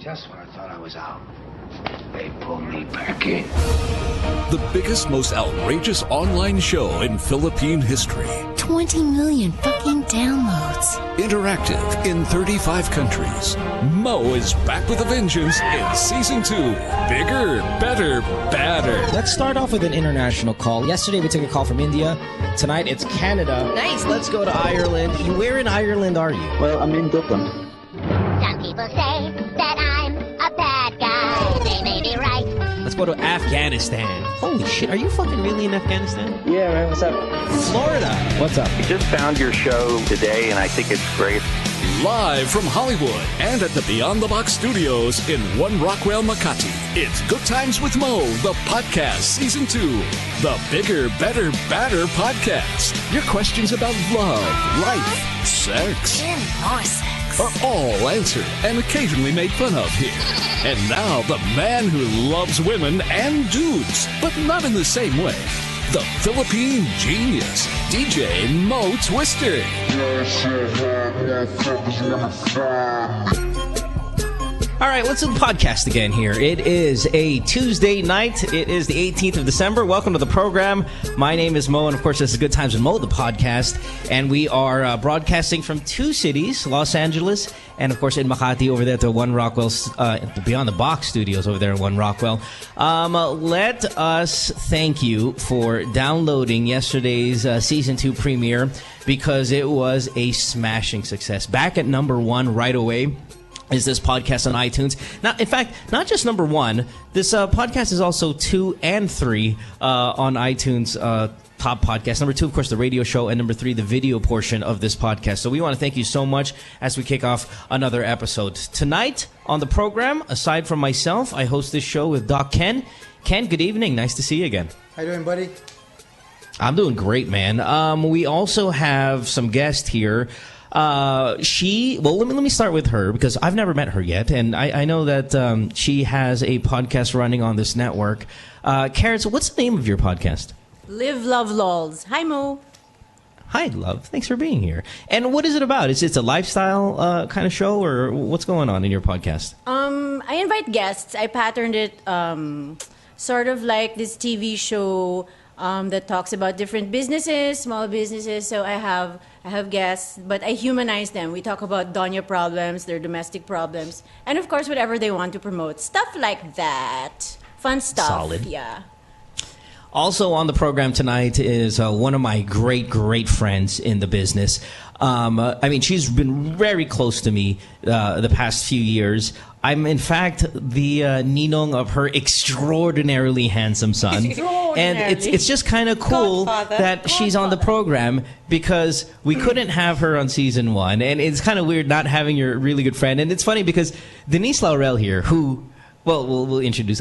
Just when I thought I was out, they pulled me back in. The biggest, most outrageous online show in Philippine history. 20 million fucking downloads. Interactive in 35 countries. Mo is back with a vengeance in Season 2. Bigger, better, badder. Let's start off with an international call. Yesterday we took a call from India. Tonight it's Canada. Nice. Let's go to Ireland. Where in Ireland are you? Well, I'm in Dublin. Some people say that I'm a bad guy. They may be right. Let's go to Afghanistan. Holy shit, are you fucking really in Afghanistan? Yeah, man, what's up? Florida. What's up? I just found your show today, and I think it's great. Live from Hollywood and at the Beyond the Box studios in One Rockwell, Makati. It's Good Times with Mo, the podcast, Season 2. The Bigger, Better, Badder podcast. Your questions about love, life, sex. And more sex. Are all answered and occasionally made fun of here. And now, the man who loves women and dudes, but not in the same way. The Philippine genius, DJ Mo Twister. All right, let's do the podcast again here. It is a Tuesday night. It is the 18th of December. Welcome to the program. My name is Mo, and of course, this is Good Times with Mo, the podcast. And we are broadcasting from two cities, Los Angeles, and of course in Makati over there at the One Rockwell, the Beyond the Box studios over there in One Rockwell. Let us thank you for downloading yesterday's Season 2 premiere because it was a smashing success. Back at #1 right away is this podcast on iTunes. Now, in fact, not just #1. This podcast is also 2 and 3 on iTunes top podcast. #2, of course, the radio show, and #3, the video portion of this podcast. So we want to thank you so much as we kick off another episode. Tonight on the program, aside from myself, I host this show with Doc Ken. Ken, good evening. Nice to see you again. How you doing, buddy? I'm doing great, man. We also have some guests here. Let me start with her because I've never met her yet, and I know that she has a podcast running on this network. Karrots, what's the name of your podcast? Love Lolz. Hi, Mo. Hi, love. Thanks for being here. And what is it about? Is it a lifestyle kind of show, or what's going on in your podcast? I invite guests. I patterned it sort of like this TV show that talks about different businesses, small businesses. So I have guests, but I humanize them. We talk about Doña problems, their domestic problems, and of course, whatever they want to promote. Stuff like that. Fun stuff. Solid. Yeah. Also on the program tonight is one of my great friends in the business. She's been very close to me the past few years. I'm, in fact, the ninong of her extraordinarily handsome son. And it's just kind of cool that she's on the program because we couldn't have her on Season 1. And it's kind of weird not having your really good friend. And it's funny because Denise Laurel here, who... Well, I'll introduce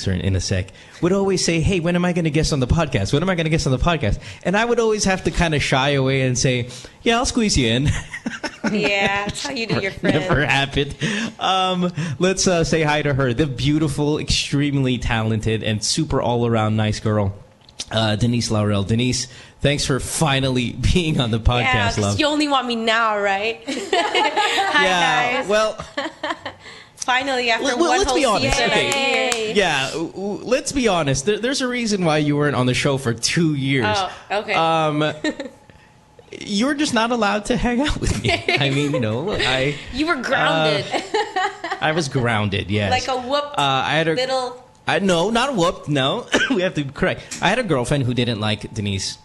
her in a sec. Would always say, hey, when am I going to guest on the podcast? When am I going to guest on the podcast? And I would always have to kind of shy away and say, yeah, I'll squeeze you in. Yeah, that's how you do your friends. Never happened. Let's say hi to her, the beautiful, extremely talented, and super all-around nice girl, Denise Laurel. Denise, thanks for finally being on the podcast, love. You only want me now, right? Hi, guys. Well... Finally, after let's whole be honest. season. Okay. Yeah, let's be honest. There's a reason why you weren't on the show for 2 years. Oh, okay. You're just not allowed to hang out with me. I mean, You were grounded. I was grounded, yes. Like a whooped little... No, not whooped, no. We have to correct. I had a girlfriend who didn't like Denise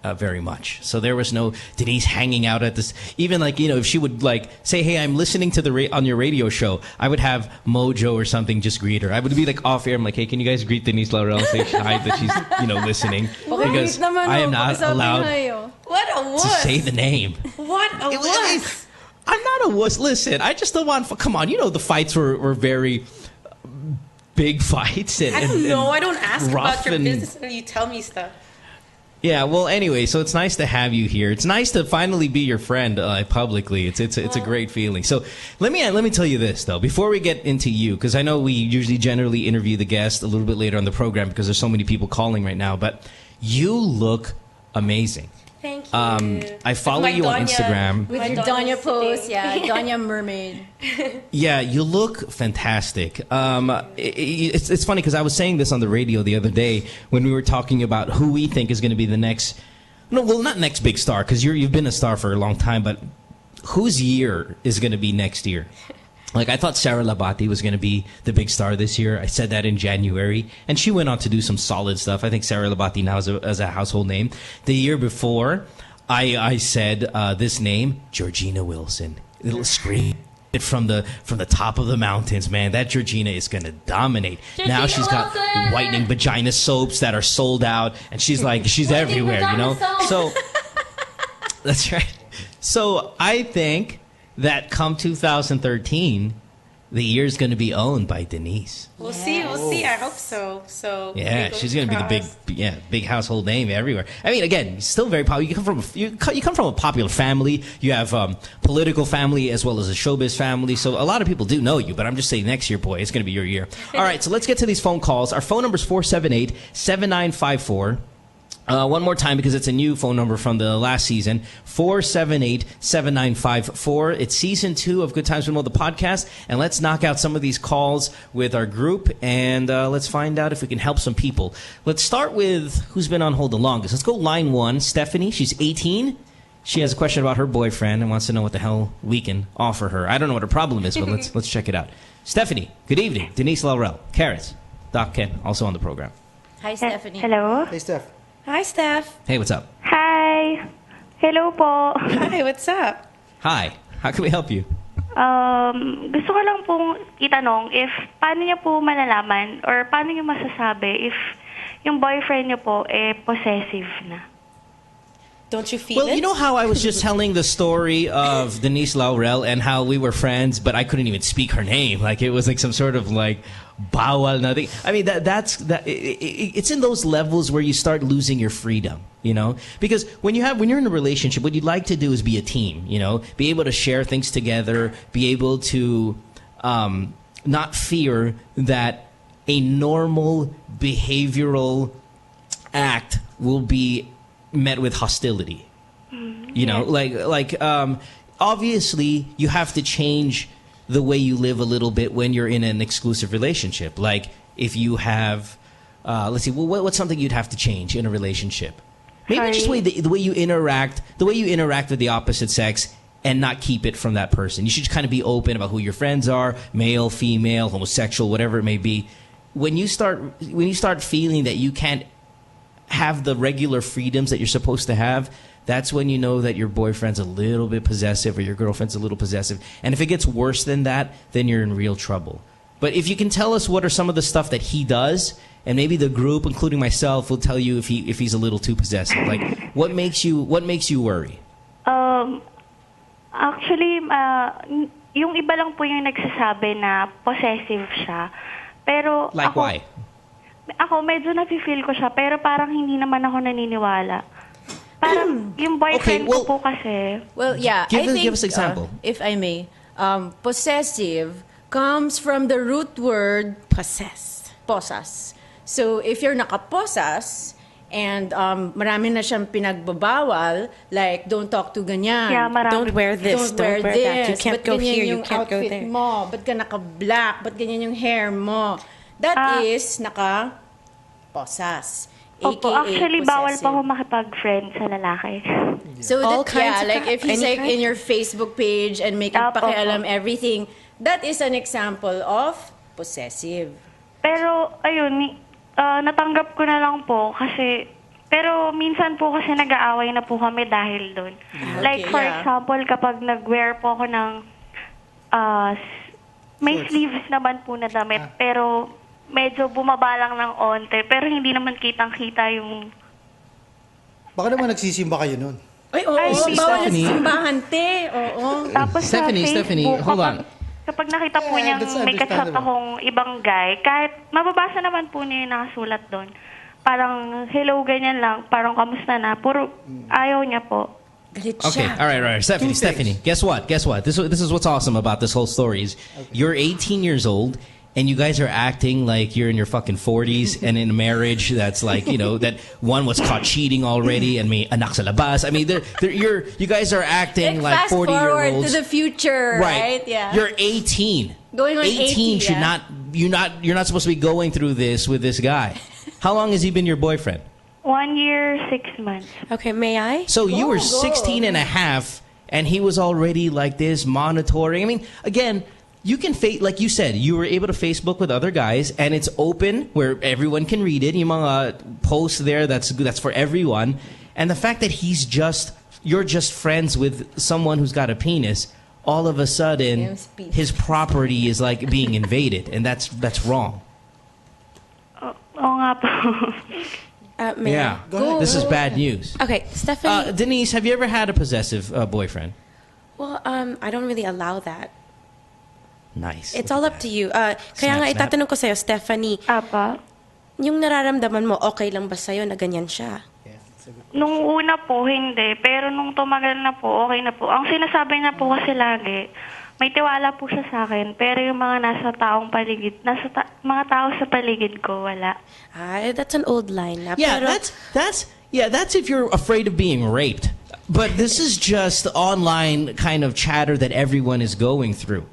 very much. So there was no Denise hanging out at this. Even if she would say, hey, I'm listening to on your radio show, I would have Mojo or something just greet her. I would be off air. I'm like, hey, can you guys greet Denise Laurel? Say hi that she's listen because I am not allowed to say the name. What a wuss. I'm not a wuss. Listen, I just don't want. Come on, the fights were very big fights. I don't know. I don't ask about your business and you tell me stuff. Yeah, well, anyway, so it's nice to have you here. It's nice to finally be your friend publicly. It's a great feeling. So let me tell you this though, before we get into you, because I know we usually generally interview the guest a little bit later on the program because there's so many people calling right now. But you look amazing. Thank you. I follow My you on Donya- Instagram. With My your Donya Donya pose, sitting. yeah, Donya mermaid. Yeah, you look fantastic. It's funny because I was saying this on the radio the other day when we were talking about who we think is going to be the next. No, well, not next big star because you've been a star for a long time, but whose year is going to be next year? Like, I thought Sarah Labati was going to be the big star this year. I said that in January. And she went on to do some solid stuff. I think Sarah Labati now is a household name. The year before, I said this name, Georgina Wilson. It'll scream it from the top of the mountains, man. That Georgina is going to dominate. Now she's got whitening vagina soaps that are sold out. And she's like, she's everywhere, you know? So, that's right. So, I think that come 2013, the year's going to be owned by Denise. We'll see. I hope so. So yeah, she's going to be the big household name everywhere. I mean, again, still very popular. You come from a popular family. You have political family as well as a showbiz family. So a lot of people do know you. But I'm just saying, next year, boy, it's going to be your year. All right, so let's get to these phone calls. Our phone number is 478-7954. One more time because it's a new phone number from the last season, 478-7954. It's season 2 of Good Times with Mo, the podcast. And let's knock out some of these calls with our group and let's find out if we can help some people. Let's start with who's been on hold the longest. Let's go line 1, Stephanie. She's 18. She has a question about her boyfriend and wants to know what the hell we can offer her. I don't know what her problem is, but let's check it out. Stephanie, good evening. Denise Laurel, Karrots, Doc Ken, also on the program. Hi, Stephanie. Hello? Hey, Steph. Hi, Steph. Hey, what's up? Hi. Hello po. Hi, what's up? Hi. How can we help you? Gusto ko lang pong itanong if paano niya po malalaman or paano niya masasabi if yung boyfriend niyo po possessive na. Don't you feel it? Well, you know how I was just telling the story of Denise Laurel and how we were friends, but I couldn't even speak her name. Like, it was like some sort of like bawal nothing. I mean, it's in those levels where you start losing your freedom, you know? Because when you're in a relationship, what you'd like to do is be a team, you know? Be able to share things together, be able to not fear that a normal behavioral act will be met with hostility. You know, like obviously you have to change the way you live a little bit when you're in an exclusive relationship. Like if you have, let's see, what's something you'd have to change in a relationship? Maybe just the way you interact with the opposite sex and not keep it from that person. You should kind of be open about who your friends are, male, female, homosexual, whatever it may be. When you start feeling that you can't have the regular freedoms that you're supposed to have, that's when you know that your boyfriend's a little bit possessive or your girlfriend's a little possessive. And if it gets worse than that, then you're in real trouble. But if you can tell us what are some of the stuff that he does, and maybe the group, including myself, will tell you if he's a little too possessive. Like, what makes you worry? Actually, yung iba lang po yung nagsasabi na possessive siya. Pero like why? Ako medyo nafe-feel ko siya, pero parang hindi naman ako naniniwala. Parang yung boyfriend ko po kasi. Well, yeah. Give us an example. If I may, possessive comes from the root word Possess. posas. So if you're nakaposas and marami na siyang pinagbabawal, like don't talk to ganyan. Yeah, Don't wear this. Don't wear that. You can't go here. You can't go there. Mo? Ba't ka naka-black? Ba't ganyan yung hair mo? That is naka-posas. Opo, actually, bawal pa ako makipag-friend sa lalaki. So All that, kinds of like if he's like any in your Facebook page and making pakialam everything, that is an example of possessive. Pero, ayun, natanggap ko na lang po kasi, pero minsan po kasi nag-aaway na po kami dahil doon. Like, for example, kapag nag-wear po ako ng, may sleeves naman po na damit, pero medyo bumaba lang ng onte, pero hindi naman kitang-kita yung... Baka naman nagsisimba kayo nun. Ay, oo. Bawal na simbahan, te. Oo. Tapos Stephanie, hold on. Kapag nakita po niyang may kachat akong ibang guy, kahit mababasa naman po niya yung nakasulat doon, parang hello, ganyan lang, parang kamusta na, puro ayaw niya po. Okay, all right. Stephanie, guess what? This is what's awesome about this whole story is you're 18 years old and you guys are acting like you're in your fucking 40s and in a marriage that's like, you know, that one was caught cheating already and may anak sa labas. I mean, you guys are acting like 40-year-olds. To the future, right? Yeah. You're 18. Going on 18 should not, you're not supposed to be going through this with this guy. How long has he been your boyfriend? 1 year, 6 months. Okay, may I? So you were 16 and a half and he was already like this monitoring. I mean, again, you can like you said, you were able to Facebook with other guys, and it's open where everyone can read it. Yung mga posts there, that's for everyone. And the fact that you're just friends with someone who's got a penis, all of a sudden his property is like being invaded, and that's wrong. Oo nga po. Yeah, this is bad news. Okay, Stephanie. Denise, have you ever had a possessive boyfriend? Well, I don't really allow that. Nice. It's all up to you. Kaya nga itatanong ko sa'yo, Stephanie. Apa? Yung nararamdaman mo, okay lang ba sa'yo na ganyan siya? Nung una po, hindi. Pero nung tumagal na po, okay na po. Ang sinasabi niya po kasi lagi, may tiwala po siya sa akin. Pero yung mga mga tao sa paligid ko, wala. That's an old line. Yeah, pero, that's if you're afraid of being raped. But this is just online kind of chatter that everyone is going through.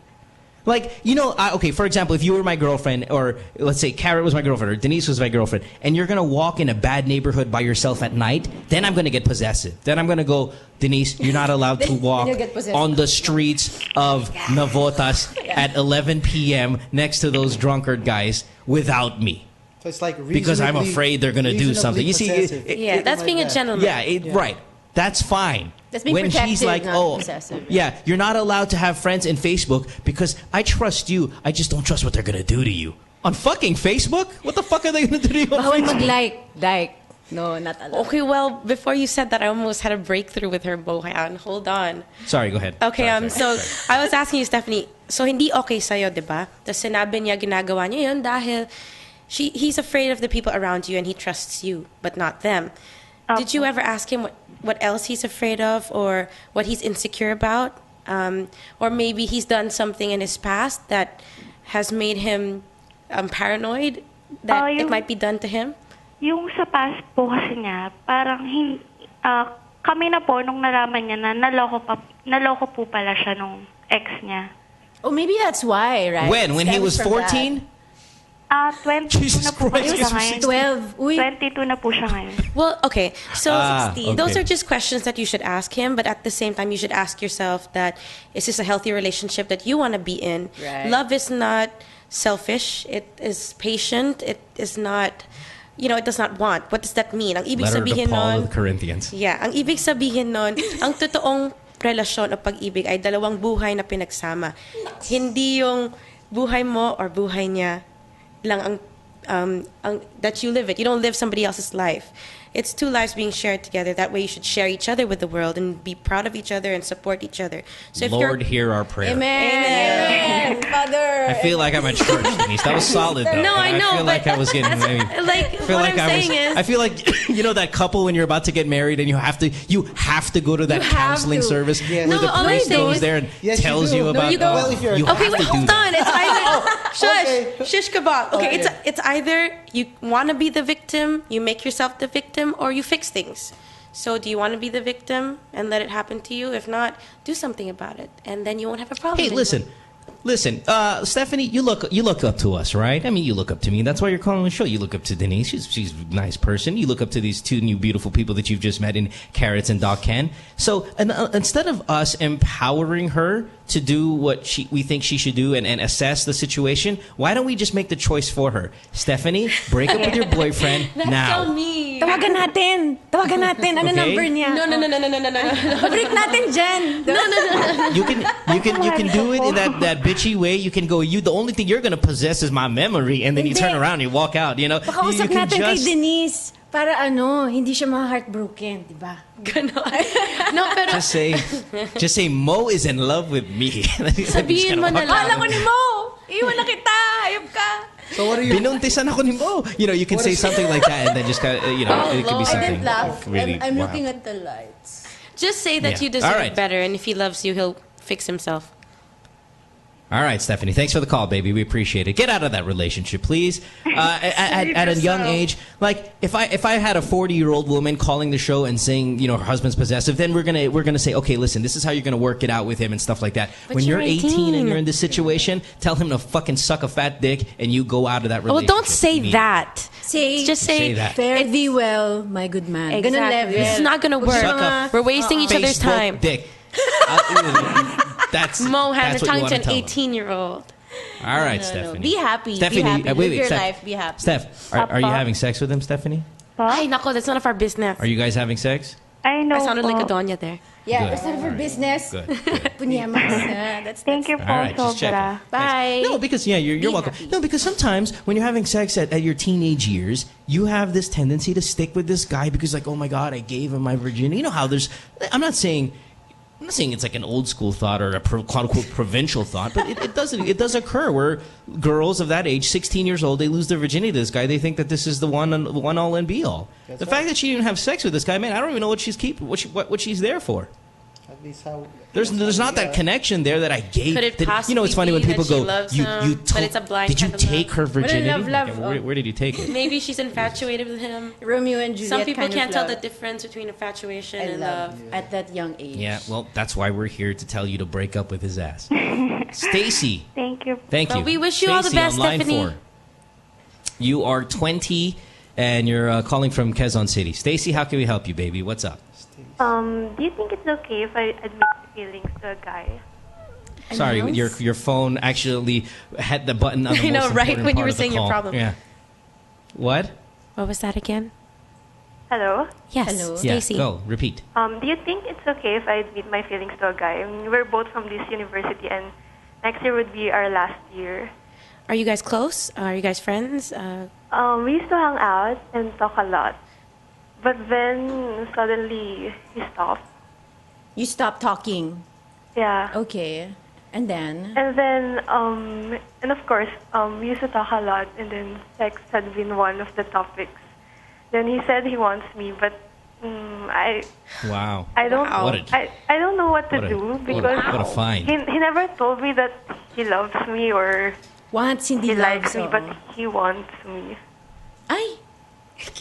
Like, you know, okay, for example, if you were my girlfriend, or let's say Karrot was my girlfriend, or Denise was my girlfriend, and you're going to walk in a bad neighborhood by yourself at night, then I'm going to get possessive. Then I'm going to go, Denise, you're not allowed to walk on the streets of Navotas at 11 p.m. next to those drunkard guys without me. So it's like because I'm afraid they're going to do something. You see, that's being a gentleman. Yeah, right. That's fine. That's being when protective, he's like, not possessive. Yeah, you're not allowed to have friends in Facebook because I trust you. I just don't trust what they're going to do to you. On fucking Facebook? What the fuck are they going to do to you on Bawal Facebook? mag-like. No, not allowed. Okay, well, before you said that, I almost had a breakthrough with her, Bohan. Hold on. Sorry, go ahead. Okay, sorry. I was asking you, Stephanie, so hindi okay sa'yo, di ba? Tapos sinabi niya, ginagawa niya yun dahil he's afraid of the people around you and he trusts you, but not them. Did you ever ask him what else he's afraid of or what he's insecure about? Or maybe he's done something in his past that has made him paranoid that it might be done to him? Yung sa past po kasi niya, parang kami na po nung nalaman niya na naloko po pala siya nung ex niya. Oh, maybe that's why, right? When he was 14? 22 na po siya ngayon. 12. Uy. 22 na po siya ngayon. Well, okay. So, okay. Those are just questions that you should ask him, but at the same time, you should ask yourself that, is this a healthy relationship that you want to be in? Right. Love is not selfish. It is patient. It is not, it does not want. What does that mean? Ang ibig Letter sabihin to Paul nun, of the Corinthians. Yeah, ang ibig sabihin nun, ang totoong relasyon o pag-ibig ay dalawang buhay na pinagsama. Hindi yung buhay mo or buhay niya lang ang that you live it. You don't live somebody else's life. It's two lives being shared together. That way you should share each other with the world and be proud of each other and support each other. So if Lord, hear our prayer. Amen. Father. I feel like I'm at church, Denise. That was solid, though. No, I know, I feel like I was getting maybe. I feel like that couple when you're about to get married and you have to go to that counseling service where the priest goes there and tells you about. Okay, wait, hold on. It's either shush kebab. Okay, it's either you want to be the victim, you make yourself the victim, or you fix things. So do you want to be the victim and let it happen to you? If not, do something about it, and then you won't have a problem. Hey, listen, Stephanie, you look up to us, right? I mean, you look up to me. That's why you're calling the show. You look up to Denise. She's a nice person. You look up to these two new beautiful people that you've just met in Karrots and Doc Ken. So instead of us empowering her to do what we think she should do and assess the situation, why don't we just make the choice for her? Stephanie, break up with your boyfriend now. That's so mean. Tawagan natin. Ano number niya? No. Break natin dyan. No. You can do it in that bitchy way. You can go, the only thing you're gonna possess is my memory, and then you turn around and you walk out. Pakausap natin kay Denise para hindi siya ma-heartbroken, di ba? Ganon. No, pero just say Mo is in love with me. Sabihin mo na lang. Alam ko ni Mo. Iwan na kita. Ayop ka. So what are you? Binuntisan ako ni Mo. You can say something like that, and then just it could be something. I didn't laugh. Really, I'm looking at the lights. just say that you deserve better, and if he loves you, he'll fix himself. All right, Stephanie. Thanks for the call, baby. We appreciate it. Get out of that relationship, please. At a young age, like if I had a 40-year-old woman calling the show and saying, her husband's possessive, then we're gonna say, okay, listen, this is how you're gonna work it out with him and stuff like that. But when you're 18 and 18 you're in this situation, tell him to fucking suck a fat dick and you go out of that relationship. Well, don't say that. Just say that. Fare thee well, my good man. Exactly. Ganun level. This is not gonna work. We're wasting each other's Facebook time. Dick. That's Mo has that's a what you tongue to wanna an tell them. 18-year-old. All right, No. Stephanie. Be happy. Stephanie, be happy. wait, Live your Steph. life. Be happy. Steph, are you having sex with him, Stephanie? Ay, nako, that's none of our business. Are you guys having sex? I know. I sounded like a Donya there. Yeah, Good. it's none of our business. Good. Punyamas. Thank you po, All right, just sobra. Bye. No, because you're welcome. happy. No, because sometimes when you're having sex at your teenage years, you have this tendency to stick with this guy because, like, oh my God, I gave him my virginity. You know how there's. I'm not saying it's like an old school thought or a quote unquote provincial thought, but it does occur where girls of that age, 16 years old, they lose their virginity to this guy. They think that this is the one all and be all. That's the right. fact that she didn't have sex with this guy, man, I don't even know what she's what she's there for. At least how... There's not that connection there that I gave. Could it Did- possibly it's funny when be people that she go, loves you him, but it's a blind did you kind of take love? her virginity? love, Okay, where did you take it? Maybe she's infatuated with him. Romeo and Juliet. Some people kind can't of tell love. the difference between infatuation And and love love. at that young age. Yeah, well, that's why we're here to tell you to break up with his ass. Stacy, Thank you. thank you. Well, we wish you all the Stacey, best, on line Stephanie. 4. You are 20 and you're calling from Quezon City. Stacy, how can we help you, baby? What's up? Do you think it's okay if I admit my feelings to a guy? Sorry, your phone actually had the button on the I know, most right important when you part were of the saying your call. problem. Yeah. What? What was that again? Hello? Yes, Hello. Stacy. Yeah, go. Repeat. Do you think it's okay if I admit my feelings to a guy? I mean, we're both from this university, and next year would be our last year. Are you guys close? Are you guys friends? We used to hang out and talk a lot. But then, suddenly, he stopped. You stop talking. Yeah. Okay. And then? And then, and of course, we used to talk a lot, and then sex had been one of the topics. Then he said he wants me, but Wow. I don't What a- I don't know what to what a- do what a- because what a find. he never told me that he loves me or Once hindi he loves, likes me, oo. but he wants me. Ay!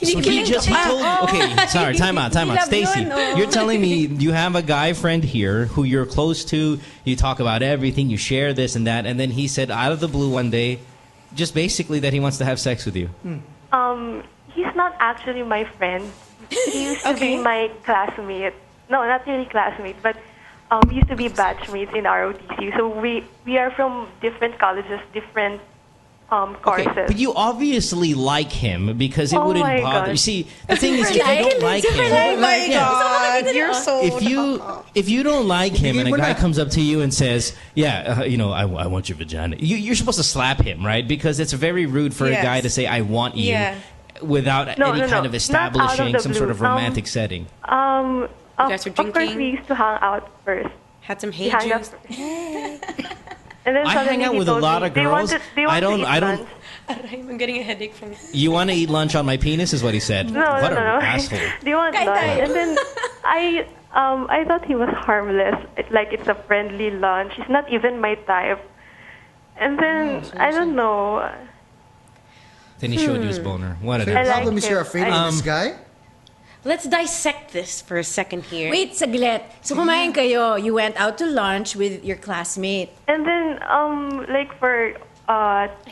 So he just told. Okay, sorry. Time out. Love Stacy, yun, oh. you're telling me you have a guy friend here who you're close to. You talk about everything. You share this and that, and then he said out of the blue one day, just basically that he wants to have sex with you. He's not actually my friend. He used to be my classmate. No, not really classmate, but we used to be batchmates in ROTC. So we are from different colleges, different courses. Okay, but you obviously like him because it Oh wouldn't my bother. God. You see, the thing is, if you don't like him, Oh my God, you're so... if you don't like him and a Bigay mo guy na. comes up to you and says, "Yeah, I want your vagina," you're supposed to slap him, right? Because it's very rude for a Yes. guy to say, "I want you," Yeah. without No, any no, kind no. of Not establishing out of the some sort blue. of romantic setting. You guys were Of course, drinking? we used to hang out first. Had some We hay hung out juice. And then I hang suddenly out he with a told lot me, of "They girls. they want I don't- to eat I don't- lunch." I'm getting a headache from it. You want to eat lunch on my penis, is what he said. No, what no, an no. asshole. They want lunch. And then I thought he was harmless. Like it's a friendly lunch. It's not even my type. And then I don't know. Then he showed you his boner. What So an your I like problem is him. you're afraid of this guy? Let's dissect this for a second here. Wait, saglit. So kumain kayo. You went out to lunch with your classmate. And then like for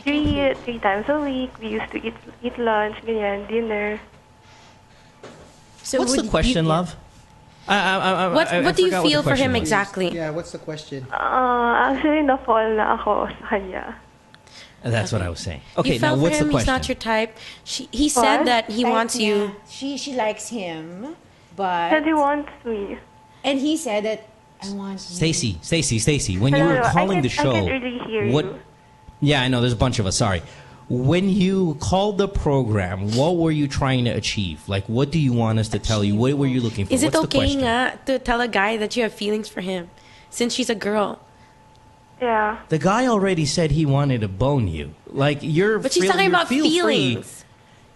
three times a week we used to eat lunch, ganyan, dinner. So What's the would question, you- love? What do you forgot what the feel for question him was. exactly? Yeah, what's the question? Actually, na-fall na ako sa kanya. That's what I was saying. Okay, You now fell what's for him. the He's question? not your type. He said What? that he wants you. She likes him, Said but he wants me. and he said that I want you. Stacy, when you Hello, were calling the I show, can't really hear what? you. Yeah, I know. There's a bunch of us. Sorry. When you called the program, what were you trying to achieve? Like, what do you want us to tell you? What were you looking for? Is it What's the okay question? to tell a guy that you have feelings for him, since she's a girl? Yeah. The guy already said he wanted to bone you. Like, you're. But she's feel- talking you're- about feel free. feelings.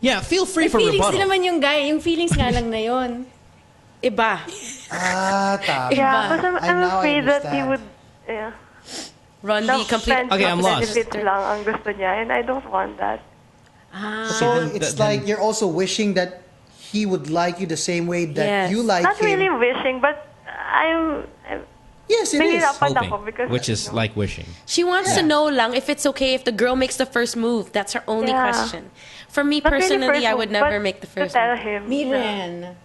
Yeah, feel free The for feelings rebuttal. din naman yung guy. Yung feelings nga lang na yun. Iba. Ah, tama. Yeah, because I'm now I afraid that he understand. would. Yeah. Run the complete. Okay, I'm lost. Benefits lang ang gusto niya, and I don't want that. So it's like you're also wishing that he would like you the same way that you like Not him. really wishing, but I'm yes, it is. Hoping, because, which is like wishing. She wants to know lang if it's okay if the girl makes the first move. That's her only question. For me Not really personally, first I would move, never but make the first to tell move. him. Miren.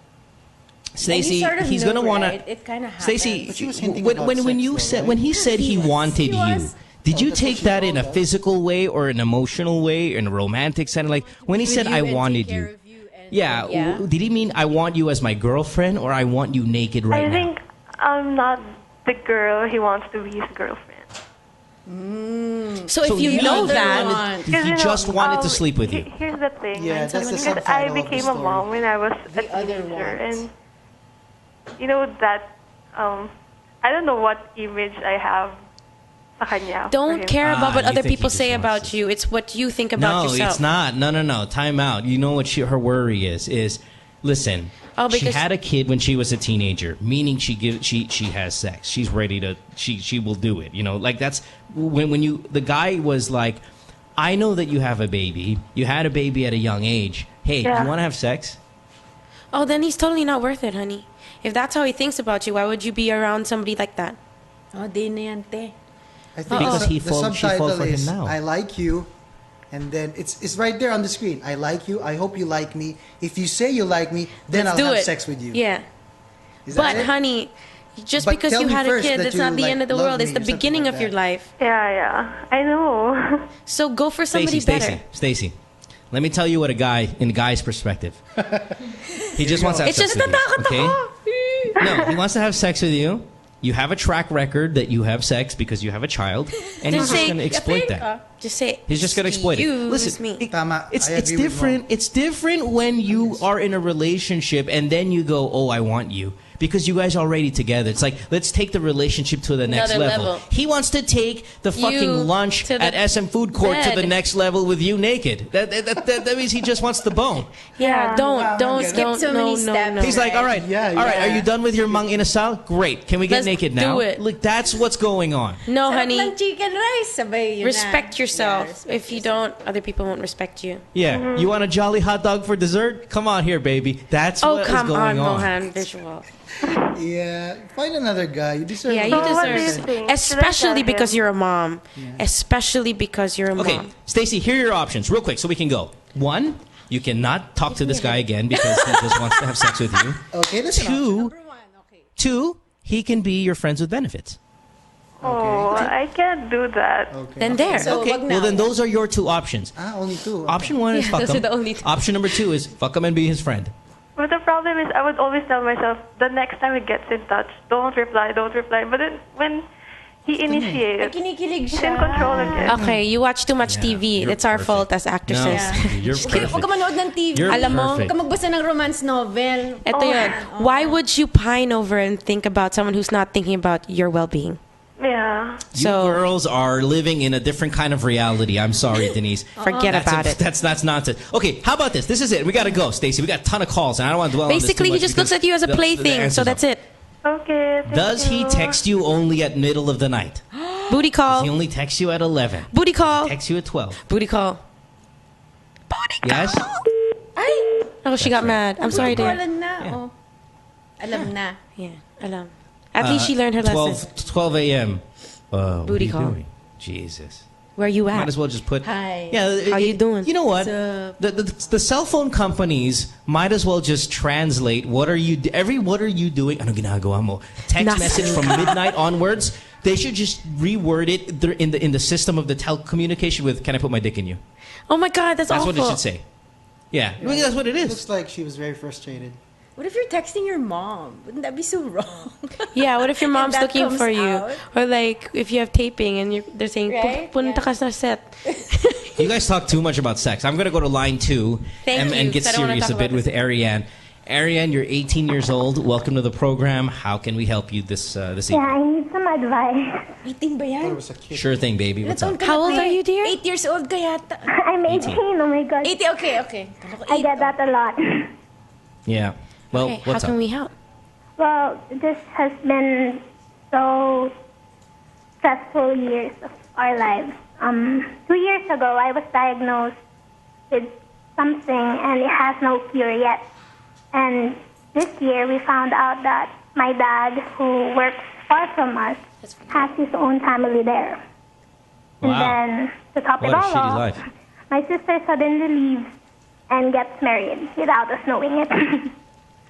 Stacey, sort of he's know, gonna wanna. right? It kind of happens. Stacey, But she was hinting when about when sex, you though, said right? when he said he wanted He you, was. did you that's what take she that told in a us. physical way or an emotional way, in a romantic sense? Like when he said you I and take wanted care you. of you and- Yeah, yeah. did he mean I want you as my girlfriend or I want you naked right I now? think I'm not the girl he wants to be his girlfriend. So if you know that, He just wanted to sleep with you. Here's the thing. Yeah, that's the Because subtitle I of the became a story. mom when I was a other teenager, wants. and you know that I don't know what image I have sa kanya. for don't him. care about what you other think he people just say wants about to- you. It's what you think about No, yourself. it's not. No. Time out. You know what her worry is? Listen, Oh, she because- had a kid when she was a teenager, meaning she has sex. She's ready to she will do it. You know, like that's when the guy was like, I know that you have a baby. You had a baby at a young age. Hey, Yeah. you want to have sex? Oh, then he's totally not worth it, honey. If that's how he thinks about you, why would you be around somebody like that? Oh, di na yan, te. I think Because the, he the fall- she subtitle fall for him is now. I like you, and then it's right there on the screen. I like you. I hope you like me. If you say you like me, then Let's I'll do have it. sex with you. Yeah. Is that But, it? honey, just But because tell you me had a first kid, that that's you, not the like, end of the love world. It's me the or something beginning like of your that. life. Yeah, I know. So go for somebody better. Stacey. Let me tell you what in a guy's perspective. He just wants to have It's sex just with you, natakot okay? No, he wants to have sex with you. You have a track record that you have sex because you have a child, and he's Just just say, going to exploit that. Just say, He's just going to exploit it. excuse me. Tama. It's I agree with different. Mom. It's different when you are in a relationship and then you go, "Oh, I want you," because you guys are already together. It's like let's take the relationship to the next Another level. level. He wants to take the fucking lunch to the at SM Food Court to the bed. next level with you naked. That means he just wants the bone. Yeah, don't, Skip so many steps. no. He's like, all right, Yeah, all right. yeah. Are you done with your mang inasal? Great. Can we get Let's naked do now? it. Look, that's what's going on. No, Sarap honey. ng chicken rice, sabay yun Respect na. yourself. Yeah, respect If you don't, other people won't respect you. Yeah. You want a jolly hot dog for dessert? Come on here, baby. That's Oh, what is come going on, on. Mohan. Visual. Yeah, find another guy. You deserve. Yeah, a you better what do you deserve think? it. Should I Especially tell because him? you're a mom. Especially because you're a Okay, mom. Stacey, here are your options, real quick, so we can go. One, you cannot talk to this guy again because he just wants to have sex with you. Okay, that's an option. Two, he can be your friends with benefits. Oh, I can't do that. Okay. Then there. So, Okay, wag na. well then those are your two options. Only two. Okay. Option one is Yeah, fuck those him. are the only two. Option number two is fuck him and be his friend. But the problem is, I would always tell myself, the next time he gets in touch, don't reply. But then when he initiates, Kinikilig he's siya. in control again. Okay, you watch too much Yeah, TV. you're It's our perfect. fault as actresses. No, you're Kaya huwag ka perfect. manood ng TV. You're Alam mo, perfect. Huwag ka magbasa ng romance novel. Ito yun. Why would you pine over and think about someone who's not thinking about your well-being? Yeah. You So girls are living in a different kind of reality. I'm sorry, Denise. forget about it. That's nonsense. Okay, how about this? This is it. We got to go, Stacey. We got a ton of calls, and I don't want to dwell Basically, on he this just looks at you as a plaything. So that's it. Okay. thank Does he you. text you only at middle of the night? Booty Does he call. only text you at 11? Booty call. Text you at 12? Booty call. Yes? Oh, she got mad. I'm sorry, dear. Alam na. Oh. Alam na. Yeah, alam. At least she learned her lesson. 12 a.m. What Booty are you call. doing? Jesus. Where you Might at? as well just put. Hi. Yeah. How you doing? You know what? What's The cell phone companies might as well just translate what are you doing? Ano ginagawa mo? Text Nas- message from midnight onwards. They should just reword it in the system of the telecommunication with "Can I put my dick in you?" Oh my God, that's That's awful. what it should say. Yeah, I mean, that's what it is. Looks like she was very frustrated. What if you're texting your mom? Wouldn't that be so wrong? Yeah, what if your mom's If that looking comes for you? out. Or like, if you have taping and they're saying, Right? punta ka sa set. You guys talk too much about sex. I'm going to go to line 2 Thank and you, get 'cause I don't wanna serious a talk bit about with this. Ariane. Ariane, you're 18 years old. Welcome to the program. How can we help you this evening? Yeah, I need some advice. 18 ba yan? It was a kid. Sure thing, baby. What's up? How old are you, dear? 8 years old ka yata. I'm 18. Oh my god. 80, okay. Kala ko I 8. get that a lot. Yeah. Well, Okay, how what's can up? we help? Well, this has been so stressful years of our lives. 2 years ago, I was diagnosed with something, and it has no cure yet. And this year, we found out that my dad, who works far from us, has his own family there. Wow. And then, to top What it a all shitty off, life. my sister suddenly leaves and gets married without us knowing it.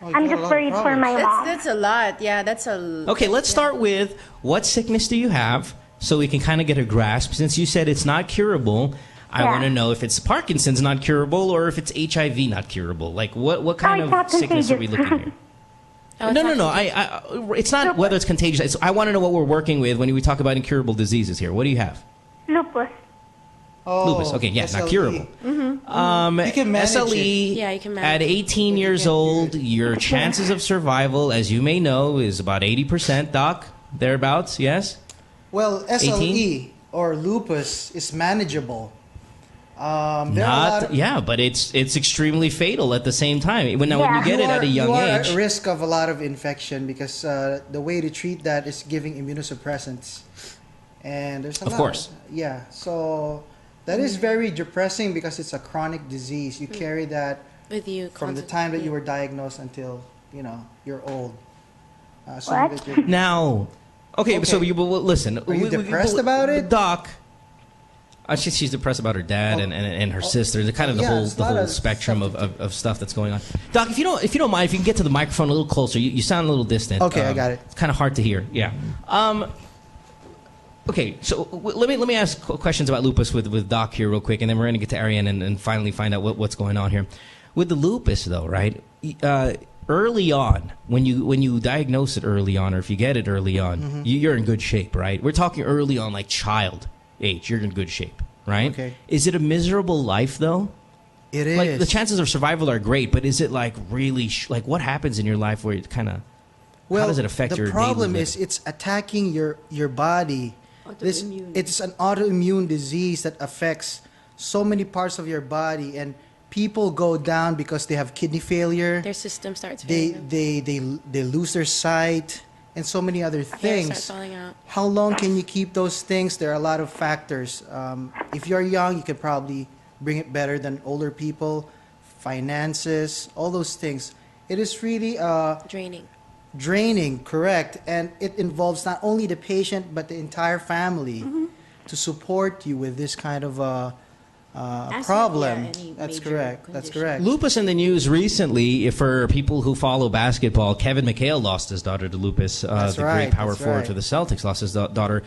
I'm just worried for my mom. That's a lot. Yeah, that's a. Okay, let's start with what sickness do you have, so we can kind of get a grasp. Since you said it's not curable, I want to know if it's Parkinson's not curable or if it's HIV not curable. Like, what kind of sickness are we looking here? No. It's not whether it's contagious. I want to know what we're working with when we talk about incurable diseases here. What do you have? Lupus. Lupus. Okay, yeah, not curable. You can manage SLE, it. Yeah, you can manage at 18 years old, your chances of survival, as you may know, is about 80%, Doc, thereabouts, yes? Well, SLE 18? or lupus is manageable. But it's extremely fatal at the same time. When you get it at a young you are age, at risk of a lot of infection because the way to treat that is giving immunosuppressants, and there's a lot. Of course. Yeah, so that is very depressing because it's a chronic disease. You carry that with you from the time that you were diagnosed until you're old. Now, okay. So listen. Are you depressed about it, Doc? She's depressed about her dad and her sister. The kind of the whole spectrum of stuff that's going on. Doc, if you don't mind, if you can get to the microphone a little closer, you sound a little distant. Okay, I got it. It's kind of hard to hear. Yeah. Okay, so let me ask questions about lupus with Doc here real quick, and then we're going to get to Ariane and finally find out what's going on here. With the lupus, though, right? Early on, when you diagnose it early on, or if you get it early on, you're in good shape, right? We're talking early on, like child age. You're in good shape, right? Okay. Is it a miserable life, though? It is. Like, the chances of survival are great, but is it like really like what happens in your life where it kind of how does it affect your daily living? The problem is it's attacking your body. It's an autoimmune disease that affects so many parts of your body, and people go down because they have kidney failure. Their system starts failing. They lose their sight and so many other things. Hair starts falling out. How long can you keep those things? There are a lot of factors. If you're young, you can probably bring it better than older people. Finances, all those things. It is really draining, correct. And it involves not only the patient but the entire family to support you with this kind of problem. That's correct. That's correct. Lupus in the news recently. For people who follow basketball, Kevin McHale lost his daughter to lupus. The great power forward for the Celtics lost his daughter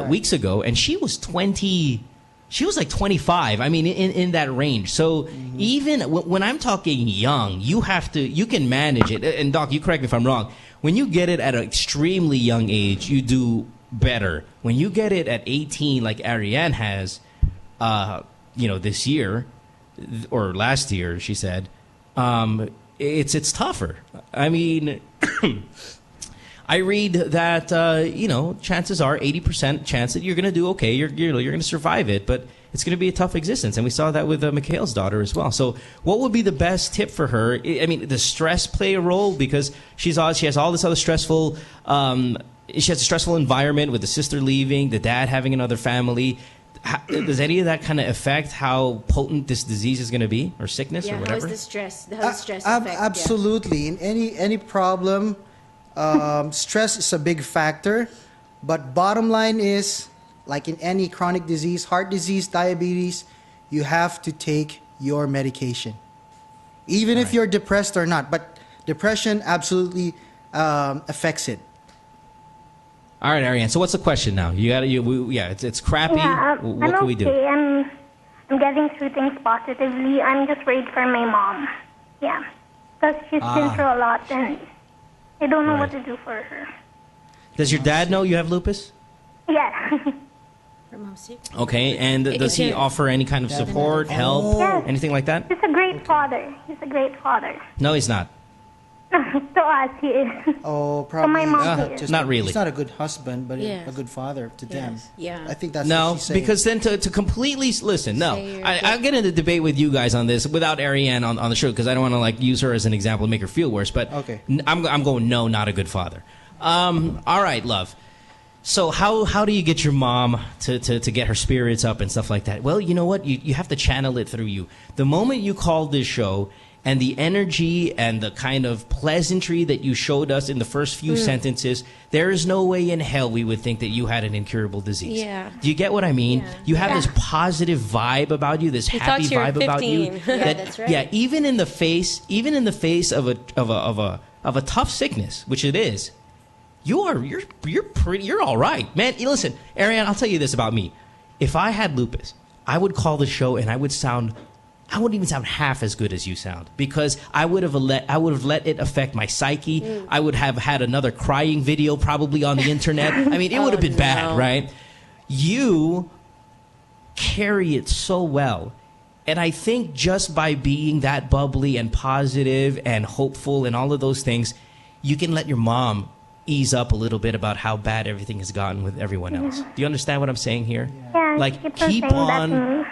weeks ago, and she was 20. She was like 25. I mean, in that range. So even when I'm talking young, you can manage it. And Doc, you correct me if I'm wrong. When you get it at an extremely young age, you do better. When you get it at 18, like Ariane has, this year or last year, she said, it's tougher. I mean, I read that chances are 80% chance that you're going to do okay. You're going to survive it, but it's going to be a tough existence, and we saw that with Mikhail's daughter as well. So, what would be the best tip for her? I mean, does stress play a role because she has all this other stressful. She has a stressful environment with the sister leaving, the dad having another family. Does any of that kind of affect how potent this disease is going to be, or sickness, or whatever? How is the stress? How does stress affect? Absolutely. In any problem, stress is a big factor. But bottom line is, like in any chronic disease, heart disease, diabetes, you have to take your medication, even if you're depressed or not. But depression absolutely affects it. All right, Ariane. So what's the question now? It's crappy. What can we do? I'm getting through things positively. I'm just worried for my mom. Yeah, because she's been through a lot, and I don't know what to do for her. Does your dad know you have lupus? Yeah. Okay, and does he offer any kind of support, help, anything like that? He's a great father. No, he's not. To us, he is. Oh, probably. To my mom, not really. He's not a good husband, but a good father to them. Yeah. I think that's what she's saying. Because then to completely listen. No, I'll get into debate with you guys on this without Ariane on the show because I don't want to use her as an example and make her feel worse. But I'm going no, not a good father. All right, love. So how do you get your mom to get her spirits up and stuff like that? Well, you know what? You have to channel it through you. The moment you called this show and the energy and the kind of pleasantry that you showed us in the first few sentences, there is no way in hell we would think that you had an incurable disease. Yeah. Do you get what I mean? Yeah. You have this positive vibe about you, this happy vibe about you. Yeah, that's right. Yeah, even in the face of a tough sickness, which it is, you're all right, man. Listen, Ariane, I'll tell you this about me. If I had lupus, I would call the show and I wouldn't even sound half as good as you sound, because I would have let it affect my psyche. I would have had another crying video probably on the internet. I mean, it would have been bad, right? You carry it so well. And I think just by being that bubbly and positive and hopeful and all of those things, you can let your mom ease up a little bit about how bad everything has gotten with everyone else. Do you understand what I'm saying here? Yeah, Like, keep on...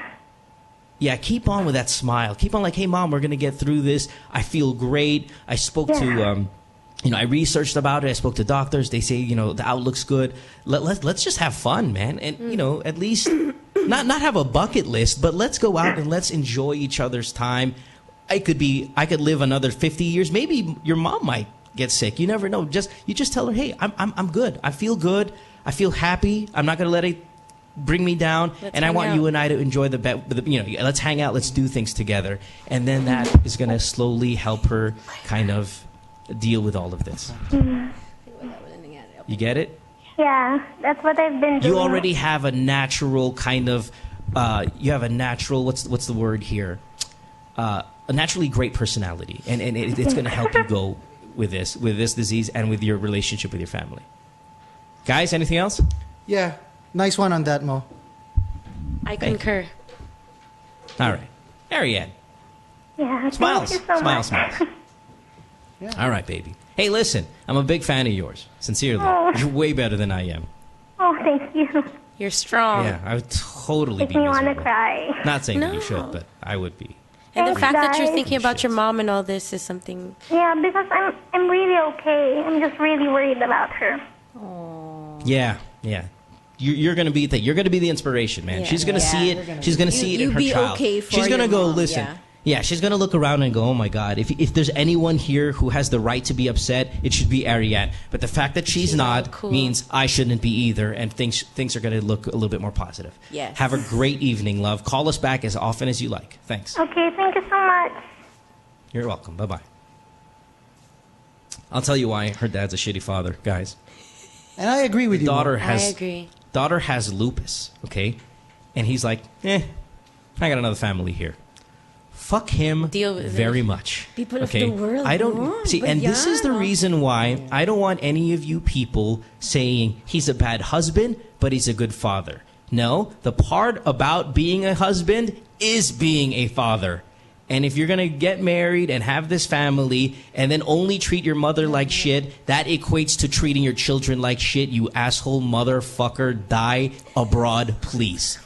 Yeah, keep on with that smile. Keep on like, hey, Mom, we're going to get through this. I feel great. I spoke to, I researched about it. I spoke to doctors. They say, the outlook's good. Let's just have fun, man. And, at least not have a bucket list, but let's go out and let's enjoy each other's time. I could live another 50 years. Maybe your mom might get sick. You never know. You just tell her, hey, I'm good. I feel good. I feel happy. I'm not going to let it bring me down, and I want you and I to enjoy let's hang out, let's do things together, and then that is going to slowly help her kind of deal with all of this. You get it? Yeah, that's what I've been doing. You already have a natural kind of, what's the word here? A naturally great personality, and it's going to help you go with this disease and with your relationship with your family. Guys, anything else? Yeah. Nice one on that, Mo. I concur. All right. Ariane. Yeah, Smiles. thank you so much. Smiles. All right, baby. Hey, listen, I'm a big fan of yours. Sincerely. Oh. You're way better than I am. Oh, thank you. You're strong. Yeah, I would totally Make be me want to miserable. cry. Not saying that you should, but I would be. And the Thanks, fact that you're guys. thinking about your mom and all this is something... Yeah, because I'm really okay. I'm just really worried about her. Yeah. You're gonna be the inspiration, man. Yeah. She's gonna see it. She's gonna see it in her be child. okay for She's gonna your go mom, listen. yeah. Yeah, she's gonna look around and go, "Oh my God! If there's anyone here who has the right to be upset, it should be Ariane. But the fact that she's not cool. means I shouldn't be either, and things are gonna look a little bit more positive." Yes. Have a great evening, love. Call us back as often as you like. Thanks. Okay, thank you so much. You're welcome. Bye bye. I'll tell you why her dad's a shitty father, guys. And I agree with you. Daughter Mo. I agree. Daughter has lupus, okay? And he's like, I got another family here. Fuck him Deal with it. very much. People of okay? the world, I don't no, see, but and this is the yeah. reason why I don't want any of you people saying he's a bad husband, but he's a good father. No, the part about being a husband is being a father. And if you're going to get married and have this family and then only treat your mother like shit, that equates to treating your children like shit, you asshole motherfucker. Die abroad, please.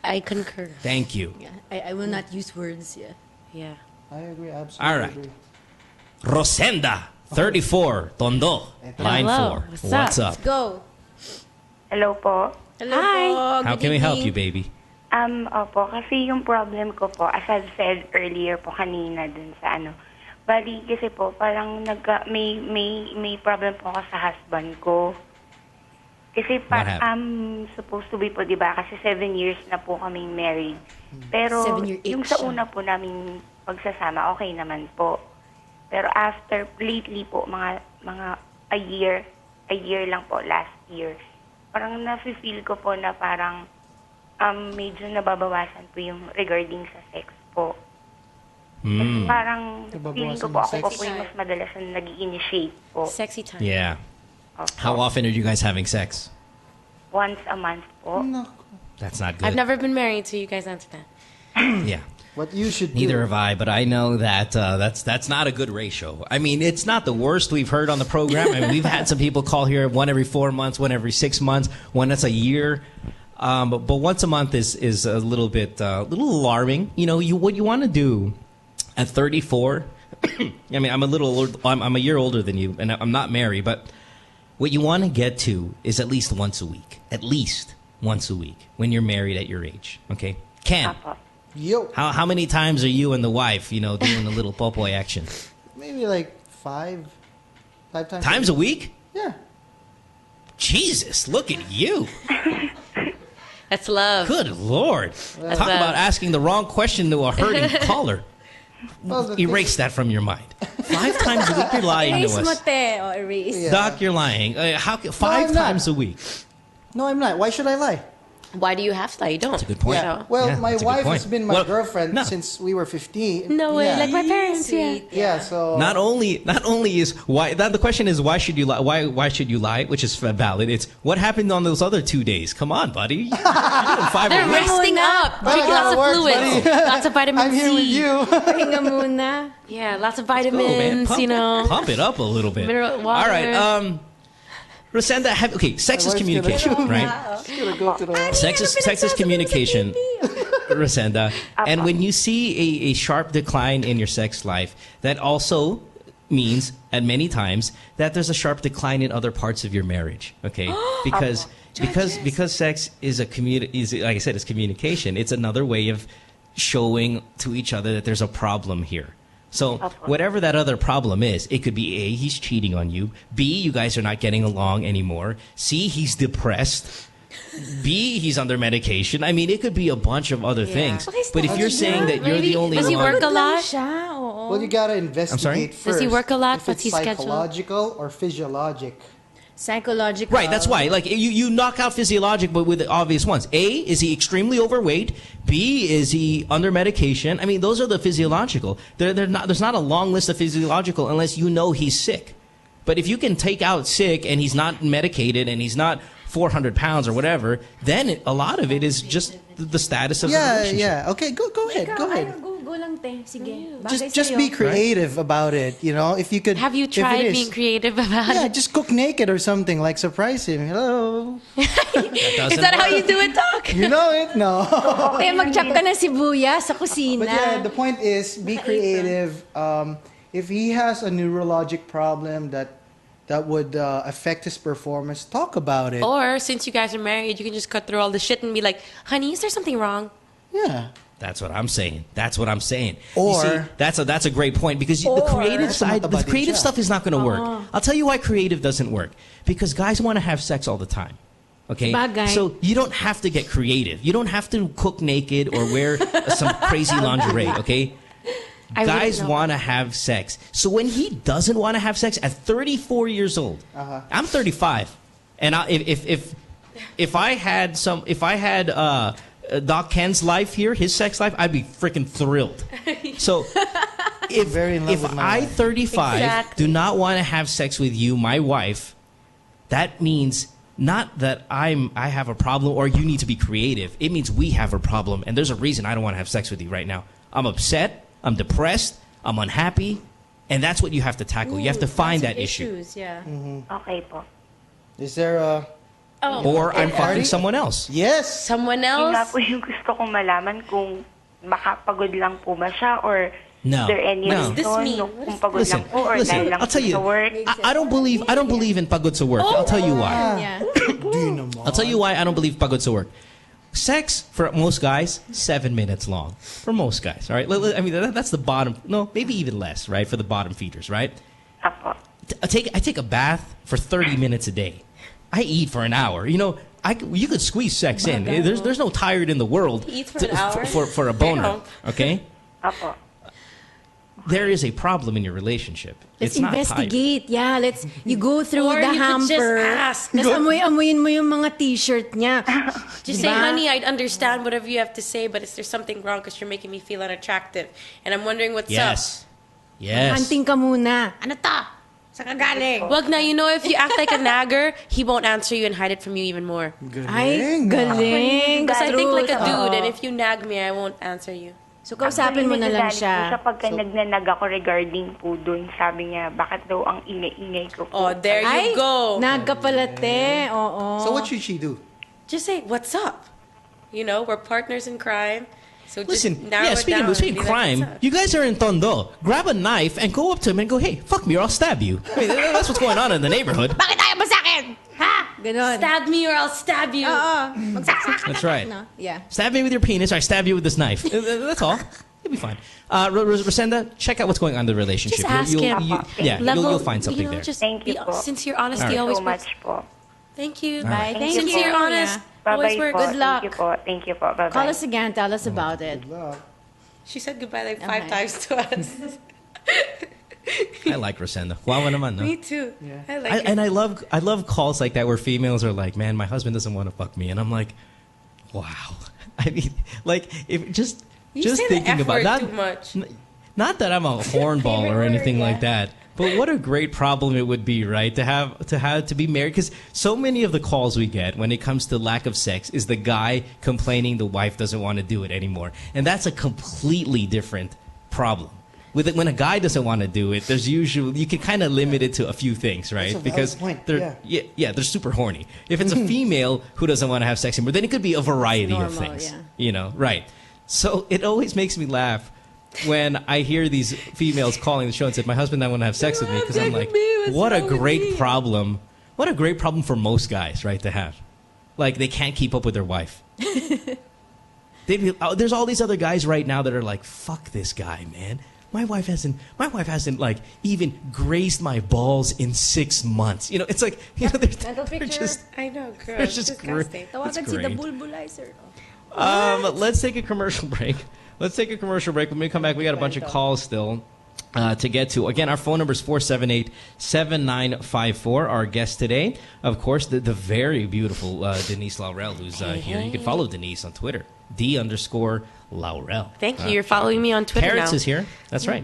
I concur. Thank you. Yeah, I will not use words. Yeah. Yeah. I agree, absolutely. All right. Agree. Rosenda, 34, Tondo, line Hello. 4. What's up? up? Go. Hello po. Hello. Hi. Po. How Good can we help evening. you, baby? Opo, kasi yung problem ko po, as I've said earlier po kanina dun sa bali kasi po, parang may problem po ako sa husband ko. Kasi What happened? supposed to be po, di ba? Kasi 7 years na po kaming married. Pero 7 year yung itch sa siya. una po namin pagsasama, okay naman po. Pero after, lately po, mga a year lang po, last year, parang nafe-feel ko po na parang medyo nababawasan po yung regarding sa sex po. Kasi parang feeling ko po ako po yung mas madalas na nag-initiate po. Sexy time. Yeah. Opo. How often are you guys having sex? Once a month po. That's not good. I've never been married, so you guys answer that. Yeah. What you should Neither do. have I, but I know that that's not a good ratio. I mean, it's not the worst we've heard on the program. I mean, we've had some people call here one every 4 months, one every 6 months, one that's a year. But once a month is a little bit little alarming. You know, what you want to do at 34. I mean, I'm a year older than you, and I'm not married. But what you want to get to is at least once a week. At least once a week when you're married at your age. Okay? Ken, Yo. how many times are you and the wife, doing a little popoy action? Maybe like 5 times. Times a week? Yeah. Jesus, look at you. That's love. Good Lord. That's Talk love. about asking the wrong question to a hurting caller. Well, Erase that from your mind. 5 times a week, you're lying Erase to mo, us. te. O, erase. Yeah. Doc, you're lying. Five I'm not. times a week? No, I'm not. Why should I lie? Why do you have to lie? You don't. That's a good point. Yeah. Well, Yeah, my that's a good wife point. has been my Well, girlfriend no. since we were 15. No way. Yeah. Like my parents, Sweet. Yeah, so Not only is why the question is why should you lie? Why should you lie? Which is valid. It's what happened on those other 2 days. Come on, buddy. You're doing 5 They're a week. resting up, I drinking gotta lots of work, fluids, buddy. lots of vitamin I'm here C. with you. Pahinga muna. Yeah, lots of Oh, man, vitamins. pump it up a little bit. Mineral All water. right. Rosenda, sex is wife's communication, gonna- right? She's gonna go to the. Sex is communication, Rosenda. And when you see a sharp decline in your sex life, that also means, at many times, that there's a sharp decline in other parts of your marriage. Okay, because sex is like I said, it's communication. It's another way of showing to each other that there's a problem here. So whatever that other problem is, it could be A, he's cheating on you. B, you guys are not getting along anymore. C, he's depressed. B, he's under medication. I mean, it could be a bunch of other things. But if you're saying that you're the only Does he one... work a lot? Siya, oo. Well, you gotta investigate first. Does he work a lot? If What's it's his schedule? psychological or physiologic. Psychological. Right, that's why. Like you knock out physiologic, but with the obvious ones. A, is he extremely overweight? B, is he under medication? I mean, those are the physiological. There's not a long list of physiological unless you know he's sick. But if you can take out sick and he's not medicated and he's not 400 pounds or whatever, then a lot of it is just the status of the relationship. Yeah. Okay, go ahead. Go ahead. Go lang, te. Sige. Bagay Just sa'yo. be creative about it. If you could. Have you if it tried is- being creative about Yeah, it? just cook naked or something. Like surprise him. Hello. Is that how you do it, Doc? You know it? No. Te, mag-chop ka na sibuyas sa kusina. But yeah, the point is, be creative. If he has a neurologic problem that would affect his performance, talk about it. Or since you guys are married, you can just cut through all the shit and be like, honey, is there something wrong? Yeah. That's what I'm saying. Or- you see, that's a great point because the creative side, the creative stuff is not going to work. I'll tell you why creative doesn't work. Because guys want to have sex all the time. Okay, Bagay. so you don't have to get creative. You don't have to cook naked or wear some crazy lingerie. Okay, I really guys don't. want to have sex. So when he doesn't want to have sex at 34 years old, I'm 35, and if I had Doc Ken's life here, his sex life, I'd be freaking thrilled. So if I 35 do not want to have sex with you, my wife, that means not that I have a problem or you need to be creative. It means we have a problem, and there's a reason I don't want to have sex with you right now. I'm upset, I'm depressed, I'm unhappy, and that's what you have to tackle. You have to find that issue. Yeah. Okay po. Is there a... Or I'm fucking someone else. Yes. Someone Yun nga else? po yung gusto kong malaman kung baka pagod lang po ba siya or No. is there any No. reason kung pagod lang po or Listen, dahil lang I'll tell you, sa work. I don't believe in pagod sa work. I'll tell you why. Yeah. I'll tell you why I don't believe pagod sa work. Sex, for most guys, 7 minutes long. For most guys, all right? I mean, that's the bottom. No, maybe even less, right? For the bottom feeders, right? Apo. I take a bath for 30 minutes a day. I eat for an hour. You could squeeze sex in. There's no tired in the world He eats for an hour? for a boner, okay? Apo. There is a problem in your relationship. Let's It's not investigate. Yeah, you go through Or the you could just hamper. ask. Tapos amoy-amoyin mo yung mga t-shirt niya. Just say, honey, I'd understand whatever you have to say, but is there something wrong because you're making me feel unattractive? And I'm wondering what's Yes. up. Yes. Hunting ka muna. Ano ta? Saan ka galing? Wag na, if you act like a nagger, he won't answer you and hide it from you even more. Ay, galing. Because I think like a Truth. dude, and if you nag me, I won't answer you. So, kausapin mo na lang siya. Siya pagka nagnanag ako regarding po dun, sabi niya, bakit daw ang ingay-ingay ko po. Oh, there you go. Nag ka pala, te. Oo. So what should she do? Just say, what's up? We're partners in crime. So just listen, narrow yeah, it speaking down. of crime, you guys are in Tondo. Grab a knife and go up to him and go, hey, fuck me or I'll stab you. I mean, that's what's going on in the neighborhood. Bakit ayaw mo sa akin? Ha? Ganon. Stab me or I'll stab you. That's right. No, yeah. Stab me with your penis or I stab you with this knife. That's all. You'll be fine. Rosenda, check out what's going on in the relationship. Just ask him. You'll find something there. Just Thank you po. Sincere honesty Right. always so works. much po. Thank you. Bye. Thank you. Sincere, honest, Bye-bye always works. po. Good luck. Thank you po. Thank you po. Bye-bye. Call us again. Tell us about it. She said goodbye like 5 Okay. times to us. I like Rosenda. Wawa naman, no? Me too. I like it. And I love calls like that where females are like, man, my husband doesn't want to fuck me. And I'm like, wow. I mean, like, if just You say thinking the F about word not, too much. not that I'm a hornball or anything like that, but what a great problem it would be, right? To be married, because so many of the calls we get when it comes to lack of sex is the guy complaining the wife doesn't want to do it anymore, and that's a completely different problem. With it, when a guy doesn't want to do it, there's usually you can kind of limit it to a few things, right? That's a valid Because point. they're they're super horny. If it's a female who doesn't want to have sex anymore, then it could be a variety of normal, things, yeah. you know, right? So it always makes me laugh when I hear these females calling the show and said, "My husband doesn't want to have sex with me," because I'm like, what a great problem! What a great problem for most guys, right? To have, like, they can't keep up with their wife. There's all these other guys right now that are like, "Fuck this guy, man." My wife hasn't like even grazed my balls in 6 months. You know, it's like, you know, they're just I know, girl. It's It's just disgusting. Tawagan si great. the bulbulizer. Let's take a commercial break. When we come back, we got a bunch of calls still to get to. Again, our phone number is 478-7954. Our guest today, of course, the very beautiful Denise Laurel, who's here. You can follow Denise on Twitter, D_Laurel. Thank you. You're following me on Twitter Karrots now. is here. That's right.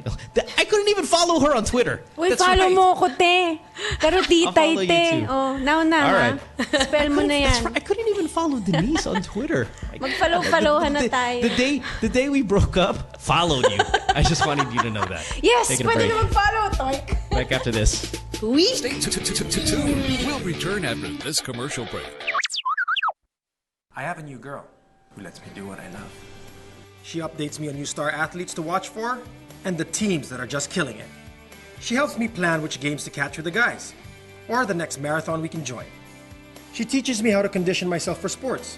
I couldn't even follow her on Twitter. Uy, That's follow right. mo ko, te. Karotita, I'll follow you te. too. Oh, now na, All ha? right. Spell mo na That's yan. right. I couldn't even follow Denise on Twitter. Mag-follow-followan na tayo. The day we broke up, followed you. I just wanted you to know that. Yes, Taking a pwede break. na mag-follow, Toy. Back after this. Stay tuned. We'll return after this commercial break. I have a new girl who lets me do what I love. She updates me on new star athletes to watch for and the teams that are just killing it. She helps me plan which games to catch with the guys or the next marathon we can join. She teaches me how to condition myself for sports,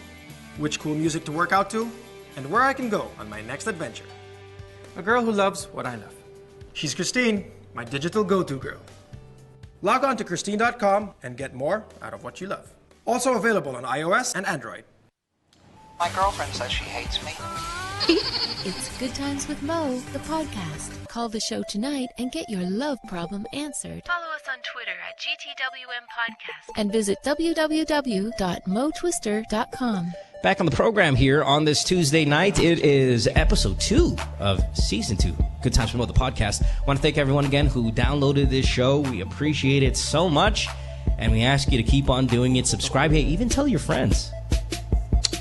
which cool music to work out to, and where I can go on my next adventure. A girl who loves what I love. She's Christine, my digital go-to girl. Log on to Christine.com and get more out of what you love. Also available on iOS and Android. My girlfriend says she hates me. It's Good Times with Mo, the podcast. Call the show tonight and get your love problem answered. Follow us on Twitter at GTWM Podcast. And visit www.motwister.com. Back on the program here on this Tuesday night. It is episode 2 of season 2. Good Times with Mo, the podcast. I want to thank everyone again who downloaded this show. We appreciate it so much. And we ask you to keep on doing it. Subscribe. Hey, even tell your friends.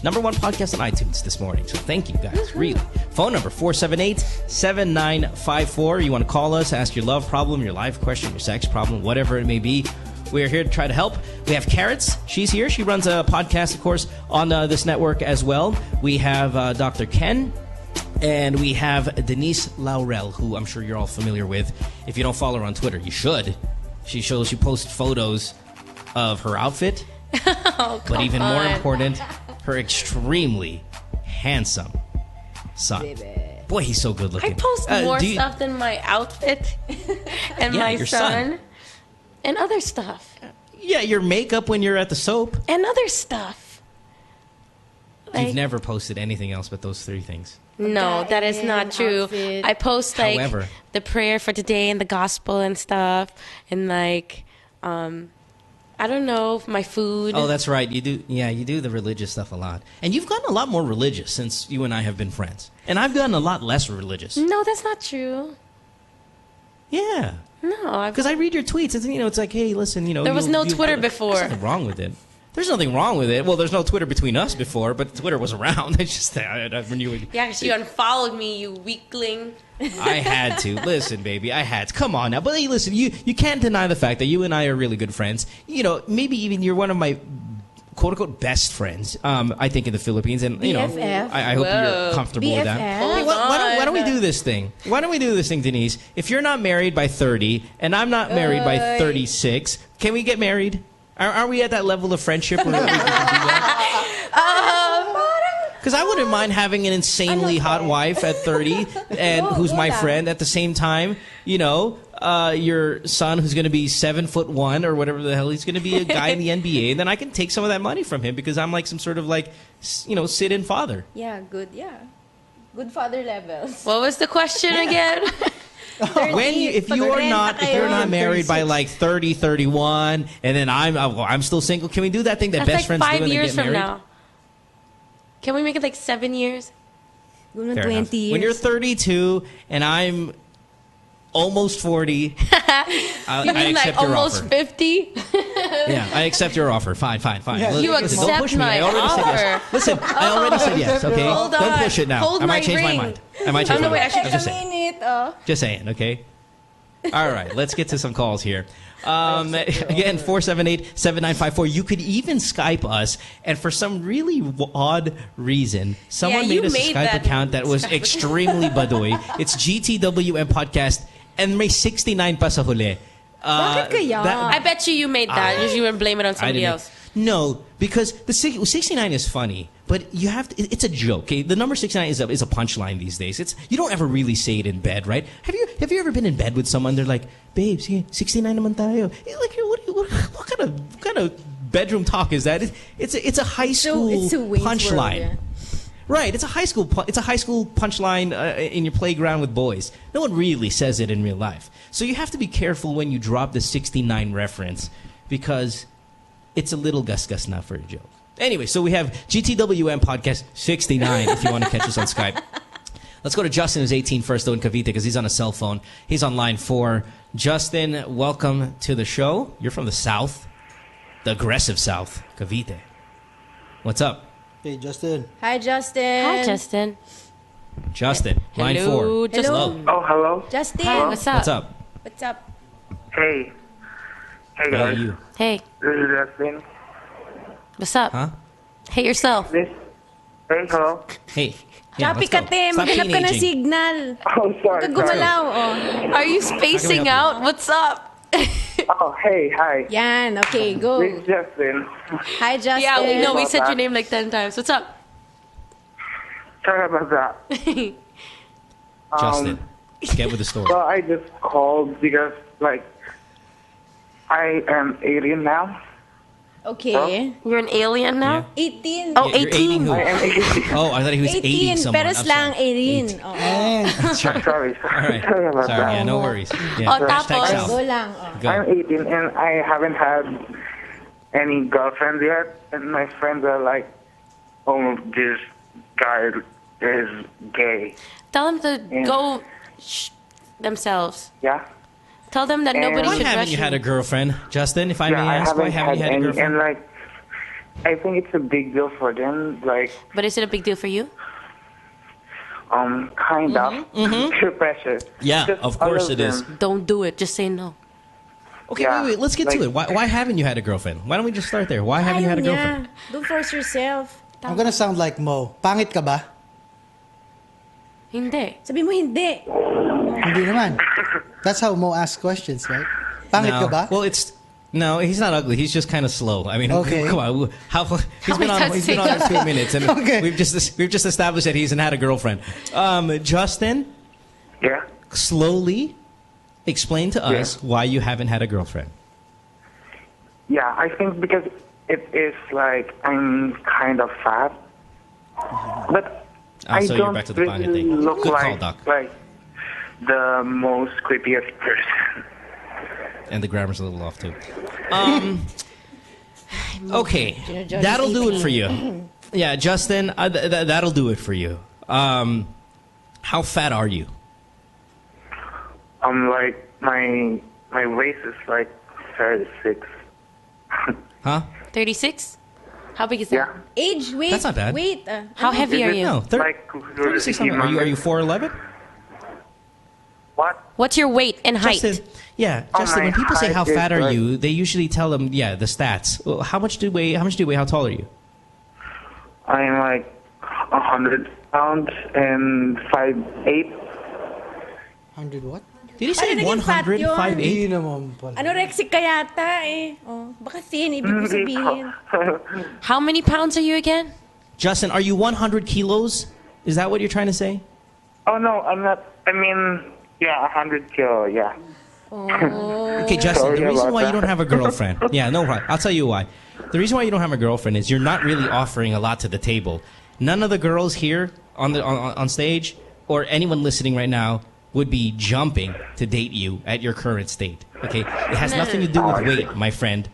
Number 1 podcast on iTunes this morning. So thank you guys, really. Phone number 478-7954. You want to call us, ask your love problem, your life question, your sex problem, whatever it may be. We're here to try to help. We have Karrots. She's here. She runs a podcast, of course, on this network as well. We have Dr. Ken. And we have Denise Laurel, who I'm sure you're all familiar with. If you don't follow her on Twitter, you should. She posts photos of her outfit. But even more important, her extremely handsome son. Boy, he's so good looking. I post more stuff than my outfit and Yeah, my your son. And other stuff. Yeah, your makeup when you're at the soap. And other stuff. You've never posted anything else but those 3 things. No, that is not true. Outfit. I post like However. the prayer for today and the gospel and stuff, and like, I don't know, my food. Oh, that's right. You do. Yeah, you do the religious stuff a lot, and you've gotten a lot more religious since you and I have been friends. And I've gotten a lot less religious. No, that's not true. Yeah. No, because I read your tweets, and it's like, hey, listen, there was no Twitter before. There's nothing wrong with it. There's nothing wrong with it. Well, there's no Twitter between us before, but Twitter was around. It's just when you would. Yeah, because you unfollowed me, you weakling. I had to. Listen, baby, I had to. Come on now. But hey, listen, you can't deny the fact that you and I are really good friends. You know, maybe even you're one of my quote unquote best friends. I think in the Philippines, and you know, BFF. I hope you're comfortable with that. BFF. Hey, why don't we do this thing? Why don't we do this thing, Denise? If you're not married by 30 and I'm not married by 36, can we get married? Are we at that level of friendship where we can do that? Because I wouldn't mind having an insanely hot wife at 30 and who's my friend at the same time. You know, your son who's going to be 7'1" or whatever the hell he's going to be, a guy in the NBA. Then I can take some of that money from him because I'm like some sort of like, you know, sit-in father. Yeah, good. Yeah, good father levels. What was the question again? If you're not married by like 30, 31, and then I'm still single, can we do that thing that best friends do when they get married? 5 years from now. Can we make it like 7 years? 20 years. When you're 32 and I'm almost 40, I accept your almost offer. 50? Yeah, I accept your offer. Fine. Yeah, you Listen, don't accept push me. my I already said yes. offer. Listen, I already said yes, okay? Hold on. Don't push it now. Hold I might my change ring. my mind. I might change my mind. I'm just saying. Minute. Just saying, okay? All right, let's get to some calls here. Again, 478-7954. You could even Skype us, and for some really odd reason, someone made us a Skype account that was extremely baduy. It's GTWM Podcast, and may 69 pa sa huli. Bakit kaya? I bet you made that. You would blame it on somebody else. No, because the 69 is funny, but you have to, it's a joke. Okay? The number 69 is a punchline these days. You don't ever really say it in bed, right? Have you ever been in bed with someone? They're like, "Babe, sige, 69 naman tayo." Like, what kind of bedroom talk is that? It's a high school punchline. Yeah. Right, it's a high school punchline in your playground with boys. No one really says it in real life. So you have to be careful when you drop the 69 reference because it's a little gus na for a joke. Anyway, so we have GTWM Podcast 69 if you want to catch us on Skype. Let's go to Justin, who's 18 first, though, in Cavite, because he's on a cell phone. He's on line 4. Justin, welcome to the show. You're from the South, the aggressive South, Cavite. What's up? Hey, Justin. Hi, Justin. Hi, Justin. Justin, line 4. Hello. Oh, hello. Justin. Hi, what's up? What's up? What's up? Hey. Hey, guys. You. Hey. This is Justin. What's up? Huh? Hey yourself. Hey, hello. Hey. Yeah, Chapi ka, te. Maghanap ka ng signal. Oh, sorry. Huwag gumalaw, oh. Are you spacing out? What's up? Oh, hey, hi. Yan, okay, go. This is Justin. Hi, Justin. Yeah, we know. We said your name like 10 times. What's up? Sorry about that. Justin, get with the story. Well, I just called because, like, I am 18 now. Okay. You're an alien now? 18. Oh, Yeah, you're 18. who? I am 18. Oh, I thought he was 18, 80 someone. pero slang 18. Oh. Sorry. All right. Sorry about Sorry, that. yeah, no worries. Yeah. Oh, tapos? South. Go lang. Oh. Go. I'm 18 and I haven't had any girlfriends yet. And my friends are like, "Oh, this guy is gay." Tell them to go themselves. Yeah? Tell them that nobody Why should haven't rush you had a girlfriend, Justin? If I may ask, why haven't you had a any, girlfriend? and like, I think it's a big deal for them. Like, But is it a big deal for you? kind of peer pressure. Yeah, Just of course all it is. them. Don't do it. Just say no. Okay, Yeah, wait. Let's get to it. Why haven't you had a girlfriend? Why don't we just start there? Why haven't you had a girlfriend? Don't force yourself. I'm gonna sound like Mo. Pangit ka ba? Hindi. Sabi mo hindi. Hindi naman. That's how Mo asks questions, right? Pangit ka ba? Well, no, he's not ugly. He's just kind of slow. I mean, Okay. come on. He's been on 2 minutes, and Okay. we've just established that he hasn't had a girlfriend. Justin, Yeah? slowly explain to us why you haven't had a girlfriend. Yeah, I think because it is like I'm kind of fat. But I so you're don't back to the pangit really thing. look Good call, like, Doc. like the most creepiest person. And the grammar's a little off, too. Okay, that'll do it for you. Yeah, Justin, that'll do it for you. How fat are you? Like, my waist is like 36. Huh? 36? How big is that? Yeah. Age, weight. That's not bad. Weight. How heavy are you? No, 36 are you 4'11"? What? What's your weight and height? Justin, Oh, Justin, my when people say height how is fat are like- you, they usually tell them, the stats. Well, how much do you weigh? How tall are you? I'm like 100 pounds and 5'8". 100 what? Did he say Paano naging fat 100, yun? 5'8"? Hindi naman pala. Anorexic ka yata eh. Oh, baka thin, ibig mo sabihin. How many pounds are you again? Justin, are you 100 kilos? Is that what you're trying to say? Oh, no, I'm not. I mean, yeah, 100 kilo, yeah. Okay, Justin, Sorry the reason about why you that. don't have a girlfriend. Yeah, no problem. I'll tell you why. The reason why you don't have a girlfriend is you're not really offering a lot to the table. None of the girls here on stage or anyone listening right now would be jumping to date you at your current state. Okay? It has nothing to do with weight, my friend.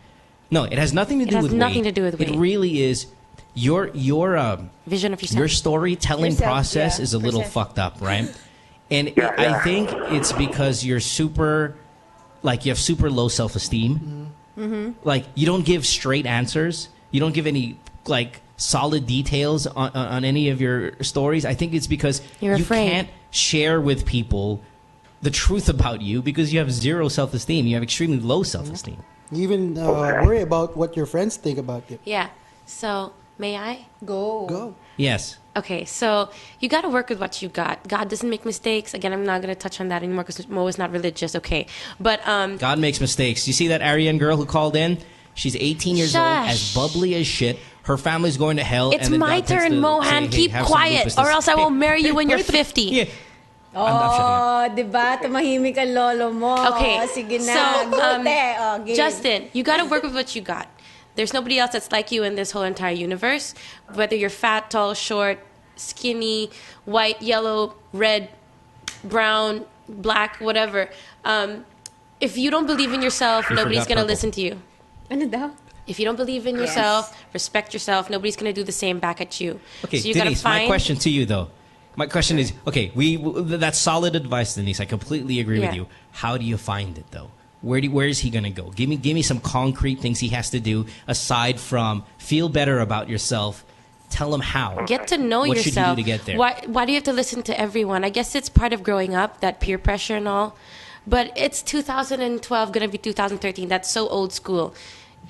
No, it has nothing to do with weight. It has nothing to do with weight. It really is your vision of yourself. Your storytelling Yourself, process yeah, is a little percent. fucked up, right? And Yeah, I yeah. think it's because you're super, like, you have super low self-esteem. Like, you don't give straight answers. You don't give any, like, solid details on any of your stories. I think it's because You're you afraid. can't share with people the truth about you because you have zero self-esteem. You have extremely low self-esteem. You even worry about what your friends think about you. Yeah. So, may I? Go. Yes. Okay, so you got to work with what you got. God doesn't make mistakes. Again, I'm not going to touch on that anymore because Mo is not religious, okay? But, God makes mistakes. You see that Aryan girl who called in? She's 18 years old, Shush. as bubbly as shit. Her family's going to hell. it's and then my God tends turn, to Mohan. say, hey, Keep have some quiet lupus or else I will Hey, marry you hey, when you're wait, 50. Yeah. Oh, di ba? Tumahimik ang lolo mo. Okay, Sige na. so, Go, te. Oh, game. Justin, you got to work with what you got. There's nobody else that's like you in this whole entire universe. Whether you're fat, tall, short, skinny, white, yellow, red, brown, black, whatever. If you don't believe in yourself, You nobody's forgot going to purple. listen to you. Ano daw? If you don't believe in yourself, respect yourself, nobody's going to do the same back at you. Okay, so you gotta Denise, find... my question to you, though. My question is, okay, that's solid advice, Denise. I completely agree with Yeah. you. How do you find it, though? Where is he going to go? Give me some concrete things he has to do aside from feel better about yourself. Tell him how. Get to know what yourself. should you do to get there? Why do you have to listen to everyone? I guess it's part of growing up, that peer pressure and all. But it's 2012, going to be 2013. That's so old school.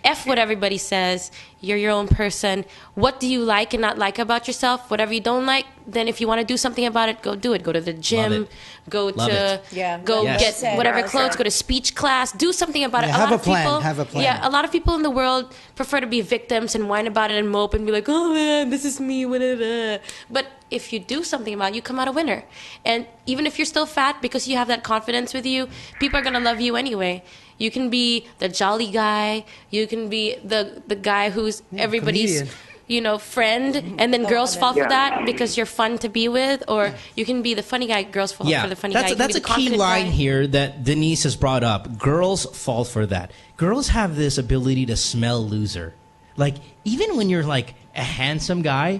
F what everybody says. You're your own person. What do you like and not like about yourself? Whatever you don't like, then if you want to do something about it, go do it. Go to the gym. Go Love to it. Yeah. go Yes. get whatever clothes. Go to speech class. Do something about it. Yeah, have a plan, have a plan. Yeah, a lot of people in the world prefer to be victims and whine about it and mope and be like, oh man, this is me, whatever. But if you do something about it, you come out a winner. And even if you're still fat, because you have that confidence with you, people are going to love you anyway. You can be the jolly guy. You can be the guy who's everybody's, comedian. friend. And then girls fall for Yeah. that because you're fun to be with. Or you can be the funny guy. Girls fall for the funny guy. You can That's be a the key confident line guy. here that Denise has brought up. Girls fall for that. Girls have this ability to smell loser. Like, even when you're like a handsome guy,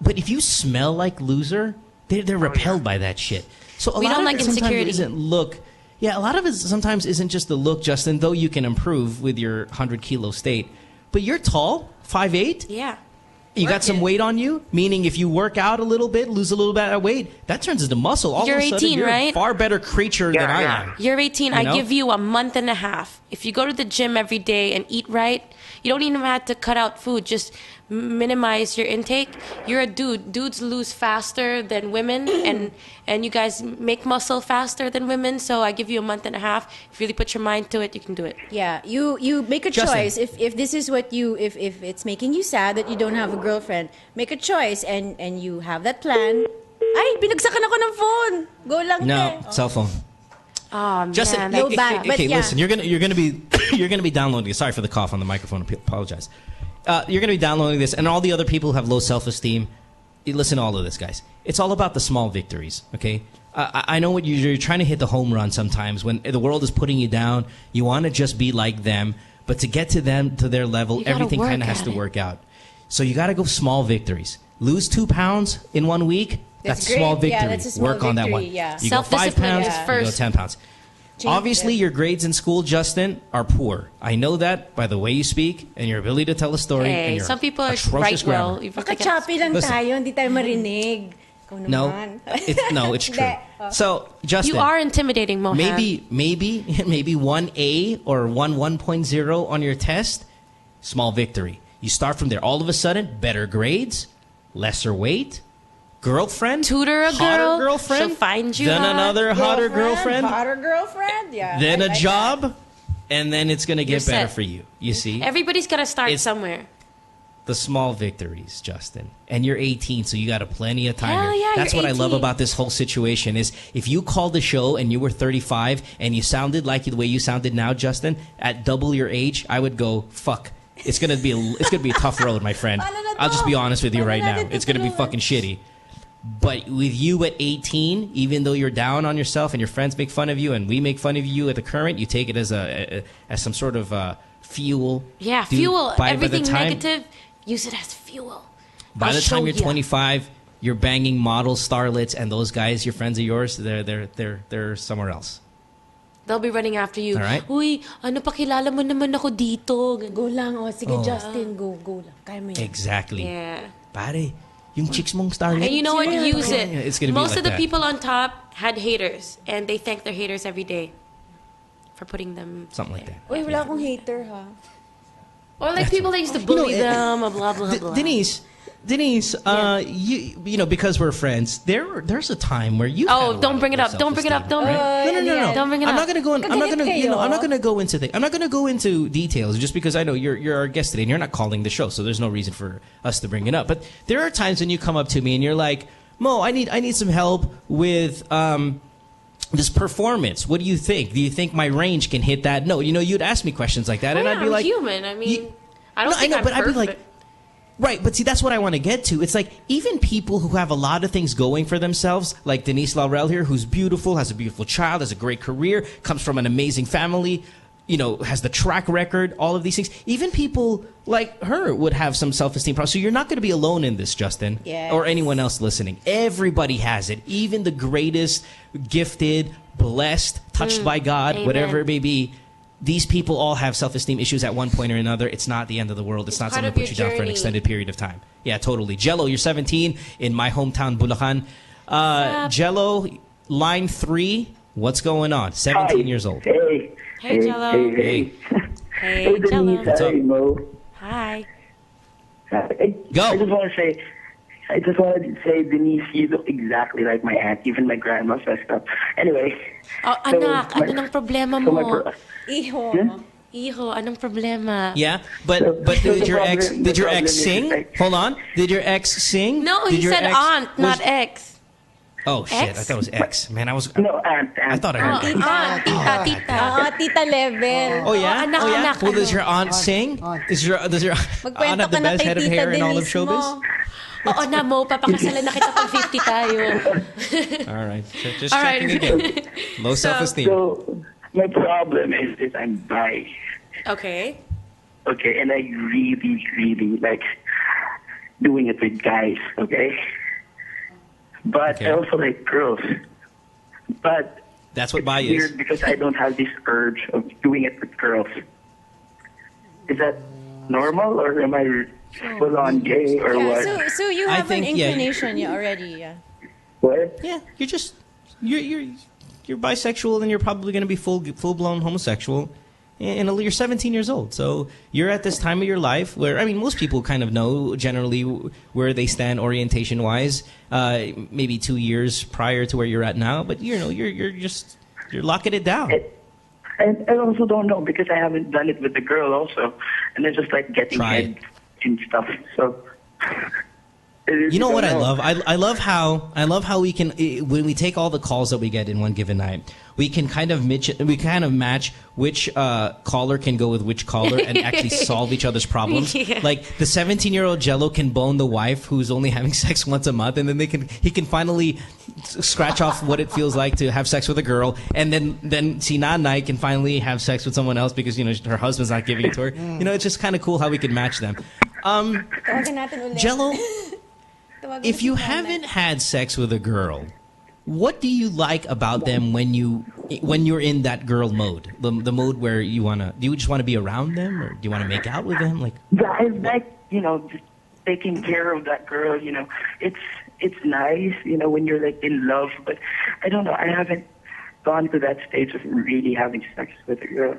but if you smell like loser, they're repelled by that shit. So We lot don't of like it sometimes insecurity. Isn't look. Yeah, a lot of it sometimes isn't just the look, Justin, though you can improve with your 100-kilo state. But you're tall, 5'8". Yeah. You got Work some it. weight on you, meaning if you work out a little bit, lose a little bit of weight, that turns into muscle. All You're of a sudden, 18, you're right? a far better creature than I am. You're 18. You I know? give you a month and a half. If you go to the gym every day and eat right, you don't even have to cut out food. Just minimize your intake. You're a dude. Dudes lose faster than women, and you guys make muscle faster than women. So I give you a month and a half. If you really put your mind to it, you can do it. Yeah, you make a Justin. choice. If this is what you, if it's making you sad that you don't have a girlfriend, make a choice and you have that plan. Ay, binagsakan ako ng phone. Go lang, No, te. cell phone. Oh man, Justin, No bad, but okay, yeah. listen. You're gonna be you're gonna be downloading. Sorry for the cough on the microphone. I apologize. You're gonna be downloading this, and all the other people who have low self-esteem. Listen to all of this, guys. It's all about the small victories. Okay, I know what you're trying to hit the home run sometimes when the world is putting you down. You want to just be like them, but to get to their level, You gotta everything work kind of has at to it. work out. So you got to go small victories. Lose 2 pounds in 1 week. That's a small great. victory. Yeah, that's a small Work on that victory, one. yeah. You go 5 Self-discipline pounds. is You go first. 10 pounds. Obviously, your grades in school, Justin, are poor. I know that by the way you speak and your ability to tell a story. and Hey, your some people are atrocious right well. grammar. You Baka choppy lang Listen. tayo, hindi tayo marinig. Ikaw No, naman. it's true. Hindi. So, Justin, You are intimidating, Mohan. maybe 1A or 1.0 on your test, small victory. You start from there. All of a sudden, better grades, lesser weight, girlfriend, tutor a hotter girl, girlfriend, she'll find you then hot. another hotter girlfriend, hotter girlfriend, yeah. then I a like job, and then it's going to get You're better set. for you. You see? Everybody's got to start somewhere. The small victories, Justin. And you're 18, so you got a plenty of time. Hell here. yeah, That's you're what I love 18. about this whole situation is if you called the show and you were 35 and you sounded like the way you sounded now, Justin, at double your age, I would go, fuck. It's gonna be a tough road, my friend. I'll just be honest with you right now. It's gonna be fucking shitty. But with you at 18, even though you're down on yourself and your friends make fun of you and we make fun of you at the current, you take it as as some sort of fuel. Yeah, Dude, fuel. by the Everything time- negative, use it as fuel. By I'll the time show you're ya. 25, you're banging model starlets, and those guys, your friends of yours, they're somewhere else. They'll be running after you. All right. Uy, ano pakilala mo naman ako dito. Go lang, sige Oh. Justin, go lang. Kaya mo yan. Exactly. Yeah. Pare, yung chicks mong starlet. And you know what? Use it. Yeah, it's gonna be Most like of the that. people on top had haters, and they thank their haters every day for putting them. Something like that. Uy, wala akong hater, ha? Or like people that used to bully them, blah, blah, blah. Denise, you know, because we're friends, there's a time where you. Oh, don't bring it up. Don't bring it up. Don't. No. Don't bring it up. I'm not gonna go. I'm not gonna. I'm not gonna go into things. I'm not gonna go into details just because I know you're our guest today and you're not calling the show, so there's no reason for us to bring it up. But there are times when you come up to me and you're like, Mo, I need some help with this performance. What do you think? Do you think my range can hit that? No, you know, you'd ask me questions like that, and I'd be I'm like, human. I mean, I don't No, think I know, I'm but perfect. I'd be like, right, but see, that's what I want to get to. It's like, even people who have a lot of things going for themselves, like Denise Laurel here, who's beautiful, has a beautiful child, has a great career, comes from an amazing family, you know, has the track record, all of these things. Even people like her would have some self-esteem problems. So you're not going to be alone in this, Justin, Yes. or anyone else listening. Everybody has it. Even the greatest, gifted, blessed, touched by God, Amen. whatever it may be. These people all have self-esteem issues at one point or another. It's not the end of the world. It's not part something of to put you your down for an journey. extended period of time. Yeah, totally. Jello, you're 17 in my hometown, Bulacan. Jello, line 3, what's going on? 17 years old. Hey. Hey, Jello. Hey. Hey, Jello. Denise. Hi, Mo. Hi. Go. I just wanted to say, Denise, you look exactly like my aunt. Even my grandma says stuff. Anyway. Oh, so anak, ano nang problema so my mo? Iho. Iho, anong problema? Yeah, but So did the your ex problem- did the your problem ex is sing? like- Hold on. Did your ex sing? No, Did he your said ex- aunt, not was- ex. Oh shit! Ex? I thought it was ex. Man, I was. No, aunt. I thought I heard. Aunt, tita. Tita level. Oh yeah. anak, oh yeah. anak, Well, does ano? your aunt sing? Does your aunt Magkwento have the ka na best kay head of Tita hair in all of Denise showbiz? mo. Oo na, Mo, papakasalan na kita pag 50 tayo. All right, just All checking right. again. Low self-esteem. So my problem is that I'm bi. Okay. Okay, and I really, really like doing it with guys, okay? But I also like girls. But that's what bi it's is. weird because I don't have this urge of doing it with girls. Is that normal or am I full on gay or what? So you I have think, an yeah. inclination already, yeah. What? Yeah, you're bisexual and you're probably going to be full blown homosexual. And you're 17 years old, so you're at this time of your life where, I mean, most people kind of know generally where they stand orientation wise, maybe 2 years prior to where you're at now. But you know, you're locking it down. And I also don't know because I haven't done it with the girl also, and they're just like getting Try head and stuff. So You know what I love? I love how we can, when we take all the calls that we get in one given night, we can kind of match which caller can go with which caller and actually solve each other's problems. Yeah. Like the 17-year-old Jello can bone the wife who's only having sex once a month, and then he can finally scratch off what it feels like to have sex with a girl, and then si Nanay can finally have sex with someone else because, you know, her husband's not giving it to her. You know, it's just kind of cool how we can match them. Tawagan natin ulit. Jello, Tawagan if natin you ulit. haven't had sex with a girl, what do you like about them when you're in that girl mode? The mode where do you just want to be around them, or do you want to make out with them? Like, I like, you know, just taking care of that girl. You know, it's it's nice, when you're like in love, but I don't know. I haven't gone to that stage of really having sex with a girl.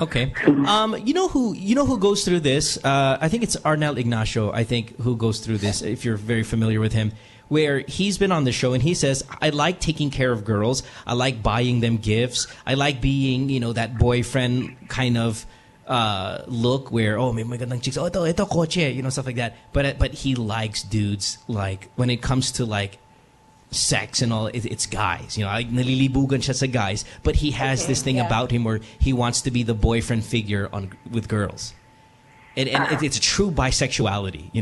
Okay. You know who goes through this? I think it's Arnel Ignacio, I think, who goes through this, if you're very familiar with him, where he's been on the show and he says, I like taking care of girls. I like buying them gifts. I like being, that boyfriend kind of look where, may magandang chicks, ito kotse, stuff like that. But he likes dudes, like, when it comes to, like, sex and all, it's guys. Like, nalilibugan siya sa guys. But he has this thing about him where he wants to be the boyfriend figure with girls. And it's true bisexuality,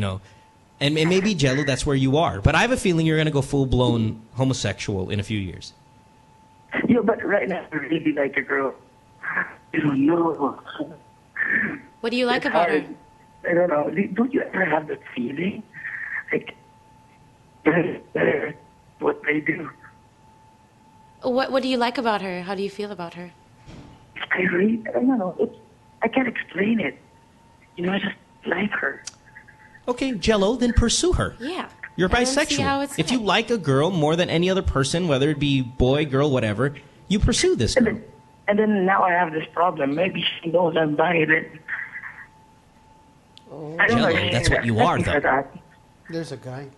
And maybe, Jello, that's where you are. But I have a feeling you're going to go full-blown homosexual in a few years. Yeah, but right now I really like a girl. I don't know. What do you like about her? I don't know. Don't you ever have that feeling? Like, better what they do. What do you like about her? How do you feel about her? I don't know. I can't explain it. I just like her. Okay, Jello, then pursue her. Yeah. You're bisexual. If you like a girl more than any other person, whether it be boy, girl, whatever, you pursue this girl. And then now I have this problem. Maybe she knows I'm bi. I don't Jello, know. that's what you are, though. There's a guy.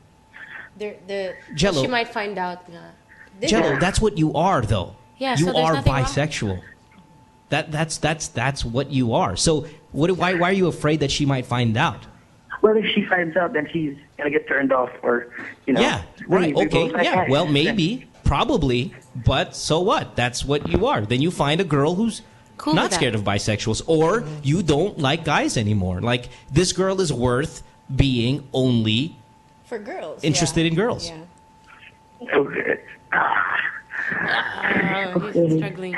Jello. She might find out. Jello, that's what you are, though. Yeah, you so there's are nothing bisexual. That's what you are. So why are you afraid that she might find out? Well, if she finds out, then she's gonna get turned off, or Yeah, right. Okay. Like, Yeah. Well, maybe, probably, but so what? That's what you are. Then you find a girl who's cool not scared of bisexuals, or you don't like guys anymore. Like, this girl is worth being only for girls, interested in girls. Yeah. Okay. He's struggling.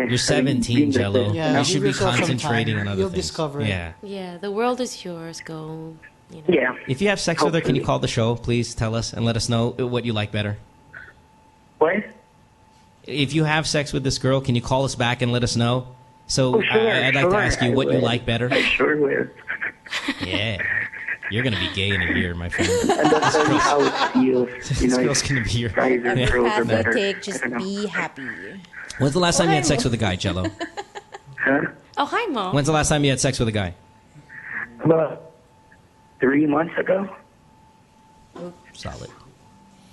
You're 17, Jello. Yeah, you should give be yourself some concentrating time. on other You'll things. discover it. Yeah. Yeah, the world is yours. Go. Yeah. If you have sex with her, can you call the show, please? Tell us and let us know what you like better. What? If you have sex with this girl, can you call us back and let us know? So sure, I'd like to ask you what you like better. I sure will. Yeah. You're going to be gay in a year, my friend. And that's how it feels. This girl's going to be your... Guys and girls are better. Just be happy. When's the last time you had sex with a guy, Jello? Huh? Oh, hi, Mom. When's the last time you had sex with a guy? About 3 months ago. Solid.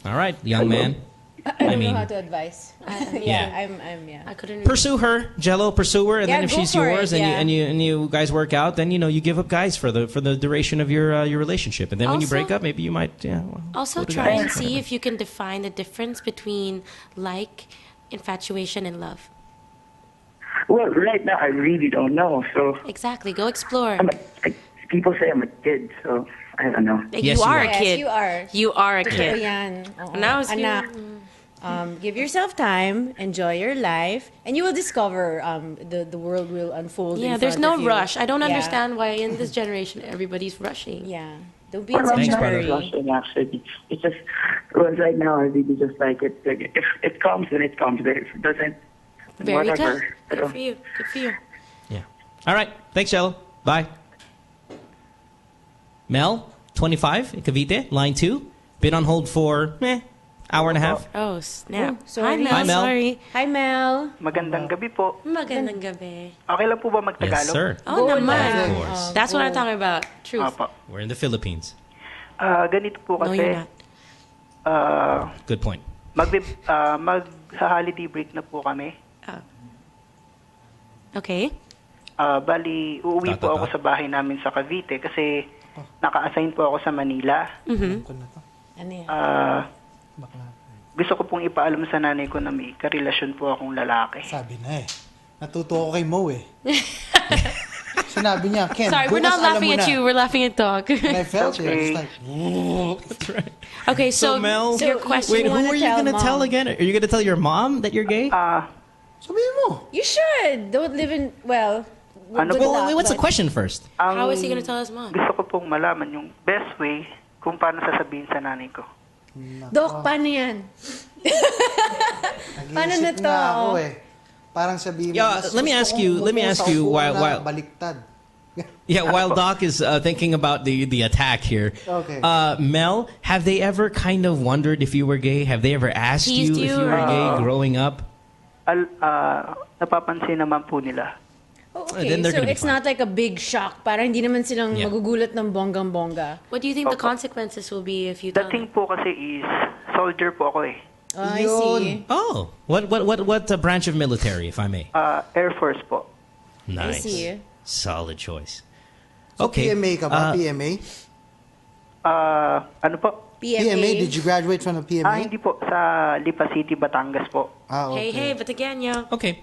All right, young man. I don't know how to advise. I couldn't pursue her, Jello. Pursue her, and then if go she's for yours, it, and you guys work out, then you give up guys for the duration of your relationship, and then when you Also- break up, maybe you might Also, go to try guys. and see if you can define the difference between infatuation, and love. Well, right now I really don't know. So Exactly. Go explore. people say I'm a kid, so I don't know. You are a kid. Yes, you are. You are a Totoo kid. yan. Oo. Now it's Anak, give yourself time, enjoy your life, and you will discover the world will unfold. Yeah, in there's front no of you. rush. I don't Yeah. understand why in this generation everybody's rushing. Yeah. Don't be in such a hurry. Actually, it's just right now. I really just like it. Like, if it comes, then it comes. If it doesn't, then Very whatever. good. Good for you. Good for you. Yeah. All right. Thanks, Jello. Bye. Mel, 25, in Cavite, line 2. Been on hold for hour and a half. Oh, snap. Oh, sorry. Hi, Mel. Hi, Mel. Sorry. Hi, Mel. Magandang gabi po. Magandang gabi. Okay lang po ba magtagalog? Yes, sir. Oh, naman. Of course. That's what I'm talking about. Truth. Apo. We're in the Philippines. Ganito po No, kasi. you're not. Good point. Mag-holiday break na po kami. Okay. Bali, uuwi po ako sa bahay namin sa Cavite kasi naka-assign po ako sa Manila. Mm-hmm. Ano yan? Gusto ko pong ipaalam sa nanay ko na may karelasyon po akong lalaki. Sabi na Natuto ako kay Mo Sinabi niya, Ken, Sorry, we're not laughing at you. We're laughing at Doc. And I felt it. It's like, That's right. Okay, so Mel, your question. wait, who are you going to tell again? Are you going to tell your mom that you're gay? Sabihin mo. You should. Don't live in, well, Ano good po? luck, What's the but- question first? How is he going to tell his mom? Gusto ko pong malaman yung best way kung paano sasabihin sa nanay ko. Doc, paano yan? Paano na Nag-iisip to? nga ako Parang sabihin mo, Yeah, let me ask you gusto while na baliktad. Yeah, while Doc is thinking about the attack here. Okay. Mel, have they ever kind of wondered if you were gay? Have they ever asked you if you were gay growing up? Napapansin naman po nila. Okay, so it's not like a big shock. Parang hindi naman silang magugulat ng bonggang-bongga. What do you think the consequences will be if you tell Dating po kasi is, soldier po ako eh. I see. Oh, what branch of military, if I may? Air Force po. Nice. I see. Solid choice. So Okay. PMA ka ba? PMA? Ano po? PMA? Did you graduate from a PMA? Hindi po. Sa Lipa City, Batangas po. Hey, hey, but again, yo. Okay.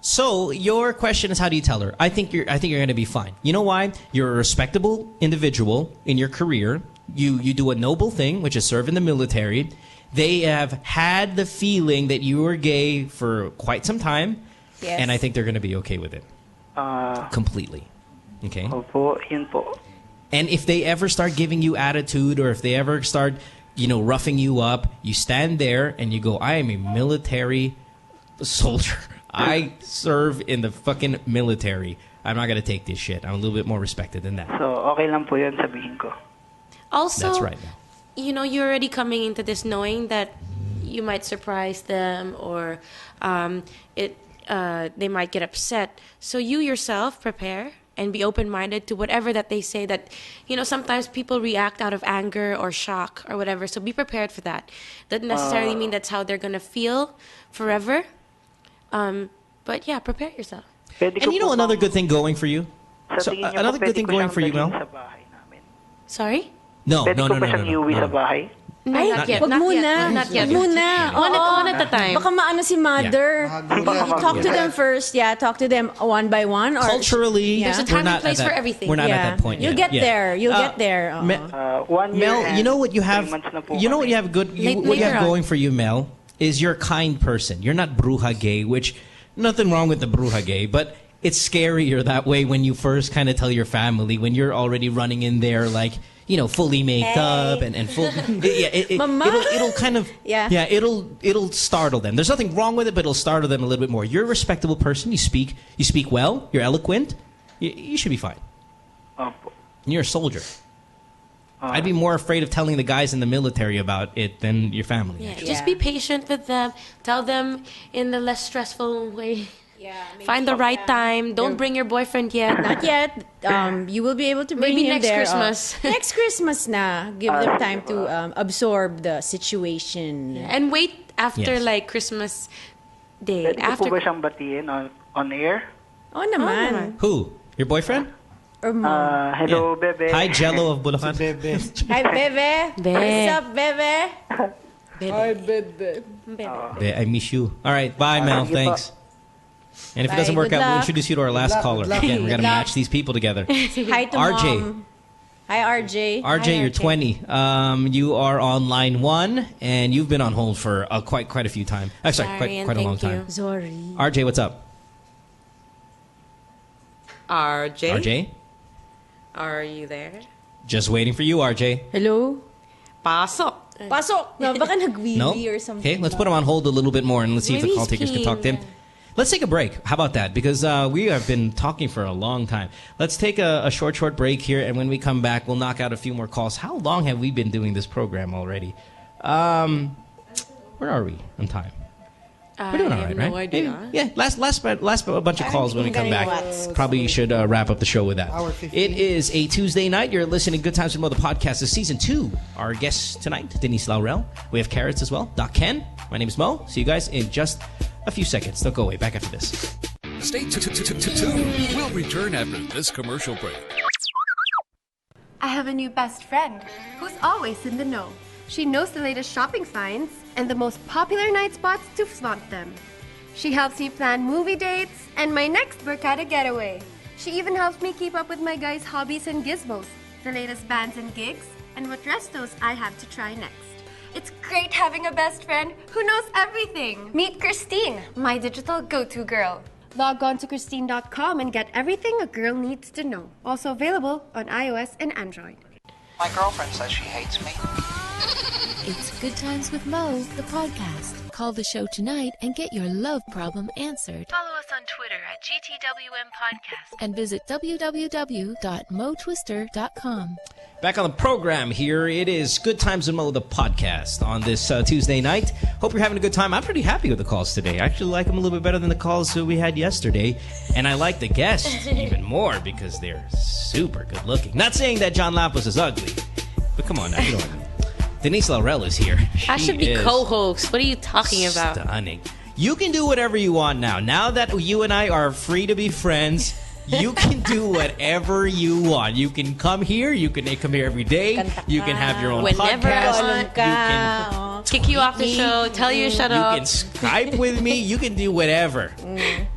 So your question is, how do you tell her? I think you're going to be fine. You know why? You're a respectable individual in your career. You do a noble thing, which is serve in the military. They have had the feeling that you were gay for quite some time, and I think they're going to be okay with it. Completely. Okay? Opo, yun po. And if they ever start giving you attitude, or if they ever start, roughing you up, you stand there and you go, I am a military soldier. I serve in the fucking military. I'm not going to take this shit. I'm a little bit more respected than that. So, okay lang po yun sabihin ko. Also, that's right. You're already coming into this knowing that you might surprise them, or they might get upset. So you yourself prepare and be open-minded to whatever that they say. That, sometimes people react out of anger or shock or whatever. So be prepared for that. Doesn't necessarily mean that's how they're going to feel forever. But yeah, prepare yourself. And another good thing going for you? So, another good thing going for you, Mel? Sorry? No. Pwede ko ba siyang iuwi sa bahay? Ay, not yet. Wag Not muna. yet. Not yet. Wag muna. One at a time. Baka maano si mother. Yeah. You talk to them first. Yeah, talk to them one by one. Or Culturally, there's a time and place for everything. We're not at that point You'll yet. get there. You'll get there. 1 year Mel, and you know what you have? 3 months na po You know what kami. you have good. What you have going for you, Mel, is you're a kind person. You're not bruja gay, which nothing wrong with the bruja gay, but it's scarier that way when you first kind of tell your family, when you're already running in there like, fully made up and full. It'll kind of it'll startle them. There's nothing wrong with it, but it'll startle them a little bit more. You're a respectable person. You speak well. You're eloquent. You should be fine. You're a soldier. I'd be more afraid of telling the guys in the military about it than your family. Yeah, just be patient with them. Tell them in the less stressful way. Find the right time. Don't bring your boyfriend yet. Not yet. You will be able to bring Maybe him next there. Christmas. Next Christmas na. Give them time to absorb the situation. And wait after like Christmas Day. Pwede ko po ba siyang batiin on air? Oh naman. Who? Your boyfriend? Or mom. Hello, Bebe. Hi, Jello of Bulacan. Bebe. Hi, Bebe. What's up, Bebe? Hi, Bebe. I miss you. All right, bye, Mel. Thanks. And if it doesn't work out, we'll introduce you to our last caller. Again, we're going to match these people together. Hi to RJ. Mom. Hi, RJ. RJ, you're 20. You are on line 1, and you've been on hold for quite a few times. Sorry, quite a long time. Sorry. RJ, what's up? RJ? RJ? Are you there? Just waiting for you, RJ. Hello? Pasok. Pasok. No, baka nag-wee No? or something. Okay, let's put him on hold a little bit more, and let's see if Maybe the call he's takers can peeing, talk to him. Let's take a break. How about that? Because we have been talking for a long time. Let's take a short break here, and when we come back, we'll knock out a few more calls. How long have we been doing this program already? Where are we on time? We're doing all right, right? No idea. Yeah, last bunch of calls when we come back. Probably should wrap up the show with that. It is a Tuesday night. You're listening to Good Times with Mo, the podcast of Season 2. Our guests tonight, Denise Laurel. We have Karrots as well. Doc Ken. My name is Mo. See you guys in just a few seconds. Don't go away. Back after this. Stay tuned. We'll return after this commercial break. I have a new best friend who's always in the know. She knows the latest shopping finds and the most popular night spots to flaunt them. She helps me plan movie dates and my next Barkada getaway. She even helps me keep up with my guys' hobbies and gizmos, the latest bands and gigs, and what restos I have to try next. It's great having a best friend who knows everything. Meet Christine, my digital go-to girl. Log on to Christine.com and get everything a girl needs to know. Also available on iOS and Android. My girlfriend says she hates me. It's Good Times with Mo, the podcast. Call the show tonight and get your love problem answered. Follow us on Twitter at GTWM Podcast. And visit www.motwister.com. Back on the program here, it is Good Times with Mo, the podcast, on this Tuesday night. Hope you're having a good time. I'm pretty happy with the calls today. I actually like them a little bit better than the calls that we had yesterday. And I like the guests even more because they're super good looking. Not saying that John Lapus is ugly, but come on now, you know what? Denise Laurel is here. I should be co-host. What are you talking about? Stunning. You can do whatever you want now. Now that you and I are free to be friends, you can do whatever you want. You can come here. You can come here every day. You can have your own Whenever podcast. you want. You can kick you off the show. Tell you to shut up. You can Skype with me. You can do whatever.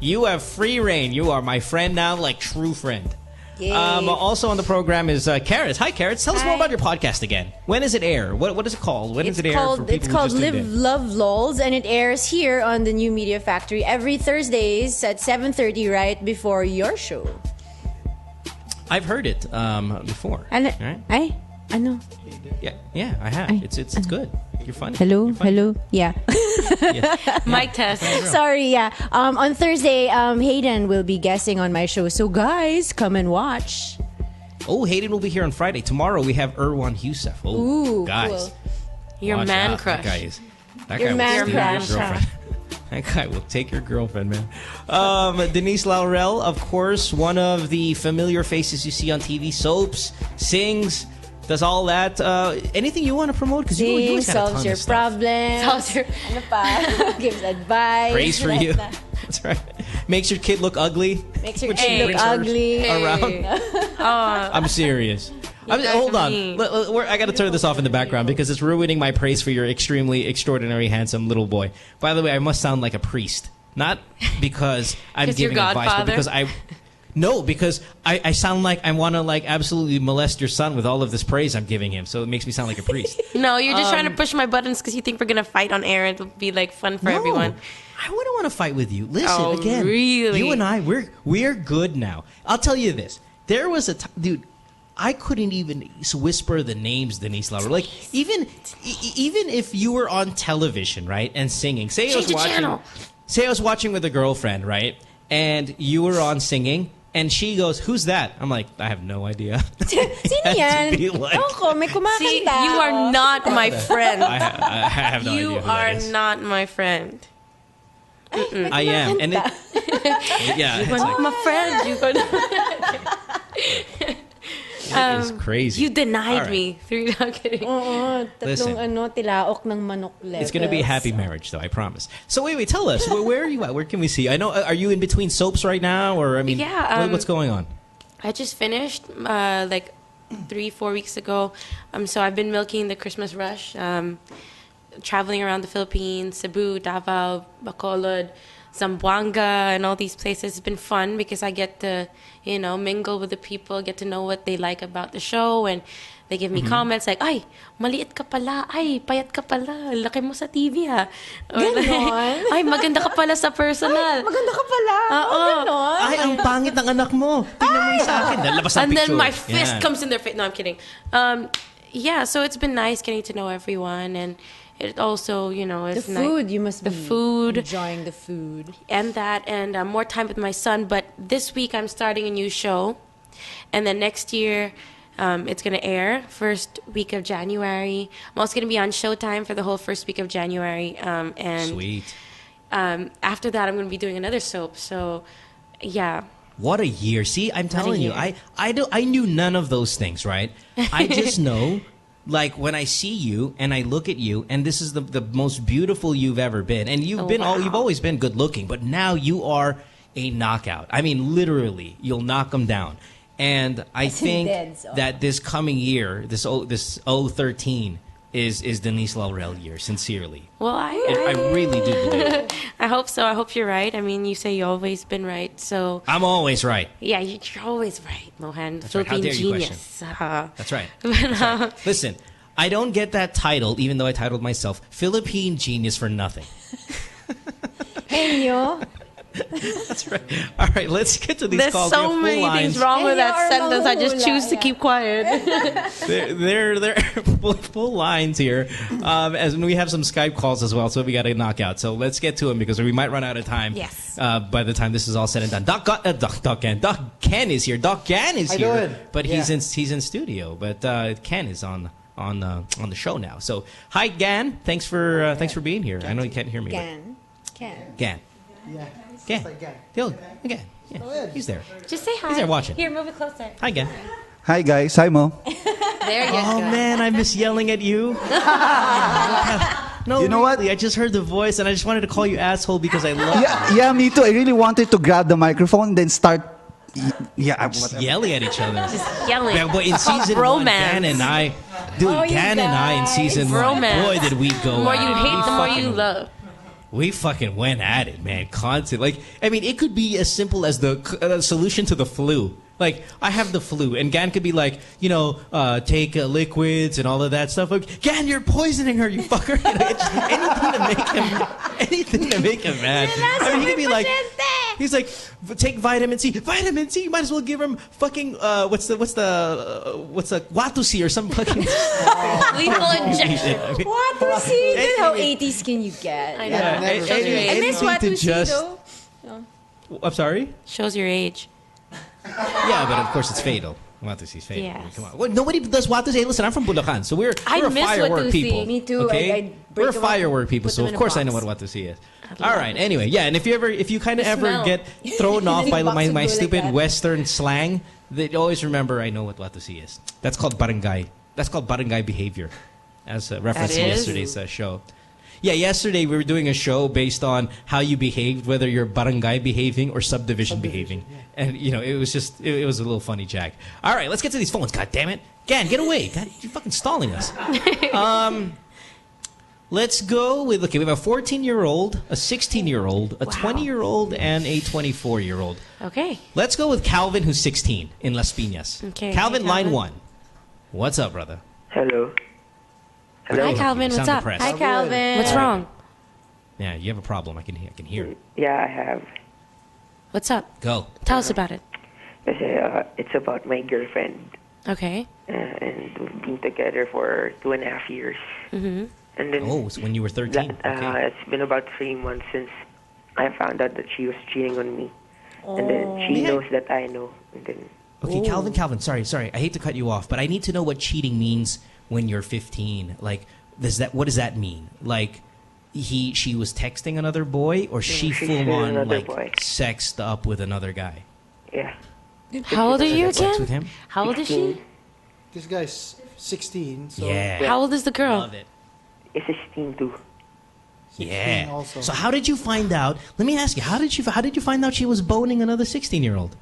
You have free reign. You are my friend now, like true friend. Also on the program is Karrots. Hi, Karrots. Tell us more about your podcast again. When does it air? What is it called? When does it air for people It's called who just tuned in? Love Lolz, and it airs here on the New Media Factory every Thursdays at 7:30, right before your show. I've heard it before. I know. Yeah, I have. It's good. You're funny. Hello. Yeah. Mic test. Sorry, yeah. On Thursday, Hayden will be guesting on my show. So guys, come and watch. Oh, Hayden will be here on Friday. Tomorrow we have Erwan Youssef. Oh, Ooh, guys. cool. Your man crush. That Your guy man will steal your crush. girlfriend. That guy will take your girlfriend, man. Denise Laurel, of course, one of the familiar faces you see on TV soaps, sings, does all that. Anything you want to promote? Because you always got a ton solves your of stuff. problems. Solves your... Ano pa? Gives advice. Praise for you. That's right. Makes your kid look ugly. Makes your Which she kid look brings hers ugly. around. I'm serious. Hold on. I got to turn this off in the background because it's ruining my praise for your extremely extraordinary, handsome little boy. By the way, I must sound like a priest. Not because I'm giving advice, but because because I sound like I want to absolutely molest your son with all of this praise I'm giving him. So it makes me sound like a priest. No, you're just trying to push my buttons because you think we're going to fight on air. It'll be fun for everyone. I wouldn't want to fight with you. Listen, again, really? You and I, we're good now. I'll tell you this. There was a dude, I couldn't even whisper the names Denise Laurel. Even if you were on television, right, and singing. Say I was watching with a girlfriend, right, and you were on singing. And she goes, "Who's that?" I'm like, "I have no idea." Sino yan? May kumakanta. See, you are not my friend. I have no idea. You are not my friend. I am, and yeah, you are not my friend. You are not. It is crazy. You denied me. I'm kidding. Listen. Tilaok ng manok levels. It's going to be a happy marriage, though, I promise. So wait, tell us, where are you at? Where can we see? I know, are you in between soaps right now? Or, what's going on? I just finished, 3-4 weeks ago. So I've been milking the Christmas rush, traveling around the Philippines, Cebu, Davao, Bacolod, Zamboanga, and all these places. It's been fun because I get to, mingle with the people, get to know what they like about the show, and they give me comments like, "Ay, maliit ka pala. Ay, payat ka pala. Laki mo sa TV, ha." Or Ganon? "Ay, maganda ka pala sa personal." Ay, maganda ka pala. Ganon? Ay, ang pangit ng anak mo. Tingnan mo yung sa akin. Labas ang And picture. then my fist comes in their face. No, I'm kidding. So it's been nice getting to know everyone, and it also, is the food. You must the be food, enjoying the food, and more time with my son. But this week I'm starting a new show, and then next year it's gonna air first week of January. I'm also gonna be on Showtime for the whole first week of January, and sweet. After that I'm gonna be doing another soap. So, yeah. What a year! See, I'm telling you, I knew none of those things, right? I just know. When I see you and I look at you, and this is the most beautiful you've ever been, and you've always been good looking, but now you are a knockout. I mean, literally, you'll knock them down. And I think that this coming year, this 013, is Denise Laurel year. Sincerely, well, I really do believe it. I hope so. I hope you're right. I mean, you say you've always been right, so I'm always right. Yeah, you're always right, Mohan. That's Philippine right. How dare you genius. That's right. That's right. Listen, I don't get that title, even though I titled myself Philippine Genius for nothing. Henyo. That's right. All right, let's get to these There's calls. so many things wrong with that sentence. I just choose to keep quiet. They're full lines here. As we have some Skype calls as well, so we got to knock out. So let's get to them because we might run out of time. Yes. By the time this is all said and done, Doc Ken is here. Doc Gan is here, but he's in studio. But Ken is on the show now. So hi Gan, thanks for being here. I know you can't hear me. Gan. Gan. Yeah. Gan. Again. Yeah. He's there. Just say hi. He's there watching. Here, move it closer. Hi Gan. Hi guys, hi Mo. There you go. Oh man, I miss yelling at you. No, you know what? I just heard the voice and I just wanted to call you asshole because I love you. Yeah, me too. I really wanted to grab the microphone then start yelling at each other. Just yelling. Yeah, but in season one, Gan and I, Gan and I in season one, boy, did we go. The more you hate, the more fucking, you love. We fucking went at it, man. Constant. Like, I mean, it could be as simple as the solution to the flu. Like, I have the flu, and Gan could be like, take liquids and all of that stuff. Like, Gan, you're poisoning her, you fucker. Anything to make him mad. I mean, he could be like, he's like, take vitamin C. Vitamin C, you might as well give him fucking what's the Watusi or some fucking lethal injection. Watusi. How 80s can you get? I know. I miss Watusi though. I'm sorry? Shows your age. Yeah, but of course it's fatal. Watusi is fatal. Yes. I mean, come on. Well, nobody does Watusi. Hey, listen, I'm from Bulacan, so we're a miss firework Watusi. people. Me too. Okay? We're firework people, so of course I know what Watusi is. All right. Anyway, yeah, and if you kind of ever get thrown off by my stupid Western slang, they always remember I know what Watusi is. That's called barangay. That's called barangay behavior, as referenced in yesterday's show. Yeah, yesterday we were doing a show based on how you behaved, whether you're barangay behaving or subdivision behaving. Yeah. And, it was just, it was a little funny, Jack. All right, let's get to these phones. God damn it. Gan, get away. God, you're fucking stalling us. Let's go with, we have a 14-year-old, a 16-year-old, a 20-year-old, and a 24-year-old. Okay. Let's go with Calvin, who's 16, in Las Piñas. Okay. Calvin, line 1. What's up, brother? Hello. Hi, Calvin. What's up? Depressed. Hi, Calvin. What's wrong? Yeah, you have a problem. I can hear it. Yeah, I have. What's up? Go. Tell us about it. It's about my girlfriend. Okay. And we've been together for 2.5 years. Mm-hmm. And then so when you were 13. Okay. It's been about 3 months since I found out that she was cheating on me. And then she knows that I know. And then okay, Calvin, sorry. I hate to cut you off, but I need to know what cheating means when you're 15. Like, what does that mean? Like, she was texting another boy, or she full on sexed up with another guy? Yeah. How old are you sex again? with him? How old is she? This guy's 16. So yeah. How old is the girl? Love it. It's 16 too. 16 yeah. also. So how did you find out? Let me ask you. How did you find out she was boning another 16-year-old?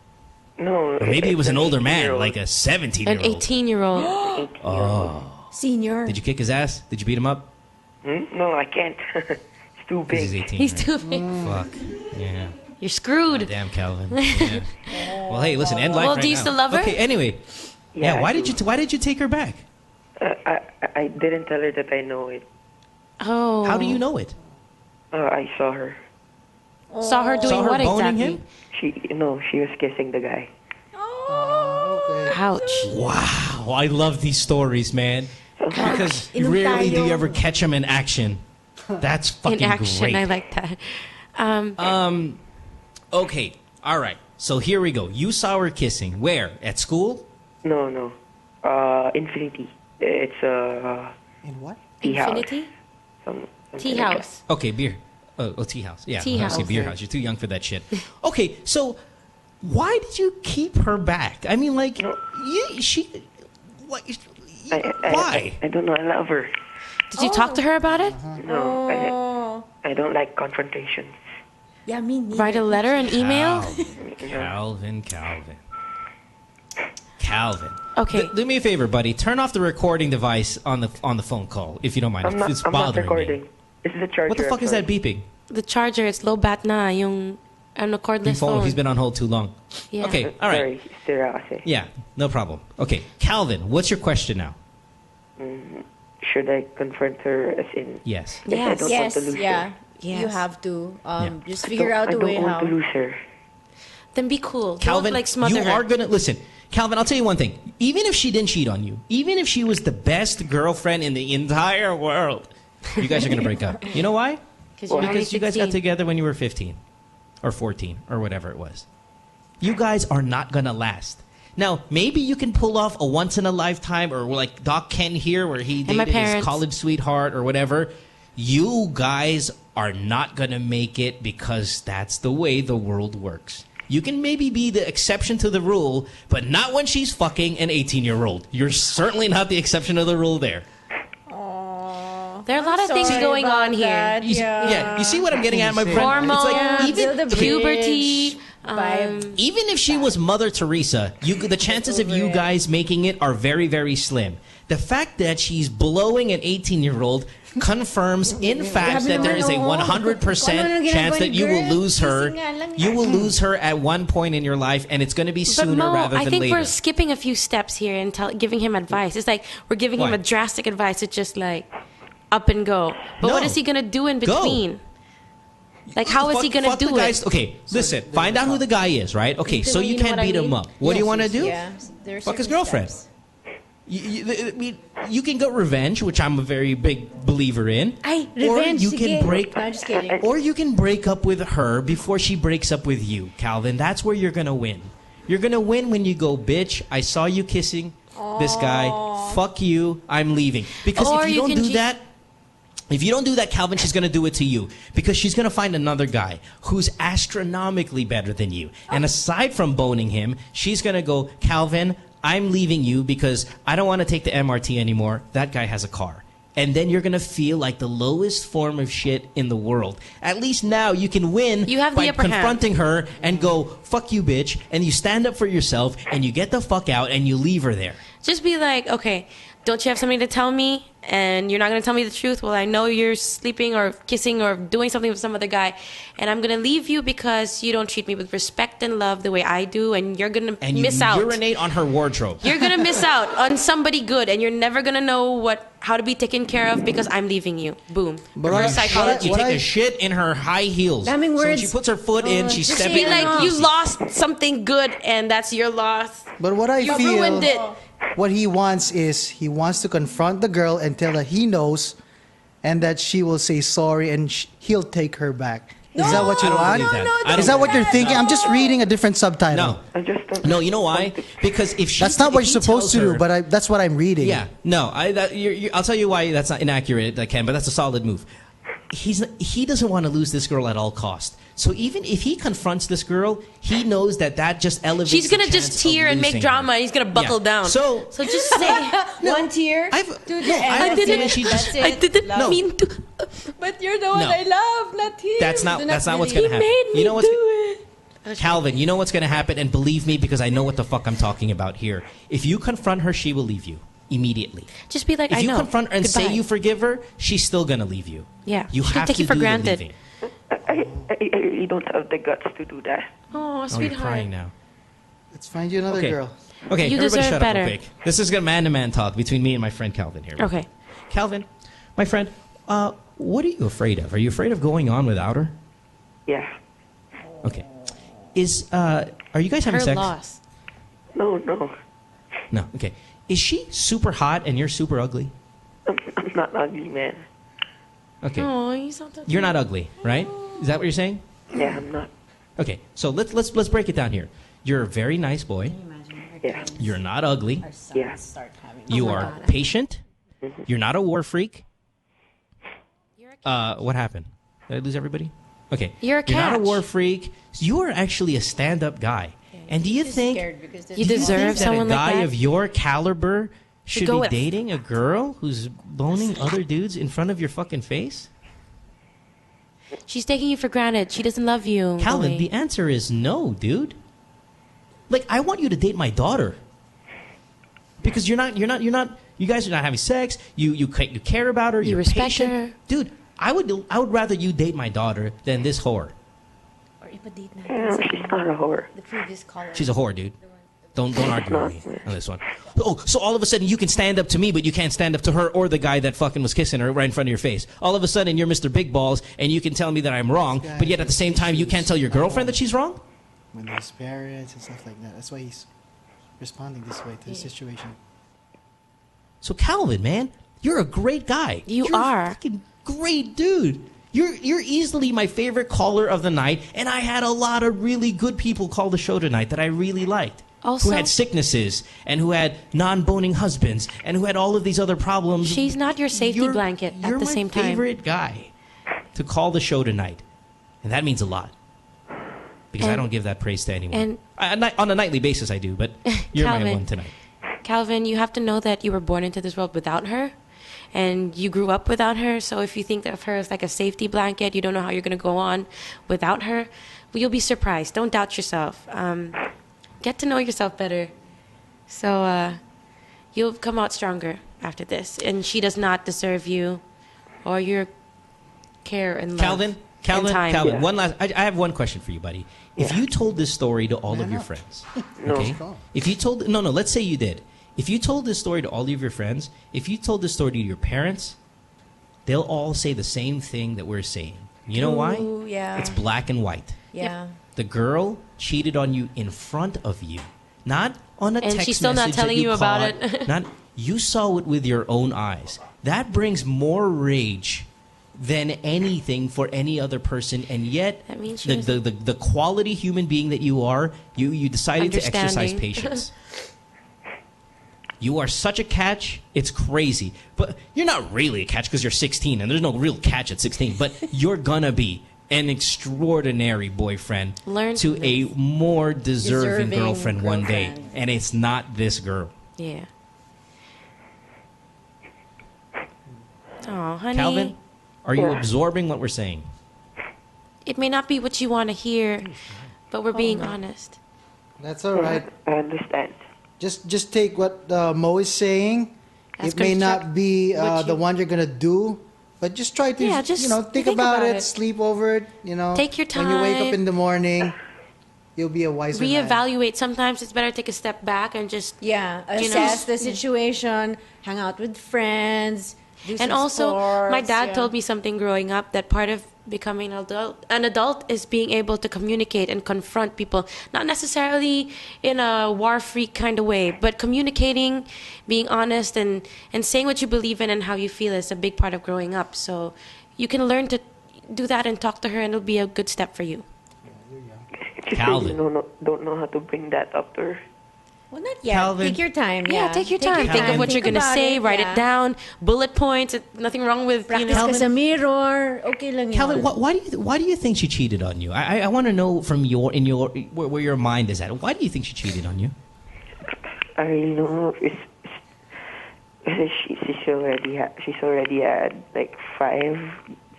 No. Or maybe it was an older man, like a 17-year-old. An 18-year-old. Oh. Senior. Did you kick his ass? Did you beat him up? No, I can't. It's too big. He's 18. He's too big. Fuck. Yeah. You're screwed. Oh, damn, Calvin. Yeah. Well, hey, listen, end life right now. Do you still love her? Okay, anyway. Yeah, why did you take her back? I didn't tell her that I know it. Oh. How do you know it? I saw her. Saw her doing what boning exactly? Him? She was kissing the guy. Okay. Ouch. Wow, I love these stories, man. Because rarely do you ever catch them in action. That's fucking in action, great. I like that. Okay, all right. So here we go. You saw her kissing. Where? At school? No. Infinity. It's in what? Tea house. Infinity? Tea like house. Okay, beer. Oh, tea house. Yeah, tea house. Beer house. You're too young for that shit. Okay, so why did you keep her back? I mean, like, why? I don't know. I love her. Did you talk to her about it? No, I don't like confrontations. Yeah, me neither. Write a letter, an email? Calvin. Okay. Do me a favor, buddy. Turn off the recording device on the phone call, if you don't mind. It's I'm not bothering recording. me. This is the charger. What the fuck is that beeping? The charger, it's low bat na, yung cordless phone. He's been on hold too long. Yeah. Okay, all right. Sorry, yeah, no problem. Okay, Calvin, what's your question now? Should I confront her as in? Yes. I don't want to lose her. You have to just I figure out a don't way want how. to lose her. Then be cool. Calvin, Don't like smother you her. are gonna listen. Calvin, I'll tell you one thing. Even if she didn't cheat on you, even if she was the best girlfriend in the entire world, you guys are gonna break up. You know why? Because you guys got together when you were 15 or 14 or whatever it was. You guys are not gonna last. Now, maybe you can pull off a once in a lifetime, or like Doc Ken here, where he dated his college sweetheart or whatever. You guys are not gonna make it because that's the way the world works. You can maybe be the exception to the rule, but not when she's fucking an 18-year-old. You're certainly not the exception to the rule there. There are a lot of things going on here. You see what I'm getting at, my friend? Hormones, it's like even puberty. Even if she was Mother Teresa, the chances of you guys making it are very, very slim. The fact that she's blowing an 18-year-old confirms, in fact, that there is a 100% chance that you will lose her. You will lose her at one point in your life, and it's going to be sooner But Mo, rather than I think later. we're skipping a few steps here and giving him advice. It's like we're giving him a drastic advice to just like up and go. But what is he going to do in between? Like, how is he going to do it? Okay, listen, find out who the guy is, right? Okay, so you can't beat him up. What do you want to do? Fuck his girlfriend. You can get revenge, which I'm a very big believer in. Revenge, or you can sige. break, No, I'm just kidding. or you can break up with her before she breaks up with you, Calvin. That's where you're gonna win. You're gonna win when you go, bitch. I saw you kissing this guy. Fuck you. I'm leaving. Because Or if you you don't can do that. If you don't do that, Calvin, she's going to do it to you. Because she's going to find another guy who's astronomically better than you. And aside from boning him, she's going to go, Calvin, I'm leaving you because I don't want to take the MRT anymore. That guy has a car. And then you're going to feel like the lowest form of shit in the world. At least now you can win by confronting her and go, fuck you, bitch. And you stand up for yourself and you get the fuck out and you leave her there. Just be like, okay, don't you have something to tell me? And you're not going to tell me the truth? Well, I know you're sleeping or kissing or doing something with some other guy. And I'm going to leave you because you don't treat me with respect and love the way I do. And you're going to miss out. And you urinate on her wardrobe. You're going to miss out on somebody good. And you're never going to know how to be taken care of because I'm leaving you. Boom. But psychology. You take a shit in her high heels. So when she puts her foot in, she's Just stepping be like, on you lost something good and that's your loss. But what I you feel, ruined it. What he wants is he wants to confront the girl and tell her he knows, and that she will say sorry and he'll take her back. Is that what you want? Is that what you're thinking? I'm just reading a different subtitle. No, you know why? Because if she, that's not what you're supposed to do, but that's what I'm reading. Yeah, no, I'll tell you why that's not inaccurate, Ken, but that's a solid move. He doesn't want to lose this girl at all cost. So even if he confronts this girl, he knows that just elevates. She's gonna the just chance tear of and make losing drama. her. And he's gonna buckle down. So just say one tear. I didn't mean to. But you're the one No. I love, not him. That's not what's gonna happen. You know what's Calvin, you know what's gonna happen, and believe me, because I know what the fuck I'm talking about here. If you confront her, she will leave you immediately. Just be like, if I you know. Confront her and Goodbye. say you forgive her, she's still gonna leave you. Yeah, You she'll have take to you for do the granted. leaving. I really don't have the guts to do that. Oh, Oh, sweetheart. you're crying now. Let's find you another Okay. girl. Okay, You everybody deserve shut better. up real quick. This is a man-to-man talk between me and my friend Calvin here. Okay. Calvin, my friend, what are you afraid of? Are you afraid of going on without her? Yeah. Okay. Are you guys having Her sex? loss. No. No. Okay. Is she super hot and you're super ugly? I'm not ugly, man. Okay. Oh, you sound so You're not ugly, right? Is that what you're saying? Yeah, I'm not. Okay. So let's break it down here. You're a very nice boy. Yeah. You're not ugly. Yeah. You are patient. You're not a war freak. What happened? Did I lose everybody? Okay. You're a not a catch. war freak. You are actually a stand-up guy. And do you think You deserve someone that a like guy that? of your caliber should go be with. dating a girl who's boning other dudes in front of your fucking face? She's taking you for granted. She doesn't love you. Calvin, Louis. the answer is no, dude. Like, I want you to date my daughter. Because you guys are not having sex. You care about her. You're respect patient. her. Dude, I would rather you date my daughter than this whore. Yeah, she's not a whore. The previous caller. She's a whore, dude. Don't argue with me on this one. Oh, so all of a sudden you can stand up to me, but you can't stand up to her or the guy that fucking was kissing her right in front of your face. All of a sudden you're Mr. Big Balls, and you can tell me that I'm wrong, but yet at the same time you can't tell your girlfriend that she's wrong? When there's parents and stuff like that. That's why he's responding this way to the situation. So Calvin, man, you're a great guy. You're a fucking great dude. You're easily my favorite caller of the night, and I had a lot of really good people call the show tonight that I really liked. Also, who had sicknesses, and who had non-boning husbands, and who had all of these other problems. She's not your safety blanket at the same time. You're my favorite guy to call the show tonight, and that means a lot. Because I don't give that praise to anyone. On a nightly basis I do, but you're my one tonight. Calvin, you have to know that you were born into this world without her, and you grew up without her. So if you think of her as like a safety blanket, you don't know how you're going to go on without her, well, you'll be surprised. Don't doubt yourself. Get to know yourself better. So you'll come out stronger after this. And she does not deserve you or your care and love. Calvin, one last. I have one question for you, buddy. If you told this story to all of your friends, okay? If you told let's say you did. If you told this story to all of your friends, if you told this story to your parents, they'll all say the same thing that we're saying. You know why? Yeah. It's black and white. Yeah. The girl cheated on you in front of you, not on a text message. And she's still not telling you about it. You saw it with your own eyes. That brings more rage than anything for any other person, and yet that means the quality human being that you are, you decided to exercise patience. You are such a catch, it's crazy. But you're not really a catch because you're 16, and there's no real catch at 16, but you're gonna be an extraordinary boyfriend to a more deserving girlfriend one day, and it's not this girl. Yeah. Oh, honey. Calvin, are you absorbing what we're saying? It may not be what you want to hear, but we're being honest. That's all right. I understand. Just take what Mo is saying. It may not be the one you're gonna do, but just try to think about it, sleep over it. Take your time. When you wake up in the morning, you'll be a wiser man. Reevaluate. Sometimes it's better to take a step back and just assess the situation, hang out with friends. And also, my dad told me something growing up, that part of becoming an adult is being able to communicate and confront people, not necessarily in a war freak kind of way, but communicating, being honest, and saying what you believe in and how you feel is a big part of growing up. So you can learn to do that and talk to her, and it'll be a good step for you. Calvin. Don't know how to bring that up to her. Well, not yet. Calvin. Take your time. Yeah, take your time. Think of what you're going to say. Write it down. Bullet points. Nothing wrong with practice ka sa mirror. Okay lang yun. Calvin, why do you think she cheated on you? I want to know from where your mind is at. Why do you think she cheated on you? I really don't know. She's already had like 5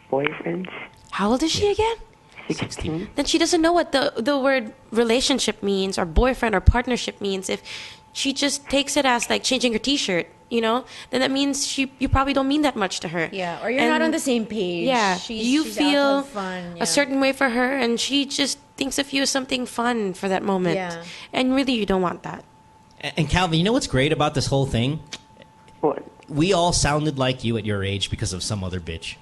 boyfriends. How old is she again? 16. Then she doesn't know what the word relationship means, or boyfriend or partnership means. If she just takes it as like changing her T-shirt, then that means you probably don't mean that much to her. Yeah, or you're not on the same page. Yeah, you she's feel out to have fun, a certain way for her, and she just thinks of you as something fun for that moment. Yeah. And really, you don't want that. And Calvin, you know what's great about this whole thing? What? We all sounded like you at your age because of some other bitch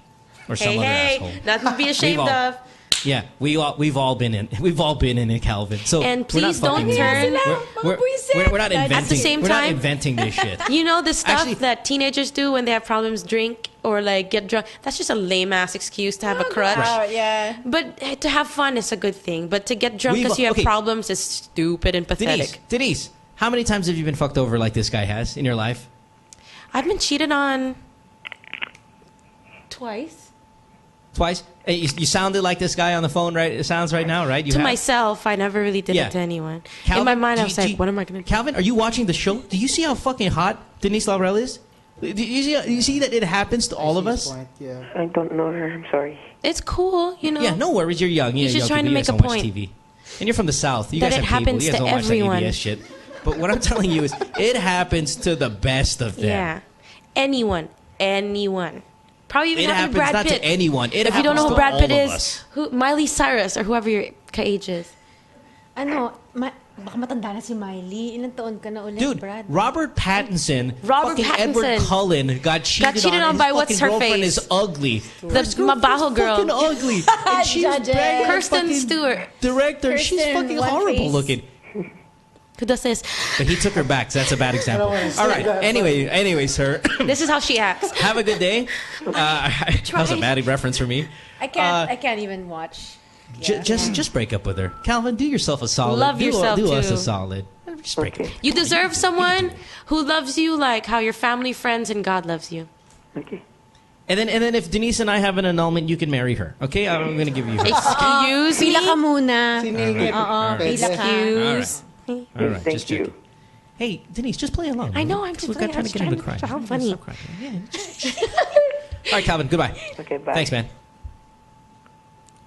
or some other asshole. Nothing to be ashamed of. Yeah, we've all been in it, Calvin. So and please don't turn. We're not inventing. At the same time, we're not inventing this shit. The stuff that teenagers do when they have problems, drink or like get drunk. That's just a lame ass excuse to have a crutch. Right. Yeah. But to have fun is a good thing. But to get drunk because you have problems is stupid and pathetic. Denise, how many times have you been fucked over like this guy has in your life? I've been cheated on twice. Twice? Hey, you sounded like this guy on the phone, right? It sounds right now, right? Myself, I never really did it to anyone. Calvin, in my mind, I was like, what am I going to do? Calvin, are you watching the show? Do you see how fucking hot Denise Laurel is? Do you see that it happens to all of us? I don't know her. I'm sorry. It's cool, Yeah, no worries. You're young. You're just trying to make a point. point. Watch TV. And you're from the South. You that guys it have cable. happens You guys to don't watch everyone. that ABS shit. But what I'm telling you is, it happens to the best of them. Yeah. Anyone. Probably even it happens Brad not Pitt. to anyone. It if you don't know who Brad Pitt is, us. Miley Cyrus or whoever your age is. Ano, Baka matanda na si Miley. Ilang taon ka na ulit, Dude, Brad? Robert Pattinson, Robert fucking Edward Pattinson. Cullen got cheated on by his what's her fucking girlfriend face? is ugly. The mabaho girl. Fucking ugly. And she's banging Kirsten fucking Stewart. director. She's Kirsten, fucking one horrible face. looking. Who does this? But he took her back, so that's a bad example. wanna say All right. that, Anyway, sir. This is how she acts. Have a good day. That was a bad reference for me. I can't even watch. Just break up with her. Calvin, do yourself a solid. Love yourself, do us too. a solid. Just break up. You deserve someone who loves you like how your family, friends, and God loves you. Okay. And then if Denise and I have an annulment, you can marry her. Okay? I'm going to give you her. Excuse me? Pila ka muna. Siningit. Oo, pila ka. Excuse. All right, Thank just you. checking. Hey, Denise, just play along. I know, I'm just We're playing. trying to get him to cry. How funny. Stop crying. Yeah. All right, Calvin, goodbye. Okay, bye. Thanks, man.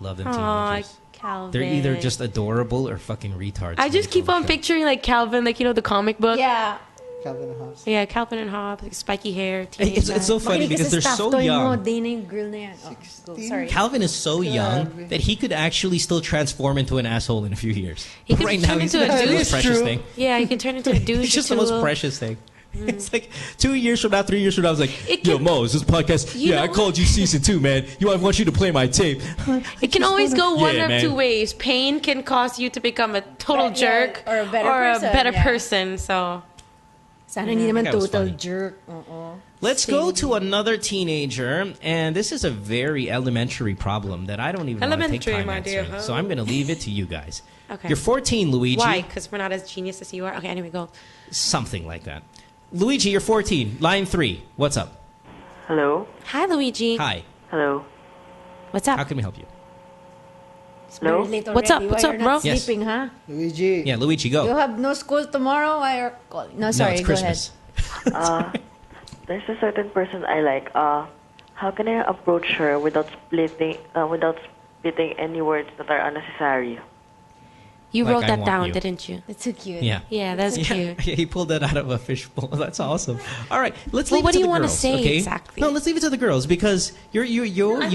Love them Aw, teenagers. Calvin. They're either just adorable or fucking retards. I just keep on picturing like Calvin, like, you know, the comic book. Yeah. Calvin and Hobbes. Yeah, Calvin and Hobbes, like spiky hair. It's so funny because they're so young. Day na yung girl na yan. Oh, go. Sorry. Calvin is so young that he could actually still transform into an asshole in a few years. He could Right turn now, he's into a the douche. most precious thing. Yeah, he can turn into a douche. It's just or the most two. precious thing. It's like 2 years from now, 3 years from now, I was like, It yo, can- Mo, is this podcast? You Yeah, I know called you season 2, man. I want you to play my tape. It can always go one Yeah, of man. two ways. Pain can cause you to become a total jerk or a better person, yeah. person. So Sana hindi naman That was total funny. jerk. Oo. Let's go to another teenager, and this is a very elementary problem that I don't even want to take Elementary, time my dear. answering. So I'm going to leave it to you guys. Okay. You're 14, Luigi. why? Because we're not as genius as you are. Okay, anyway, go. Something like that. Luigi, you're 14. Line 3. What's up? Hello? Hi, Luigi. Hi. Hello? What's up? How can we help you? Hello? Very late What's already. up? What's Why up, you're bro? not Yes. sleeping, huh? Luigi. Yeah, Luigi, go. You have no school tomorrow. Why are calling? No, sorry. no, it's go ahead. Christmas. There's a certain person I like. How can I approach her without spitting any words that are unnecessary? You Like wrote I that want down, you. didn't you? That's so cute. Yeah. Yeah, that's cute. He pulled that out of a fishbowl. That's awesome. All right, let's Well, leave what it to do you the wanna girls. say okay? exactly? No, let's leave it to the girls because you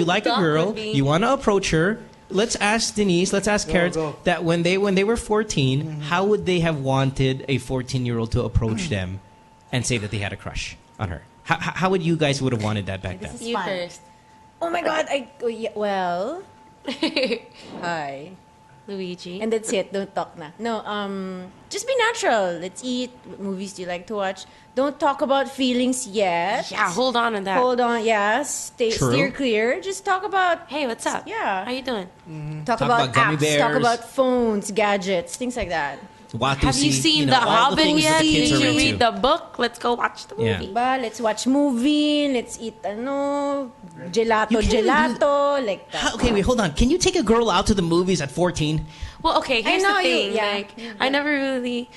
like a done girl. with me. You want to approach her. Let's ask Denise. Let's ask Karrots go. that when they were 14, how would they have wanted a 14-year-old to approach them and say that they had a crush on her? How would you guys would have wanted that back then? This is You fun. first. Oh my God. Well. Hi. Luigi. And that's it. Don't talk na. No, just be natural. Let's eat. What movies do you like to watch? Don't talk about feelings yet. Yeah, hold on to that. Hold on. Yeah. True. Steer clear. Just talk about. Hey, what's up? Yeah. How you doing? Talk Talk about about gummy apps. Talk bears. about phones, gadgets, things like that. Have you seen know, The all Hobbit things yet? that the kids Did are you into. read the book? Let's go watch the Yeah. movie. Ba, let's watch movie. Let's eat gelato, You can't gelato, like that. Okay, wait, hold on. Can you take a girl out to the movies at 14? Well, okay, here's know the you- thing. yeah. Like, I never really.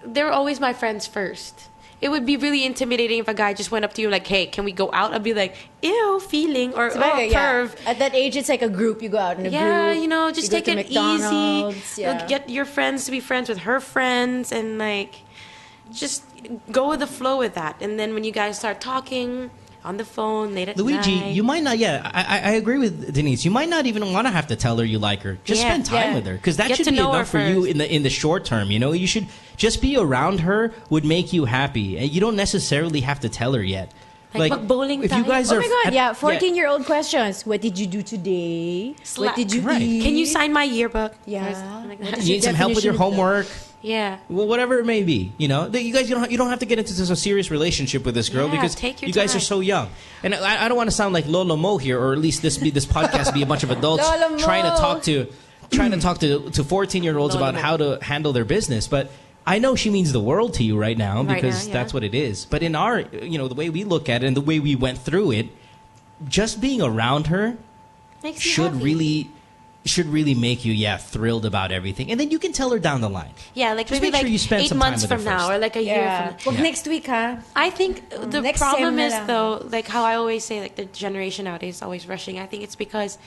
They were always my friends first. It would be really intimidating if a guy just went up to you like, "Hey, can we go out?" I'd be like, "Ew, feeling," or Sabagay, "Oh, perv." At that age, it's like a group. You go out in a Yeah, group. you know, just you take go to it easy. McDonald's, Yeah. Like, get your friends to be friends with her friends, and like, just go with the flow with that. And then when you guys start talking on the phone late at Luigi, night, you might not. Yeah, I agree with Denise. You might not even want to have to tell her you like her. Just Yeah, spend time yeah. with her because that Get should to be know her enough for you first. in the short term. You know, you should just be around her would make you happy, and you don't necessarily have to tell her yet. Like, mag-bowling if you tayo? guys Oh are my God, yeah. at- 14-year-old questions. What did you do today? What did you Right. eat? Can you sign my yearbook? Yeah. Like What that. is you need some help with your definition of homework. Yeah. Well, whatever it may be, you know, you guys you don't have to get into a serious relationship with this girl Yeah, because take your you guys time. are so young. And I don't want to sound like Lolo Mo here, or at least this podcast be a bunch of adults Lolo Mo. trying to talk to 14-year-olds Lolo about Mo. how to handle their business, but I know she means the world to you right now Right because now, yeah. that's what it is. But in our, the way we look at it and the way we went through it, just being around her Makes you should happy. really make you thrilled about everything, and then you can tell her down the line. Yeah, like Just maybe make sure like you spend 8 some time months with her from now first. or like a year Yeah. from now. Wag next week, ha? I think the Next problem sem na is lang. though, like how I always say, like the generation nowadays is always rushing. I think it's because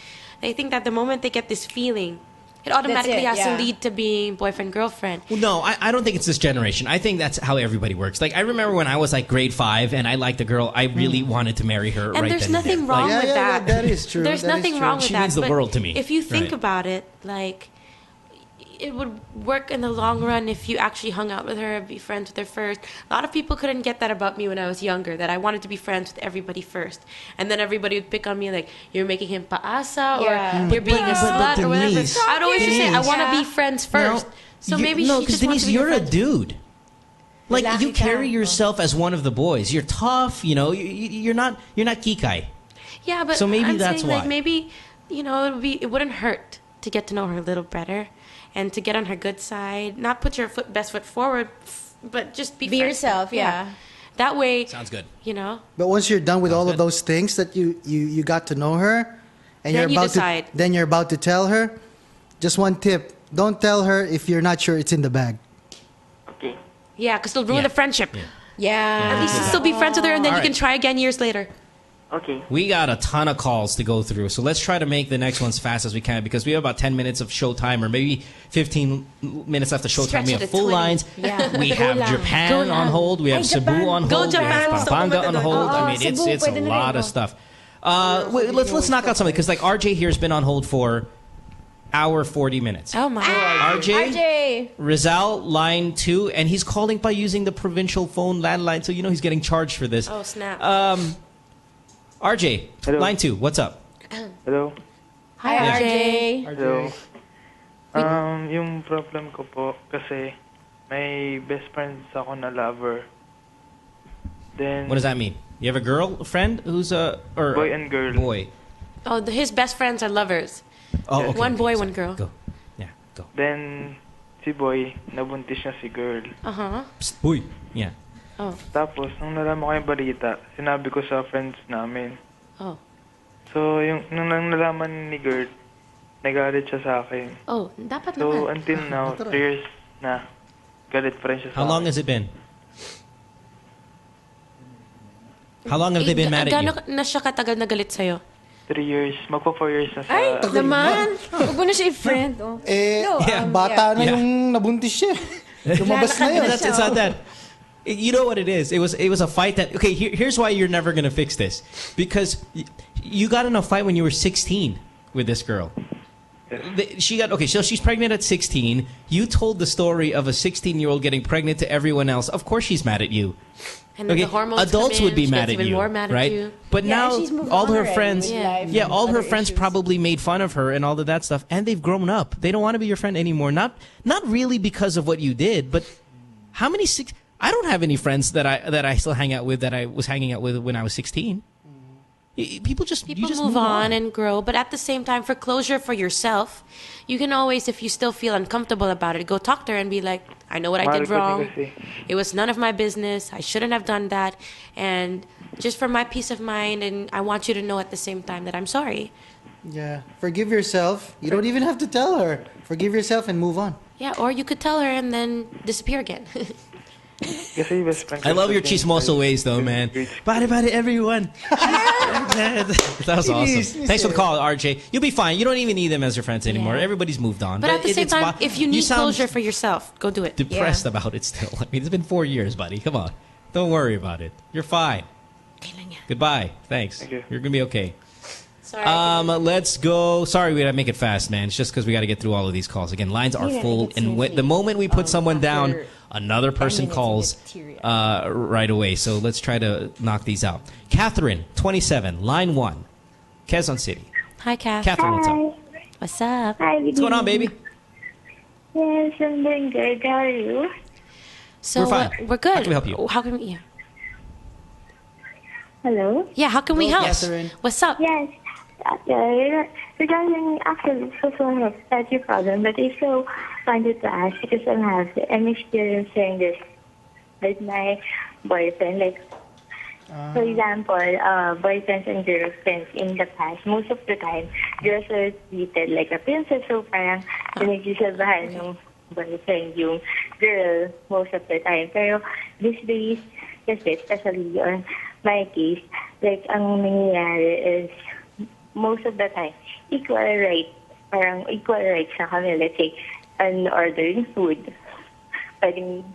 they think that the moment they get this feeling, it automatically has yeah. to lead to being boyfriend girlfriend. Well, no, I don't think it's this generation. I think that's how everybody works. Like, I remember when I was like grade 5 and I liked a girl, I really wanted to marry her And right there's then nothing and there. wrong Like, with that. that is true. There's That is nothing true. wrong with She that. means the but world to me. If you think Right. about it, like it would work in the long run if you actually hung out with her, be friends with her first. A lot of people couldn't get that about me when I was younger, that I wanted to be friends with everybody first. And then everybody would pick on me like, you're making him paasa, or you're being a slut, or whatever. I'd always just say, I want to be friends first. So maybe she because just wants Denise, to be you're your a friend. dude. Like, you carry yourself as one of the boys. You're tough, you know. You're not kikai. Yeah, but so maybe I'm that's saying, why. like, maybe, you know, it wouldn't hurt to get to know her a little better and to get on her good side. Not put your best foot forward, but just be friends. yourself, yeah. That way, sounds good. You know, But once you're done with all of those things that you got to know her, and Then you you're about decide. then you're about to tell her, just one tip: don't tell her if you're not sure it's in the bag. yeah, because it'll ruin the friendship. Yeah. At least you'll still be friends with her, and then All you can right. try again years later. Okay. We got a ton of calls to go through, so let's try to make the next ones fast as we can because we have about 10 minutes of show time, or maybe 15 minutes after show time. Stretch We it have to full 20. lines. Yeah. We Go have lang. Go Japan on lang. hold. We have Ay, Cebu Japan. on Go hold. We have Japan. Gusto ko Pampanga on maganda hold. doon. I mean, Cebu, it's a pwede na lot rin, of stuff. Let's knock out something because like RJ here has been on hold for hour 40 minutes. Oh my RJ? Rizal, line 2, and he's calling by using the provincial phone landline, so you know he's getting charged for this. Oh, snap. RJ, Hello. line 2, what's up? Hello? Hi, Yeah. RJ. Hello? Yung problem ko po, kasi may best friends ako na lover. Then, What does that mean? You have a girlfriend who's a... Or boy and girl. Boy. Oh, his best friends are lovers. Oh, okay. One boy, one girl. Go. Yeah, go. Then, si boy, nabuntis niya si girl. Uh-huh. Psst, boy. Yeah. Oh. Tapos, nung nalaman ko yung balita, sinabi ko sa friends namin. Oh. So, nung nalaman ni girl, nagalit siya sa akin. Oh, dapat So, naman. until now, 3 years na, galit pa rin siya sa How long has it been? How long have they been mad at you? Gaano na siya katagal na galit sa'yo? 3 years. Magpa 4 years na sa... Ay, naman. Huwag mo na siya i-friend. Oh. Bata na yung nabuntis siya. Lumabas na yun. It's not that. You know what it is? It was a fight that... Okay, here's why you're never going to fix this. Because you got in a fight when you were 16 with this girl. So she's pregnant at 16. You told the story of a 16-year-old getting pregnant to everyone else. Of course she's mad at you. And then the hormones adults come in, would be she mad gets at even you, more mad at right? you. But Yeah, now she's moved all on her already friends, with life and all her other friends issues. probably made fun of her and all of that stuff, and they've grown up. They don't want to be your friend anymore. Not really because of what you did, but how many? I don't have any friends that I still hang out with that I was hanging out with when I was 16. People just move on and grow, but at the same time, for closure for yourself, you can always, if you still feel uncomfortable about it, go talk to her and be like, I know what I did wrong. It was none of my business. I shouldn't have done that. And just for my peace of mind, and I want you to know at the same time that I'm sorry. Yeah. Forgive yourself. You don't even have to tell her. Forgive yourself and move on. Yeah, or you could tell her and then disappear again. Kasi best friend I love your chismoso ways, though, man. Bye, everyone. That was awesome. Thanks for the call, RJ. You'll be fine. You don't even need them as your friends anymore. Yeah. Everybody's moved on. But at the same it's time, if you need sound closure for yourself, go do it. depressed about it still. I mean, it's been 4 years, buddy. Come on. Don't worry about it. You're fine. Goodbye. Thanks. Thank you. You're going to be okay. Sorry. Let's go. Sorry, we got to make it fast, man. It's just because we got to get through all of these calls. Again, lines are Yeah, full. it's And the moment we put someone down, another person calls right away. So let's try to knock these out. Catherine, 27, line 1. Quezon City. Hi, Kath. Catherine, what's up? What's up? Hi, What's going on, baby? Yes, I'm doing good. How are you? So We're fine. we're good. How can we help you? How can we? Yeah. Hello? Yeah. How can we help? Catherine. What's up? Yes. Regarding, actually, so sorry, that's your problem, but I still wanted to ask because I'm experiencing this with my boyfriend. Like, for example, boyfriends and girlfriends in the past, most of the time, girls are treated like a princess. So parang pinagsisabahan ng boyfriend yung girl most of the time. Pero these days, kasi especially on my case, like ang nangyayari is most of the time, equal right. Parang equal rights na kami. Let's say, an ordering food. Pwedeng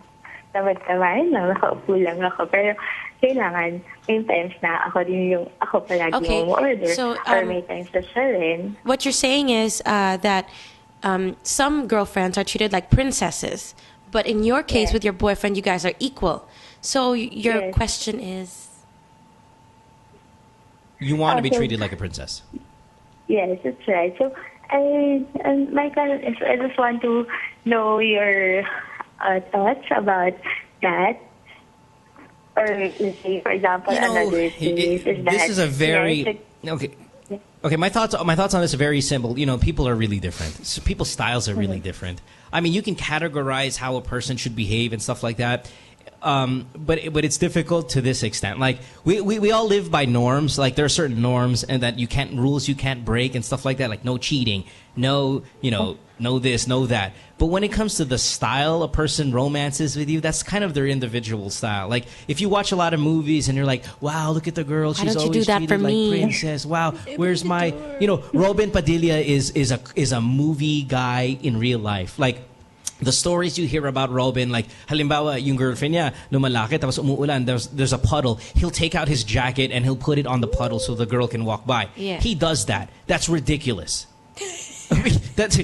tamad-tamarin lang, nakaupo lang ako. Pero kailangan, may times na ako palagi yung order. So, or may times na siya rin. What you're saying is that some girlfriends are treated like princesses, but in your case with your boyfriend, you guys are equal. So your question is, you want to be treated like a princess. Yes, that's right. So my question is, I just want to know your thoughts about that. Or let's say, for example, another case is that this is a very okay. My thoughts on this are very simple. You know, people are really different. So people's styles are really different. I mean, you can categorize how a person should behave and stuff like that. But it's difficult to this extent. Like we all live by norms. Like there are certain norms and that rules you can't break and stuff like that. Like no cheating, no this, no that. But when it comes to the style a person romances with you, that's kind of their individual style. Like if you watch a lot of movies and you're like, wow, look at the girl, she's always treated like princess. Wow, where's my Robin Padilla is a movie guy in real life. Like the stories you hear about Robin, like halimbawa, yung girlfriend niya lumalaki tapos umuulan, there's a puddle. He'll take out his jacket and he'll put it on the puddle so the girl can walk by. Yeah. He does that. That's ridiculous. I mean, that's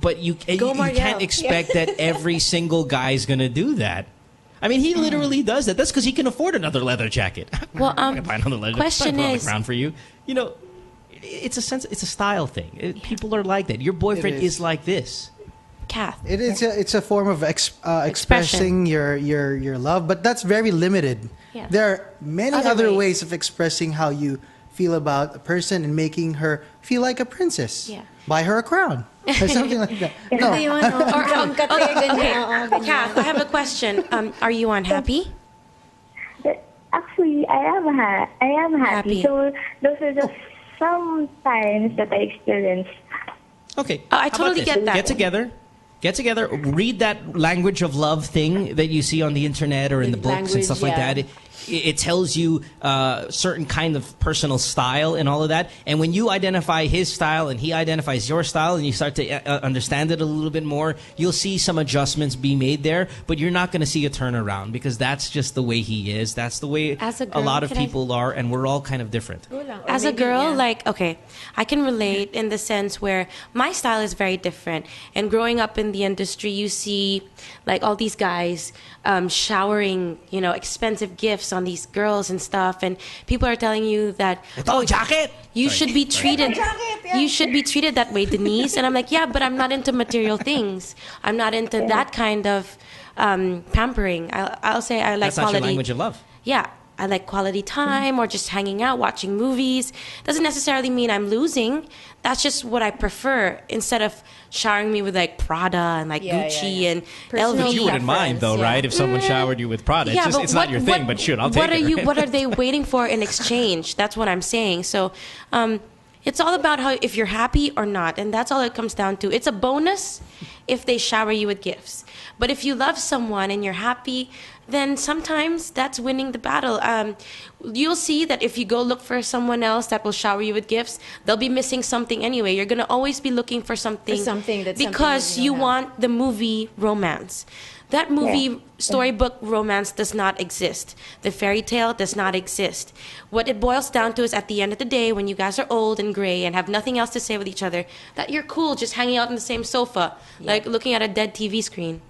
but you can't expect that every single guy's gonna do that. I mean, he literally does that. That's because he can afford another leather jacket. Well, I'm gonna buy another leather question jacket. is, on the ground for you. You know, it's a style thing. People are like that. Your boyfriend is like this. Kath. It's a form of expressing your love, but that's very limited. Yeah. There are many other ways of expressing how you feel about a person and making her feel like a princess. Yeah. Buy her a crown or something like that. No. Kath, I have a question. Are you unhappy? Actually, I am happy. So those are just some times that I experienced. Okay. I totally get that. Get together, read that language of love thing that you see on the internet or in the books and stuff like that. It tells you certain kind of personal style and all of that. And when you identify his style and he identifies your style and you start to understand it a little bit more, you'll see some adjustments be made there. But you're not going to see a turnaround because that's just the way he is. That's the way a lot of people are, and we're all kind of different. As a girl, I can relate in the sense where my style is very different. And growing up in the industry, you see like all these guys showering, expensive gifts on these girls and stuff, and people are telling you that jacket. You should be treated. You should be treated that way, Denise. And I'm like, yeah, but I'm not into material things. I'm not into that kind of pampering. I'll say I like That's not quality. your language of love. Yeah. I like quality time or just hanging out, watching movies. Doesn't necessarily mean I'm losing. That's just what I prefer instead of showering me with like Prada and like Gucci and LV. You wouldn't mind though, right? If someone showered you with Prada. Yeah, it's not your thing, but shoot, I'll take it. What are they waiting for in exchange? That's what I'm saying. So it's all about if you're happy or not. And that's all it comes down to. It's a bonus if they shower you with gifts. But if you love someone and you're happy, then sometimes that's winning the battle. You'll see that if you go look for someone else that will shower you with gifts, they'll be missing something anyway. You're going to always be looking for something because you want the movie romance. That movie storybook romance does not exist. The fairy tale does not exist. What it boils down to is at the end of the day, when you guys are old and gray and have nothing else to say with each other, that you're cool just hanging out on the same sofa, like looking at a dead TV screen.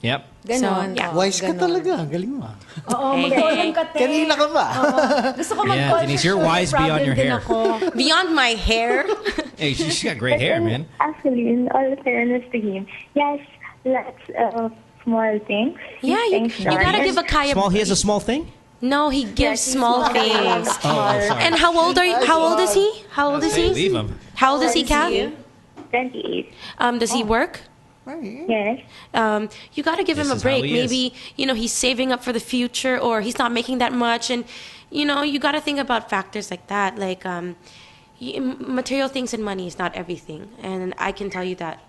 Yep. Ganon. So, yeah. Wise ka talaga. Galing mo. Oo, mag-call ka, te. Kanina ka ba? Gusto ko mag-call. Denise, you're wise beyond your hair. Beyond my hair? Hey, she's got great hair, man. Actually, in all fairness to him, yes, let's small things. Yeah, you gotta give a Kaya. He has a small thing? No, he gives small things. Sorry. And how old is he? How old is he? Leave him. How old is he, Kath? 28. Does he work? Yes. You got to give him a break. Maybe, he's saving up for the future or he's not making that much. And, you got to think about factors like that. Like, material things and money is not everything. And I can tell you that.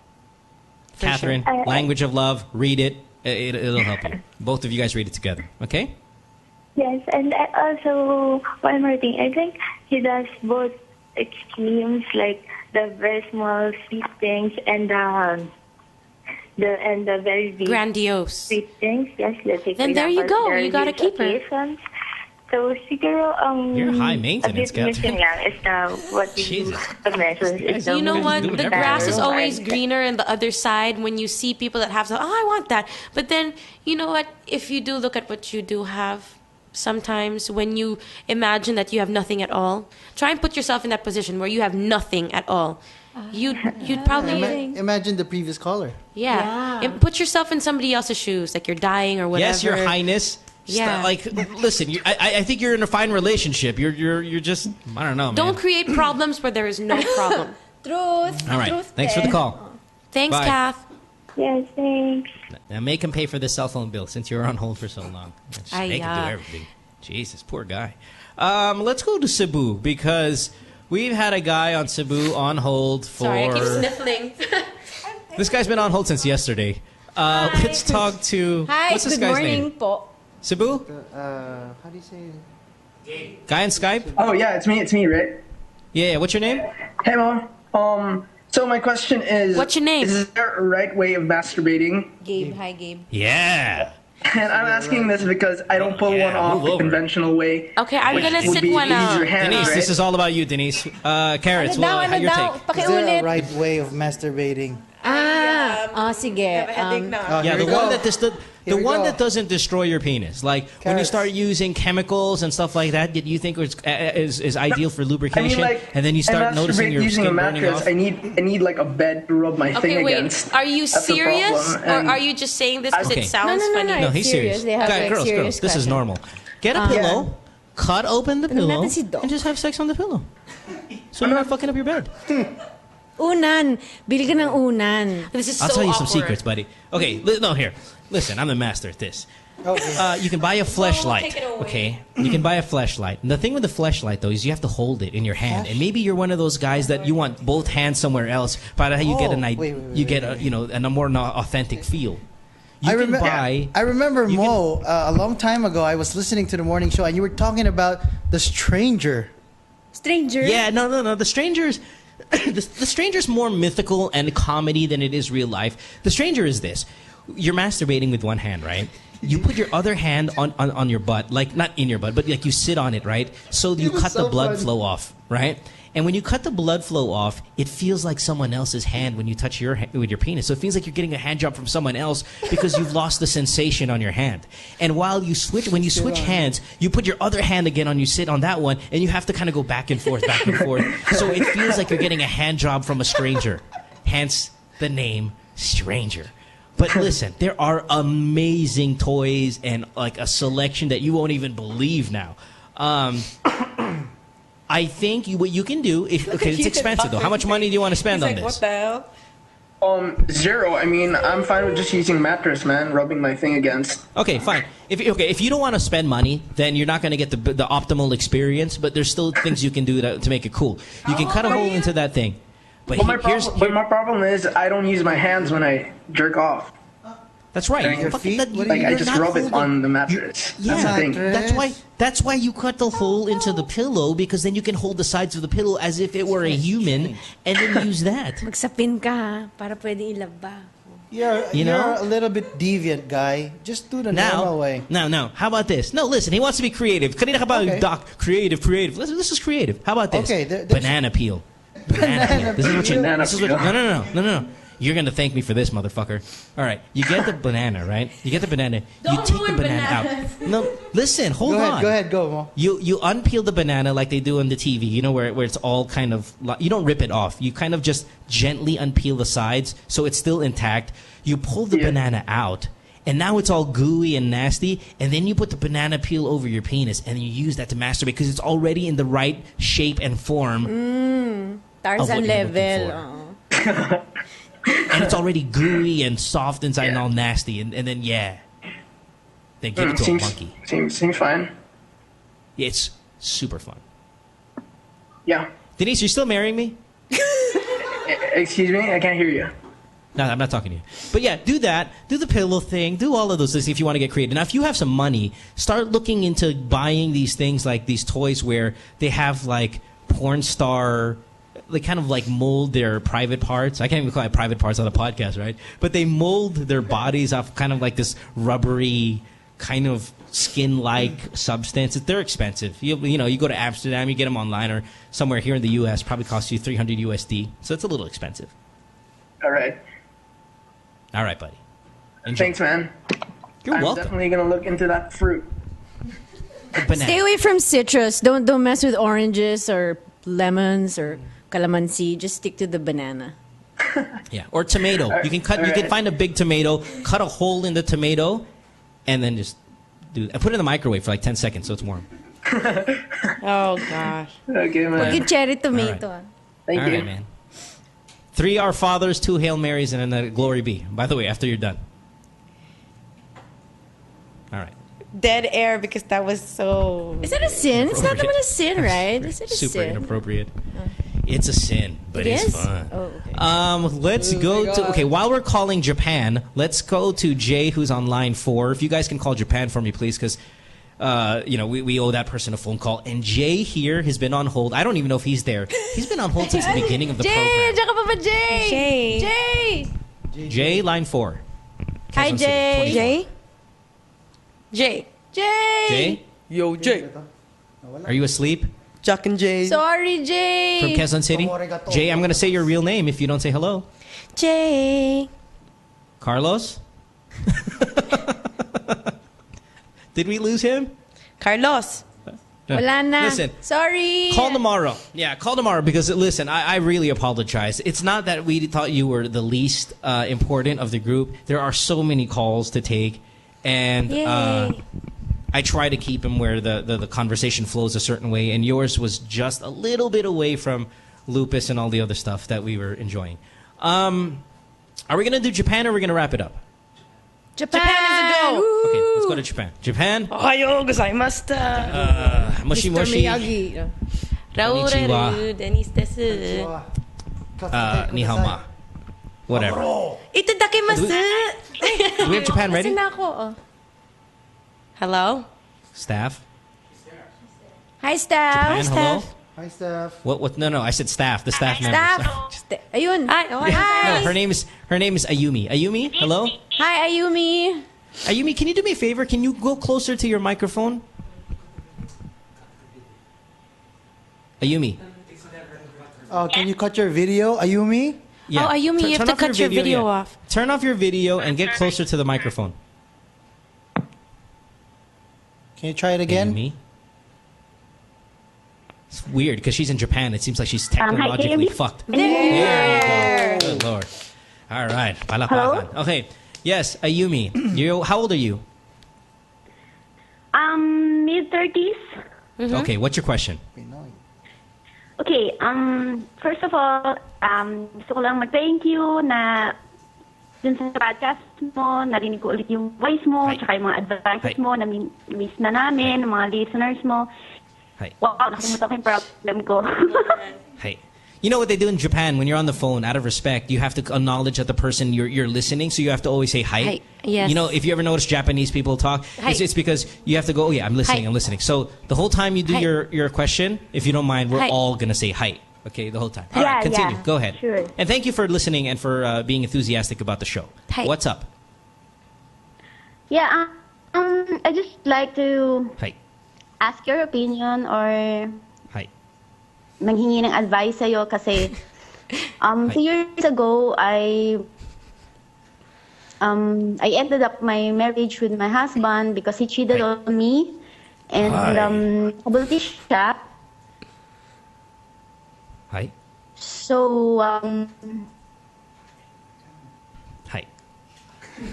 Catherine, Language of Love, read it. It'll help you. Both of you guys read it together. Okay? Yes. And also, one more thing. I think he does both extremes, like the very small, sweet things and the very big grandiose sweet things. Yes, let's take then there you go. You got to keep her. So, siguro, You're high maintenance, a bit missing lang is what you mentioned. Is You know what? doing The grass is always greener on the other side when you see people that have, I want that. But then, you know what? If you do look at what you do have, sometimes when you imagine that you have nothing at all, try and put yourself in that position where you have nothing at all. You'd probably... Imagine the previous caller. Yeah. And put yourself in somebody else's shoes, like you're dying or whatever. Yes, Your Highness. Yeah. Like, listen, I think you're in a fine relationship. You're just, I don't know, man. Don't create problems where there is no problem. Truth. All right. Thanks for the call. Thanks, Bye. Kath. Yes, thanks. Now make him pay for the cell phone bill since you were on hold for so long. Just make him do everything. Jesus, poor guy. Let's go to Cebu because we've had a guy on Cebu on hold for... Sorry, I keep sniffling. This guy's been on hold since yesterday. Let's talk to... Hi, what's this good guy's morning name? po. Cebu? How do you say it? Guy on Skype? Oh, yeah, it's me, right? Yeah, what's your name? Hey, Mom. So my question is... What's your name? Is there a right way of masturbating? Gabe. Hi, Gabe. Yeah. And I'm asking this because I don't pull one off the conventional way. Okay, I'm which gonna would sit be one use out. your hands, Denise, right? this is all about you, Denise. Karrots, how your take? Is there a right way of masturbating? Sige. Yeah, the one that the one that doesn't destroy your penis. Like when you start using chemicals and stuff like that you think is ideal for lubrication, and then you start noticing your using skin a burning mattress. off. I need like a bed to rub my thing wait. against. Are you That's the serious? Or problem. are you just saying this because Okay. it sounds funny? No, he's serious. They have, like, Girls, serious this is question. normal. Get a pillow, cut open the pillow, natin si Doc. and just have sex on the pillow. So you're not fucking up your bed. Unan. Bili ka ng unan. This is I'll so tell you awkward. some secrets, buddy. Okay, no, here. Listen, I'm the master at this. Okay. You can buy a fleshlight. take it away. Okay, you can buy a fleshlight. And the thing with the fleshlight though is you have to hold it in your hand, and maybe you're one of those guys that you want both hands somewhere else. But you get a more authentic feel. You can buy. I remember Mo a long time ago. I was listening to the morning show, and you were talking about The Stranger. Stranger? Yeah, no. The Stranger's the Stranger's more mythical and comedy than it is real life. The Stranger is this: you're masturbating with one hand, right? You put your other hand on your butt, like not in your butt, but like you sit on it, right? So you cut the blood flow off, right? And when you cut the blood flow off, it feels like someone else's hand when you touch with your penis. So it feels like you're getting a hand job from someone else because you've lost the sensation on your hand. And when you switch hands, you put your other hand again on, you sit on that one, and you have to kind of go back and forth. So it feels like you're getting a hand job from a stranger. Hence the name Stranger. But listen, there are amazing toys and like a selection that you won't even believe now. I think what you can do, it's expensive though. How much money do you want to spend on this? What the hell? Zero. I mean, I'm fine with just using mattress, man, rubbing my thing against. Okay, fine. If you don't want to spend money, then you're not going to get the optimal experience. But there's still things you can do to make it cool. You can cut a hole into that thing. But my problem is I don't use my hands when I jerk off. That's right. I just rub it on the mattress. That's the thing. That's why you cut the hole into the pillow, because then you can hold the sides of the pillow as if it were a human, and then use that. Magsapin ka para pwede ilaba. You're a little bit deviant, guy. Just do the normal way. No. How about this? No, listen. He wants to be creative. Kanina ka ba, Doc? Creative. Listen, this is creative. How about this? Okay, banana peel. Banana peel. No. You're going to thank me for this, motherfucker. All right. You get the banana, right? You get the banana. You take the banana out. No, listen. Hold on. Go ahead. Go, Mo. You unpeel the banana like they do on the TV, you know, where it's all kind of... You don't rip it off. You kind of just gently unpeel the sides so it's still intact. You pull the banana out, and now it's all gooey and nasty, and then you put the banana peel over your penis, and you use that to masturbate because it's already in the right shape and form. Tarzan level. And it's already gooey and soft inside and all nasty. And then, they give it to a monkey. Seems fine. It's super fun. Yeah. Denise, you're still marrying me? Excuse me? I can't hear you. No, I'm not talking to you. But yeah, do that. Do the pillow thing. Do all of those things if you want to get creative. Now, if you have some money, start looking into buying these things like these toys where they have like porn star... They kind of like mold their private parts. I can't even call it private parts on a podcast, right? But they mold their bodies off kind of like this rubbery kind of skin-like substance. They're expensive. You go to Amsterdam, you get them online, or somewhere here in the U.S. probably costs you $300 USD. So it's a little expensive. All right. All right, buddy. Enjoy. Thanks, man. You're welcome. I'm definitely gonna look into that fruit. Stay away from citrus. Don't mess with oranges or lemons or calamansi. Just stick to the banana. Yeah, or tomato. You can find a big tomato, cut a hole in the tomato, and then just put it in the microwave for like 10 seconds so it's warm. Oh gosh. Okay, man. Look at cherry tomato. All Thank you. right, man. 3 Our Fathers, 2 Hail Marys, and then a Glory Be. By the way, after you're done. All right. Dead air because that was so... Is that a sin? It's not even a sin, right? Is it a Super sin? inappropriate. It's a sin, but It it's is? fun. Oh, okay. Let's go to... Okay, while we're calling Japan, let's go to Jay, who's on line 4. If you guys can call Japan for me, please, because... we owe that person a phone call. And Jay here has been on hold. I don't even know if he's there. He's been on hold since the beginning of the program. Diyan ka pa ba, Jay? Jay, line 4. Hi, Quezon City, Jay. 24. Jay. Yo, Jay. Are you asleep? Jack and Jay. Sorry, Jay. From Quezon City? Jay, I'm going to say your real name if you don't say hello. Jay. Carlos? Did we lose him? Carlos. Wala na. Listen. Sorry. Call tomorrow. Yeah, call tomorrow because, listen, I really apologize. It's not that we thought you were the least important of the group. There are so many calls to take. And I try to keep them where the conversation flows a certain way. And yours was just a little bit away from lupus and all the other stuff that we were enjoying. Are we going to do Japan or are we going to wrap it up? Japan is a go. Okay, let's go to Japan. Japan? Ohayo gozaimashita. Moshi moshi. Raoreru, Denise desu. Nihama. Whatever. Itadakimasu. Do we have Japan ready? Hello? Staff? Hi, staff. Japan, hello? Hi, Steph. What? No, I said staff. The staff members. Staff. Ayun. Hi. No, her name is Ayumi. Ayumi, hello? Hi, Ayumi. Ayumi, can you do me a favor? Can you go closer to your microphone? Ayumi. Can you cut your video, Ayumi? Yeah. Oh, Ayumi, you have to cut your video off. Turn off your video and get closer to the microphone. Can you try it again? Ayumi. It's weird because she's in Japan. It seems like she's technologically fucked. There you go. Good Lord. All right. Palapakan. Okay. Yes, Ayumi. How old are you? Mid-30s. Okay, what's your question? Okay, first of all, gusto ko lang mag-thank you na dun sa podcast mo, narinig ko ulit yung voice mo, tsaka yung mga advices mo, na-miss na namin, ng mga listeners mo. Hi. Wow, nakalimutan ko yung problem ko. Hey. You know what they do in Japan when you're on the phone, out of respect, you have to acknowledge that the person you're listening, so you have to always say hi. Hi. Yes. You know, if you ever notice Japanese people talk, it's because you have to go, oh yeah, I'm listening, Hi. I'm listening. So the whole time you do your question, if you don't mind, we're Hi. all going to say hi. Okay, the whole time. All Yeah, right, continue. yeah. Go ahead. Sure. And thank you for listening and for being enthusiastic about the show. Hi. What's up? Yeah, I just like to Hi. ask your opinion or Hi. manghingi ng advice sa'yo kasi few years ago, I ended up my marriage with my husband because he cheated on me. And kabulti siya. Hi. So, Hi.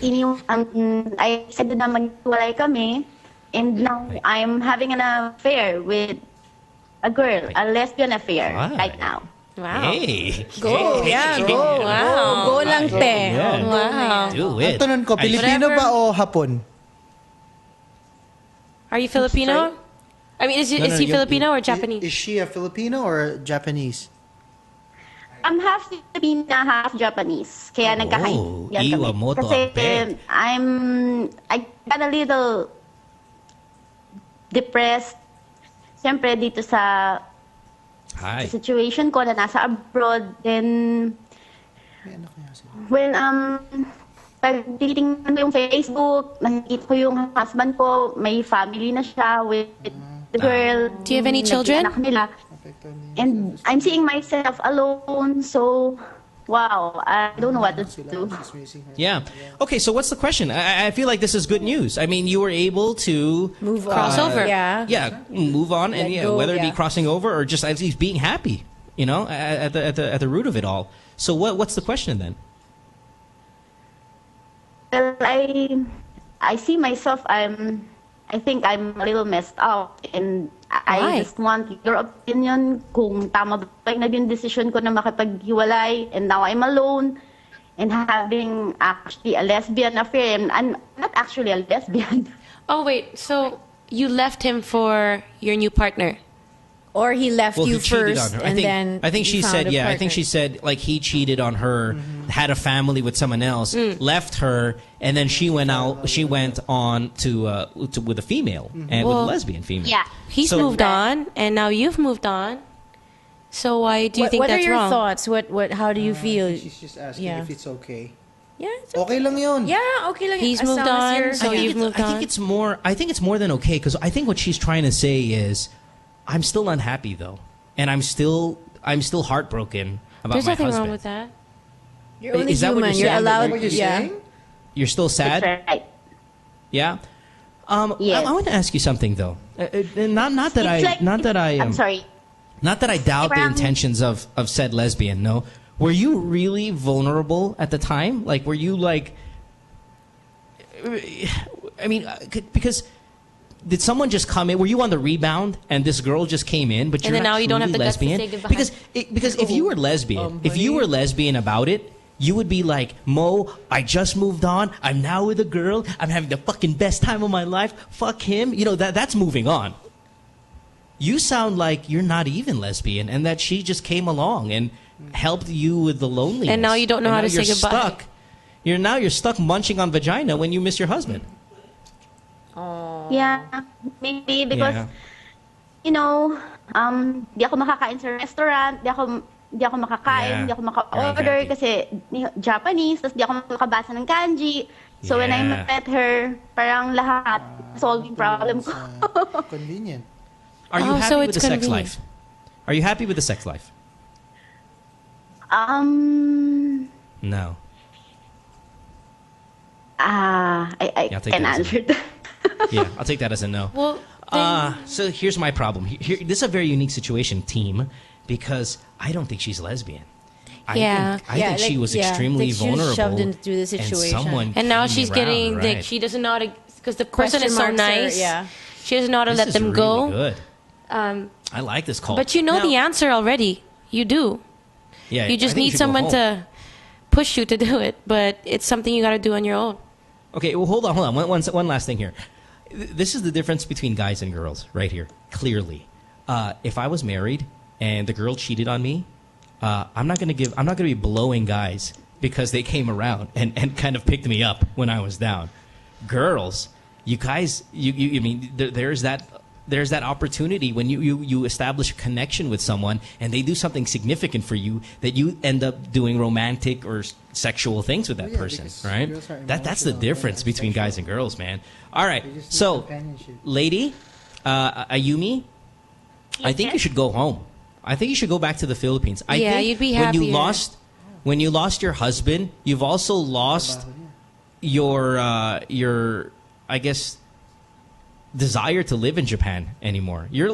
I said na maghiwalay kami. And now I'm having an affair with a girl, a lesbian affair right now. Wow. Hey. Go. Yeah, go. Wow. Go lang, te. Yeah. Wow. Do it. Ang tanong ko, Pilipino ba o Hapon? Are you Filipino? I mean, is he Filipino or Japanese? Is she a Filipino or Japanese? I'm half Filipina, half Japanese. Kaya nagkakaintindihan kami. Iwa mo to Kasi ang pet. I got a little depressed. Siyempre dito sa situation ko na nasa abroad. Then, when pag titingnan ko yung Facebook, nakikita ko yung husband ko, may family na siya with the girl. Do you have any children? Anak nila. And I'm seeing myself alone, so wow, I don't know what to do. Yeah. Okay, so what's the question? I feel like this is good news. I mean, you were able to Move on. Cross over. Yeah. Yeah, move on, and Let yeah, go, whether it be yeah. crossing over or just at least being happy, you know, at the root of it all. So what's the question then? Well, I see myself. I think I'm a little messed up, and I Why? just want your opinion kung tama ba yung naging decision ko na makipaghiwalay, and now I'm alone and having actually a lesbian affair. And I'm not actually a lesbian. Oh, wait. So you left him for your new partner? Or he left Well, you he cheated first on her. and then I think you she found said a I think partner. she said like he cheated on her, had a family with someone else, left her, and then she went on to with a female and with a Well, lesbian female. Yeah. He's So- moved on, and now you've moved on. So why do you think what that's are your wrong? thoughts? How do you feel? She's just asking Yeah. if it's okay. Yeah, it's Okay lang yun. Yeah, okay lang. He's as moved long as on, you're- so you've moved I on. think it's more than okay, because I think what she's trying to say is, I'm still unhappy though, and I'm still heartbroken about There's my nothing husband. wrong with that. You're only Is that what human. you're You're saying? allowed. What you're yeah. saying? You're still sad. That's right. Yeah. Yes. I want to ask you something though. Not that It's like- not that I I'm sorry. Not that I doubt the Around- intentions of said lesbian. No, were you really vulnerable at the time? Like, were you like? I mean, because did someone just come in? Were you on the rebound and this girl just came in? But And you're then not now you don't have truly the guts to lesbian. say goodbye. Because if you were lesbian, if you were lesbian about it, you would be like, Mo, I just moved on. I'm now with a girl. I'm having the fucking best time of my life. Fuck him. You know, that's moving on. You sound like you're not even lesbian and that she just came along and helped you with the loneliness. And now you don't know And how now to say you're goodbye. Stuck. You're stuck munching on vagina when you miss your husband. Yeah, maybe because Yeah. you know, di ako makakain sa restaurant, di ako makakain, Yeah. di ako maka-order You're unhappy. kasi Japanese, tapos di ako makabasa ng kanji. So when I Yeah. met her, parang lahat solving problem ko. Convenient. Are you Oh, happy so with it's the sex convenient. life? Are you happy with the sex life? No. I Yeah, I'll take can that as a answer that. Yeah, I'll take that as a no. Well, So here's my problem. This is a very unique situation, team, because I don't think she's lesbian. Yeah. I think she was extremely like she was vulnerable. shoved into the situation. And someone And now came she's around, getting right. like she doesn't know how to, because the person Question is so marks are- nice. yeah. She doesn't know how to This let is them really go. Good. Um, I like this call. but you know Now- the answer already. You do. Yeah, You I just think need should go someone home. to push you to do it, but it's something you got to do on your own. Okay, well, hold on. One last thing here. This is the difference between guys and girls, right here. Clearly, if I was married and the girl cheated on me, I'm not going to be blowing guys because they came around and kind of picked me up when I was down. Girls, you guys, I mean, there's that opportunity when you establish a connection with someone and they do something significant for you that you end up doing romantic or sexual things with that person, because right? girls are That's the emotional, difference they're not between guys and girls, man. All right, They just need so companionship. lady, Ayumi, I think you should go home. I think you should go back to the Philippines. I Yeah, think you'd be when you happier. when you lost your husband, you've also lost your I guess desire to live in Japan anymore. You're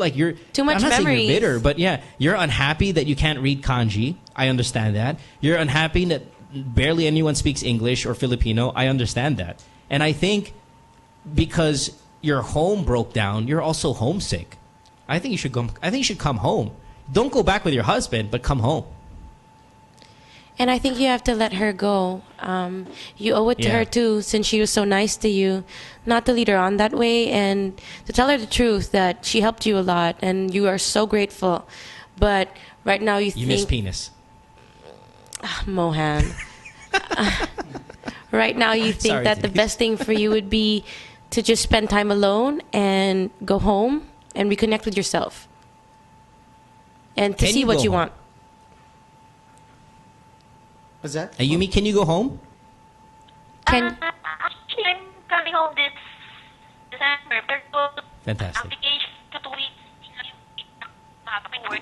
Too much I'm not saying memories. you're bitter, but yeah, you're unhappy that you can't read kanji. I understand that. You're unhappy that barely anyone speaks English or Filipino. I understand that. And I think because your home broke down, you're also homesick. I think you should come home. Don't go back with your husband, but come home. And I think you have to let her go. You owe it to Yeah. her too, since she was so nice to you, not to lead her on that way and to tell her the truth that she helped you a lot and you are so grateful. But right now you You miss think, penis. Mohan. Right now you think Sorry, that the Denise. best thing for you would be to just spend time alone and go home and reconnect with yourself and to Can see you what go you home? want. What's that? Ayumi, can you go home? Actually, I'm coming home this December. Pero Fantastic. application to 2 weeks. Work.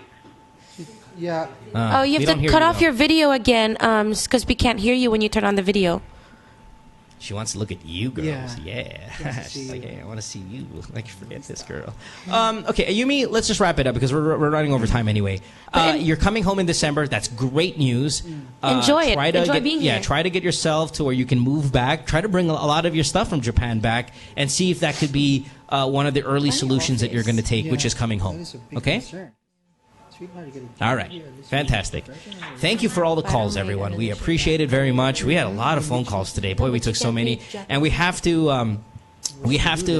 Yeah. Oh, you have to cut off your video again, because we can't hear you when you turn on the video. She wants to look at you, girls. Yeah. She's like, hey, I want to see you. Like, forget this girl. Okay, Yumi, let's just wrap it up because we're running over time anyway. You're coming home in December. That's great news. Enjoy it. Enjoy being here. Yeah, try to get yourself to where you can move back. Try to bring a lot of your stuff from Japan back and see if that could be one of the early solutions that you're going to take, which is coming home. Okay? All right. Fantastic. Thank you for all the calls, everyone. We appreciate it very much. We had a lot of phone calls today. Boy, we took so many. And we have to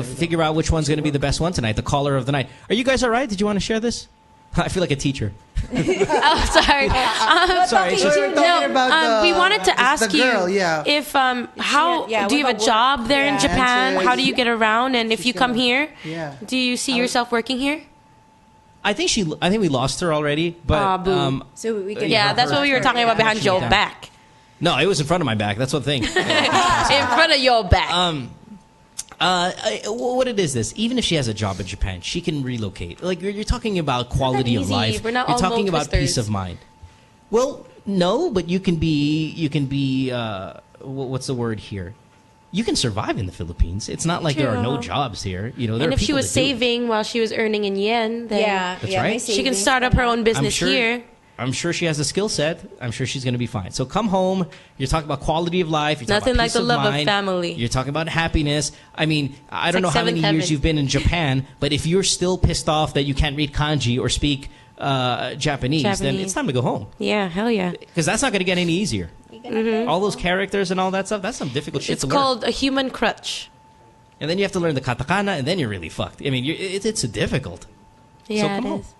figure out which one's going to be the best one tonight, the caller of the night. Are you guys all right? Did you want to share this? I feel like a teacher. Oh, sorry. Sorry. We wanted to ask you if do you have a job there in Japan? How do you get around? And if you come here, do you see yourself working here? I think we lost her already, but so we can that's what we were talking about behind your back. No, it was in front of my back. That's the thing. In front of your back. What it is this? Even if she has a job in Japan, she can relocate. Like you're talking about quality of life. We're not you're all talking about twisters. peace of mind. Well, no, but you can be. What's the word here? You can survive in the Philippines. It's not like there are no jobs here. You know, there and are if she people was that do it. saving while she was earning in yen, then That's right. she can start up her own business here. I'm sure she has a skill set. I'm sure she's going to be fine. So come home. You're talking about quality of life. You're talking Nothing about like peace the love mind. of family. You're talking about happiness. I mean, I don't know like how many seventh years heaven. you've been in Japan, but if you're still pissed off that you can't read kanji or speak Japanese, then it's time to go home. Yeah, hell yeah. Because that's not going to get any easier. All those characters and all that stuff, that's some difficult shit It's to learn. called a human crutch. And then you have to learn the katakana, and then you're really fucked. I mean, it's difficult. Yeah, so come it home. is.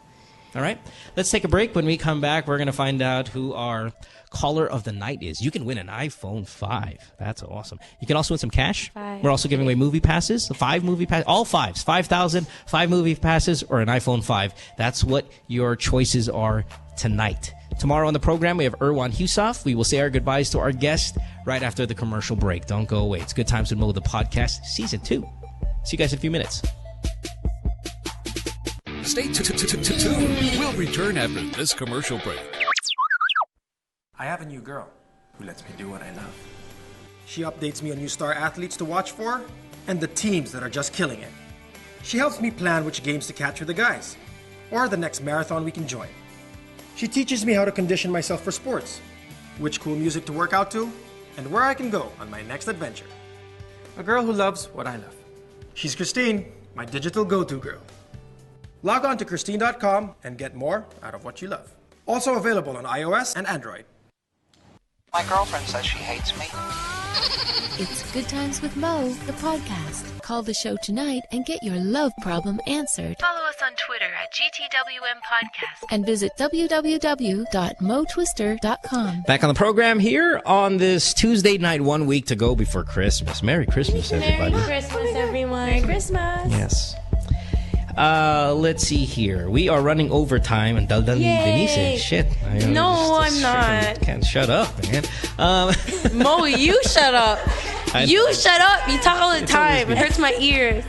All right, let's take a break. When we come back, we're going to find out who our caller of the night is. You can win an iPhone 5. That's awesome. You can also win some cash. We're also giving away movie passes, 5 movie passes, all 5s, 5,000, 5 movie passes, or an iPhone 5. That's what your choices are tonight. Tomorrow on the program, we have Erwan Husoff. We will say our goodbyes to our guest right after the commercial break. Don't go away. It's Good Times with Mo, the podcast, Season 2. See you guys in a few minutes. Stay tuned. We'll return after this commercial break. I have a new girl who lets me do what I love. She updates me on new star athletes to watch for and the teams that are just killing it. She helps me plan which games to catch with the guys or the next marathon we can join. She teaches me how to condition myself for sports, which cool music to work out to, and where I can go on my next adventure. A girl who loves what I love. She's Christine, my digital go-to girl. Log on to Christine.com and get more out of what you love. Also available on iOS and Android. My girlfriend says she hates me. It's Good Times with Mo, the podcast. Call the show tonight and get your love problem answered. Follow us on Twitter at GTWM Podcast. And visit www.motwister.com. Back on the program here on this Tuesday night, 1 week to go before Christmas. Merry Christmas, everybody. Merry Christmas, everyone. Merry Christmas. Yes. Let's see here. We are running overtime and Daldan Denise. Shit. No, I'm not. Can't shut up, man. Mo, you shut up. You shut up. You talk all the time. It hurts my ears.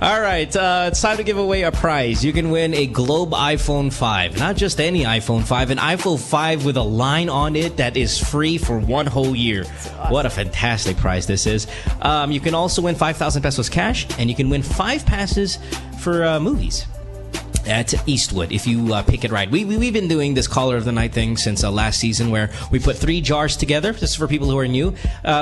All right, it's time to give away a prize. You can win a Globe iPhone 5. Not just any iPhone 5, an iPhone 5 with a line on it that is free for 1 whole year. Awesome. What a fantastic prize this is. You can also win 5,000 pesos cash, and you can win 5 passes for movies at Eastwood if you pick it right. We've been doing this caller of the night thing since last season, where we put 3 jars together. This is for people who are new.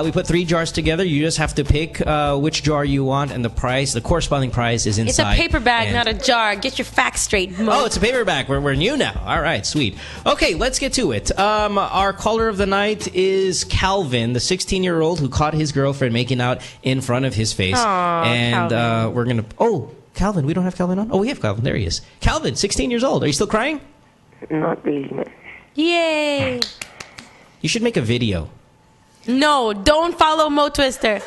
We put 3 jars together. You just have to pick which jar you want, and the corresponding prize is inside. It's a paper bag, not a jar. Get your facts straight, Mo. Oh, it's a paper bag. We're new now. All right, sweet. Okay, let's get to it. Our caller of the night is Calvin, the 16-year-old who caught his girlfriend making out in front of his face. Aww, and Calvin. We're gonna. Oh, Calvin, we don't have Calvin on? Oh, we have Calvin. There he is. Calvin, 16 years old. Are you still crying? Not really, man. Yay. You should make a video. No, don't follow Mo Twister.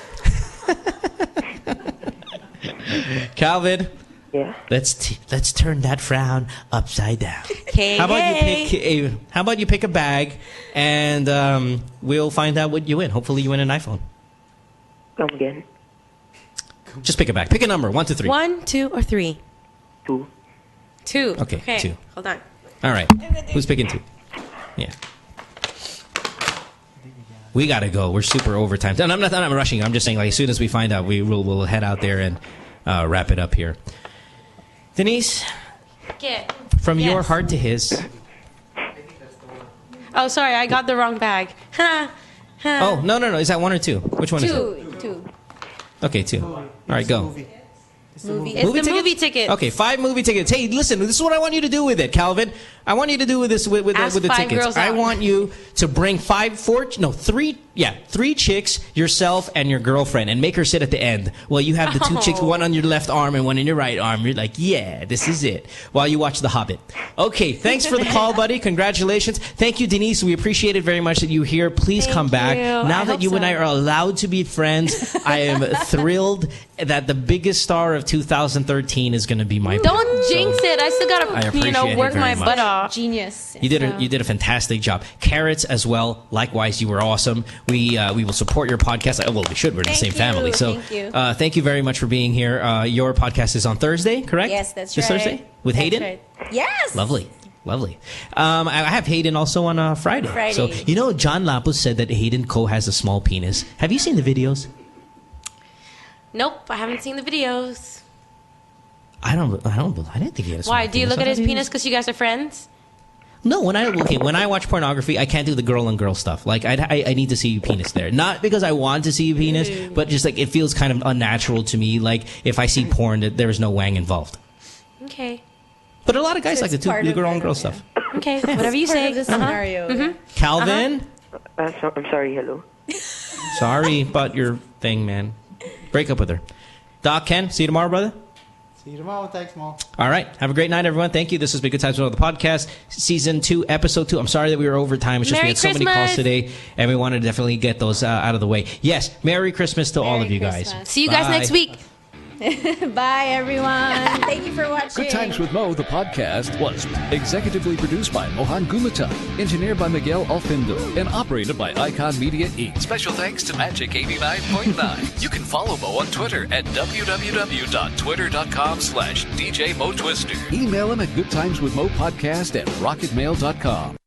Calvin. Yeah. Let's turn that frown upside down. Okay. How about you pick a bag and we'll find out what you win. Hopefully you win an iPhone. Come again. Just pick it back. Pick a number. 1 to 3. 1, 2, or 3? 2. 2. Okay, 2. Hold on. All right. Who's picking 2? Yeah. We gotta go. We're super overtime. And I'm not rushing. I'm just saying, like, as soon as we find out, we'll head out there and wrap it up here. Denise, from your heart to his. Oh, sorry, I got the wrong bag. Oh, no. Is that 1 or 2? Which one is it? 2. Okay, 2. All right, go. It's the movie ticket. Okay, 5 movie tickets. Hey, listen, this is what I want you to do with it, Calvin. I want you to do with this with the tickets. I want you to bring 3 chicks, yourself, and your girlfriend, and make her sit at the end. Well, you have the 2 chicks, one on your left arm and one in your right arm. You're like, yeah, this is it. While you watch The Hobbit. Okay, thanks for the call, buddy. Congratulations. Thank you, Denise. We appreciate it very much that you're here. Please come back. Now that you and I are allowed to be friends, I am thrilled that the biggest star of 2013 is going to be my. Don't jinx it. I still gotta, work my butt off. Genius. You did a fantastic job. Karrots as well. Likewise, you were awesome. We will support your podcast. Well, we should. We're in the same family. So thank you very much for being here. Your podcast is on Thursday, correct? Yes, that's this right. Thursday with Hayden. Right. Yes. Lovely. I have Hayden also on Friday. So John Lapus said that Hayden Ko has a small penis. Have you seen the videos? Nope, I haven't seen the videos. I didn't think he had a small Why? penis. Do you look at his penis because you guys are friends? No, when I watch pornography, I can't do the girl on girl stuff. Like I need to see your penis there, not because I want to see your penis, but just like it feels kind of unnatural to me. Like if I see porn, that there's no wang involved. Okay. But a lot of guys like to do the girl on girl stuff. Okay, whatever you say. The scenario. Calvin. I'm sorry. Hello. Sorry about your thing, man. Break up with her. Doc, Ken, see you tomorrow, brother. See you tomorrow. Thanks, Mo. All right. Have a great night, everyone. Thank you. This has been Good Times with the podcast, Season 2, Episode 2. I'm sorry that we were over time. It's just we had so many calls today, and we wanted to definitely get those out of the way. Yes, Merry Christmas to all of you guys. See you guys next week. Bye, everyone. Thank you for watching. Good Times with Mo, the podcast, was executively produced by Mohan Gulata, engineered by Miguel Alfindo, and operated by Icon Media Inc. Special thanks to Magic 89.9. You can follow Mo on Twitter at www.twitter.com/DJ Mo Twister. Email him at goodtimeswithmopodcast@rocketmail.com.